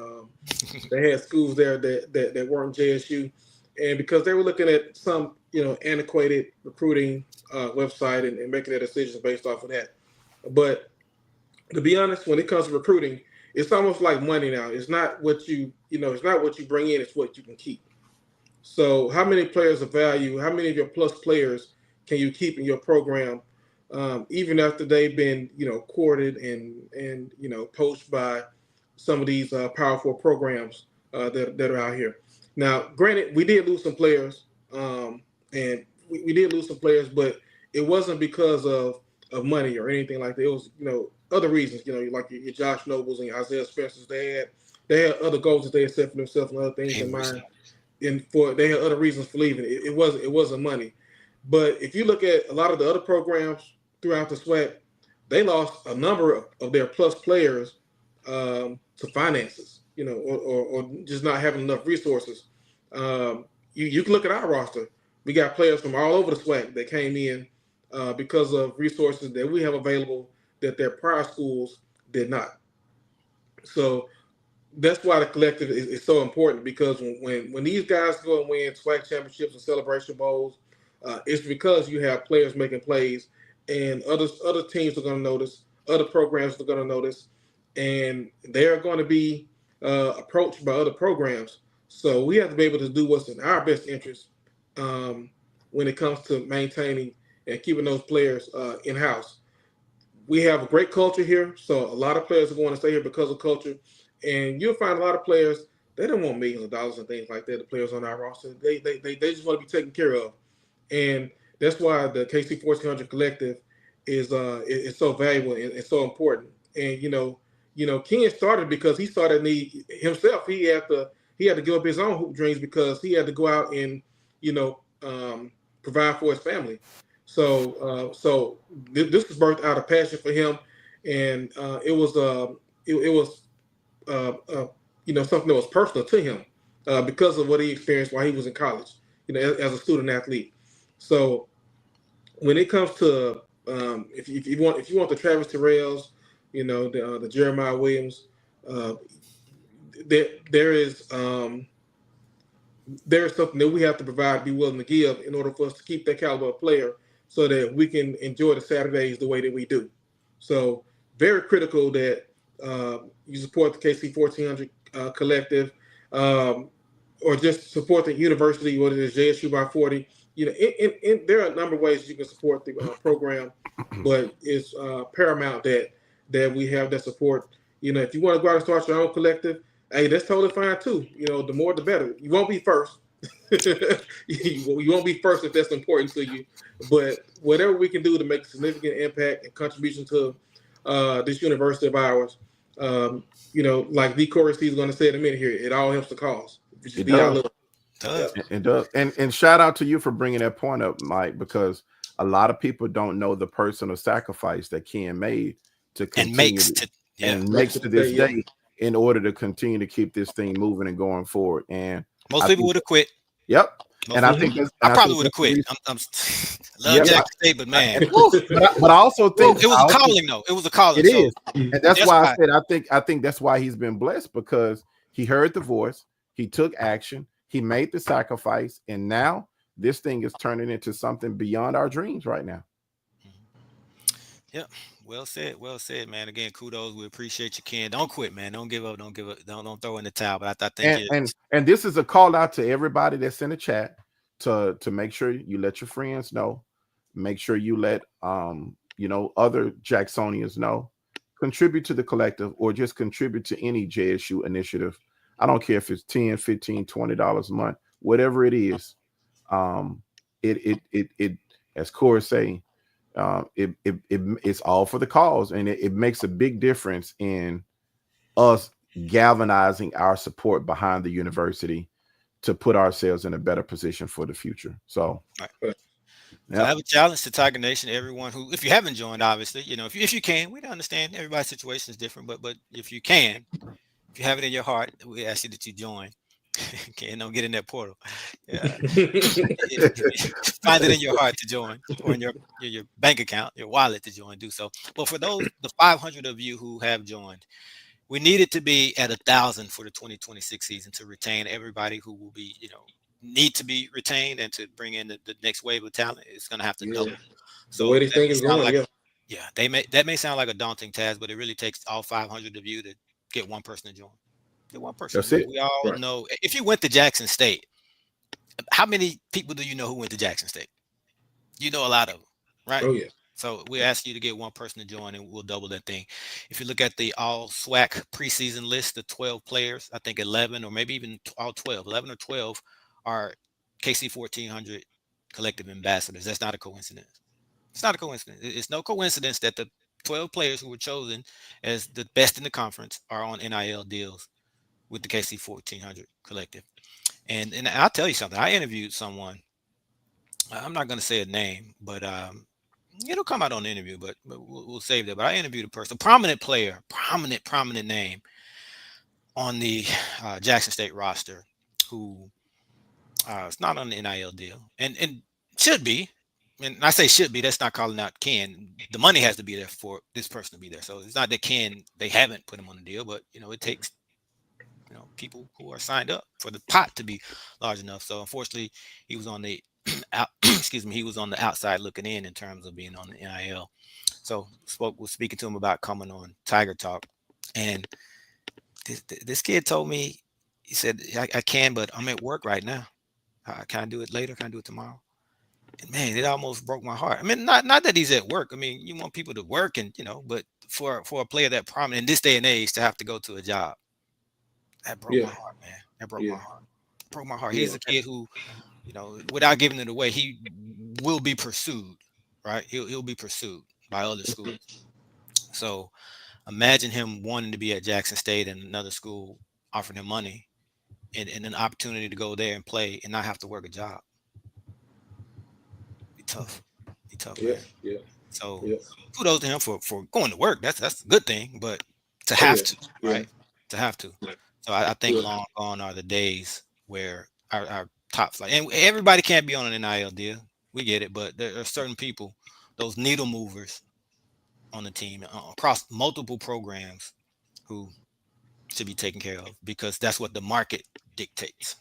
they had schools there that weren't JSU, and because they were looking at some antiquated recruiting website and making their decisions based off of that. But to be honest, when it comes to recruiting, it's almost like money now. It's not what it's not what you bring in, it's what you can keep. So how many players of value, how many of your plus players can you keep in your program, even after they've been, courted and poached by some of these powerful programs that are out here. Now, granted, we did lose some players, and we did lose some players, but it wasn't because of money or anything like that. It was, other reasons, like your Josh Nobles and your Isaiah Spencers. They had other goals that they had set for themselves and other things in mind. And they had other reasons for leaving. It wasn't money. But if you look at a lot of the other programs throughout the SWAC, they lost a number of their plus players to finances, or just not having enough resources. You can look at our roster. We got players from all over the SWAC that came in because of resources that we have available that their prior schools did not. So that's why the collective is so important, because when these guys go and win SWAC championships and celebration bowls, it's because you have players making plays, and other teams are going to notice, other programs are going to notice, and they're going to be approached by other programs. So we have to be able to do what's in our best interest when it comes to maintaining and keeping those players in-house. We have a great culture here, so a lot of players are going to stay here because of culture. And you'll find a lot of players, they don't want millions of dollars and things like that, the players on our roster. They just want to be taken care of. And that's why the KC 1400 Collective is so valuable and so important. And, Ken started because he saw that need himself. He had to give up his own hoop dreams because he had to go out and, provide for his family. So this was birthed out of passion for him. And it was something that was personal to him because of what he experienced while he was in college, as a student athlete. So when it comes to if you want the Travis Terrells, the Jeremiah Williams, there is something that we have to provide, be willing to give in order for us to keep that caliber of player, so that we can enjoy the Saturdays the way that we do. So very critical that you support the KC 1400 Collective, or just support the university, whether it's JSU by 40. There are a number of ways you can support the program, but it's paramount that we have that support. If you want to go out and start your own collective, hey, that's totally fine too. The more the better. You won't be first. You won't be first if that's important to you. But whatever we can do to make a significant impact and contribution to this university of ours, like V. Corey Steve's going to say in a minute here, it all helps the cause. It does. And shout out to you for bringing that point up, Mike, because a lot of people don't know the personal sacrifice that Ken made to continue makes to this day in order to continue to keep this thing moving and going forward. And most people would have quit. Yep. And I think I probably would have quit. I'm love Jackson State, but man, but I also think it was a calling, though. It was a calling. It is, and that's why I said I think that's why he's been blessed, because he heard the voice, He took action. He made the sacrifice, and now this thing is turning into something beyond our dreams right now. Yep. Well said, man. Again, kudos. We appreciate you, Ken. Don't quit, man. Don't give up. Don't throw in the towel. But I think and this is a call out to everybody that's in the chat to make sure you let your friends know. Make sure you let other Jacksonians know. Contribute to the collective, or just contribute to any JSU initiative. I don't care if it's $10, $15, $20 a month, whatever it is. It as Corey saying, it's all for the cause, and it makes a big difference in us galvanizing our support behind the university to put ourselves in a better position for the future. So, So I have a challenge to Tiger Nation. Everyone who, if you haven't joined, obviously, if you can, we understand everybody's situation is different, but if you can, if you have it in your heart, we ask you that you join. Okay, don't get in that portal. Yeah. Find it in your heart to join, or in your bank account, your wallet to join. Do so. But for the 500 of you who have joined, we need it to be at 1,000 for the 2026 season to retain everybody who will be, need to be retained, and to bring in the next wave of talent. It's going to have to double. So the way this thing is going, that may sound like a daunting task, but it really takes all 500 of you to get one person to join. Get one person. That's it. We all know. If you went to Jackson State, how many people do you know who went to Jackson State? You know a lot of them, right? Oh, yeah. So we ask you to get one person to join, and we'll double that thing. If you look at the all SWAC preseason list, the 12 players, I think 11 or maybe even all 12, 11 or 12 are KC 1400 collective ambassadors. That's not a coincidence. It's not a coincidence. It's no coincidence that the 12 players who were chosen as the best in the conference are on NIL deals with the KC 1400 collective. And I'll tell you something. I interviewed someone. I'm not going to say a name, but it'll come out on the interview, but we'll save that. But I interviewed a person, a prominent player, prominent name on the Jackson State roster, who is not on the NIL deal, and should be. And I say should be. That's not calling out Ken. The money has to be there for this person to be there. So it's not that they haven't put him on the deal, but it takes people who are signed up for the pot to be large enough. So unfortunately, he was on the he was on the outside looking in terms of being on the NIL. So was speaking to him about coming on Tiger Talk, and this kid told me, he said, I can, but I'm at work right now. Can I do it later? Can I do it tomorrow? And man, it almost broke my heart. I mean, not that he's at work. I mean, you want people to work, and but for a player that prominent in this day and age to have to go to a job, that broke my heart, man. That broke my heart. Broke my heart. He's a kid who, without giving it away, he will be pursued, right? He'll be pursued by other schools. So imagine him wanting to be at Jackson State and another school offering him money and an opportunity to go there and play and not have to work a job. Be tough, man. Yeah. So kudos to him for going to work. That's a good thing, but to have to, right? To have to. So I think long gone are the days where our top flight, and everybody can't be on an NIL deal. We get it, but there are certain people, those needle movers on the team across multiple programs, who should be taken care of, because that's what the market dictates.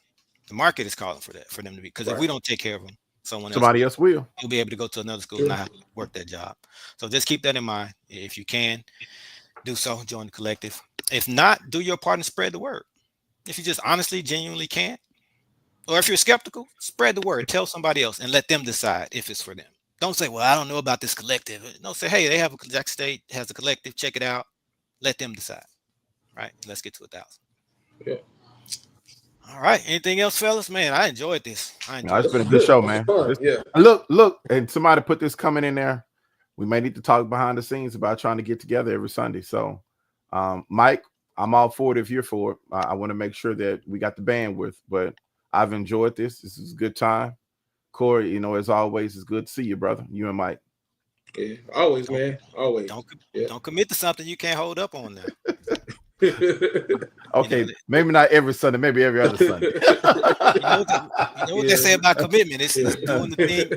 The market is calling for that, for them to be, because if we don't take care of them, somebody else will. You'll be able to go to another school and not have to work that job. So just keep that in mind. If you can do so, join the collective. If not, do your part and spread the word. If you just honestly, genuinely can't, or if you're skeptical, spread the word. Tell somebody else and let them decide if it's for them. Don't say, well, I don't know about this collective. No, say, hey, they have a Jackson State has a collective. Check it out. Let them decide. Right? Let's get to 1,000. Yeah. All right. Anything else, fellas? Man, I enjoyed this. It's been a good show, man. Look, and somebody put this comment in there. We may need to talk behind the scenes about trying to get together every Sunday. So, Mike, I'm all for it if you're for it. I want to make sure that we got the bandwidth, but I've enjoyed this. This is a good time. Corey, as always, it's good to see you, brother. You and Mike. Yeah, always, man. Always. Don't commit to something you can't hold up on there. Okay, maybe not every Sunday, maybe every other Sunday. You know what they say about commitment? It's doing the thing.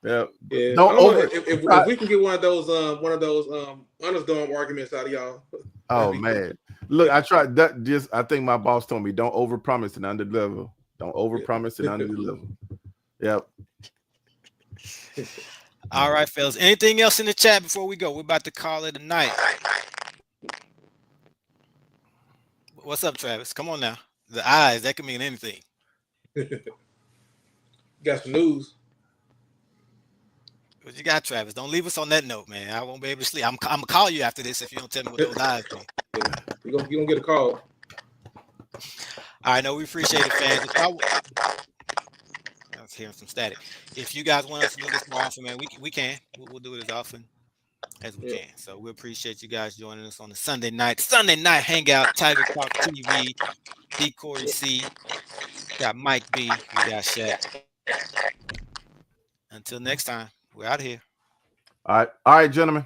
Yeah. If we can get one of those honest dome arguments out of y'all. Oh man, Look, I tried that. I think my boss told me don't overpromise and underdeliver. Don't overpromise and underdeliver. Yep. All right, fellas. Anything else in the chat before we go? We're about to call it a night. What's up, Travis? Come on now. The eyes, that can mean anything. Got some news. What you got, Travis? Don't leave us on that note, man. I won't be able to sleep. I'm gonna call you after this if you don't tell me what those eyes mean. You're gonna get a call. All right, no, we appreciate it, fans. I was hearing some static. If you guys want us to do this more often, man, we can. We'll do it as often as we can. So we appreciate you guys joining us on the Sunday night hangout. Tiger Talk TV. D. Corey C. Got Mike B. We got Shaq. Until next time, we're out of here. All right, gentlemen.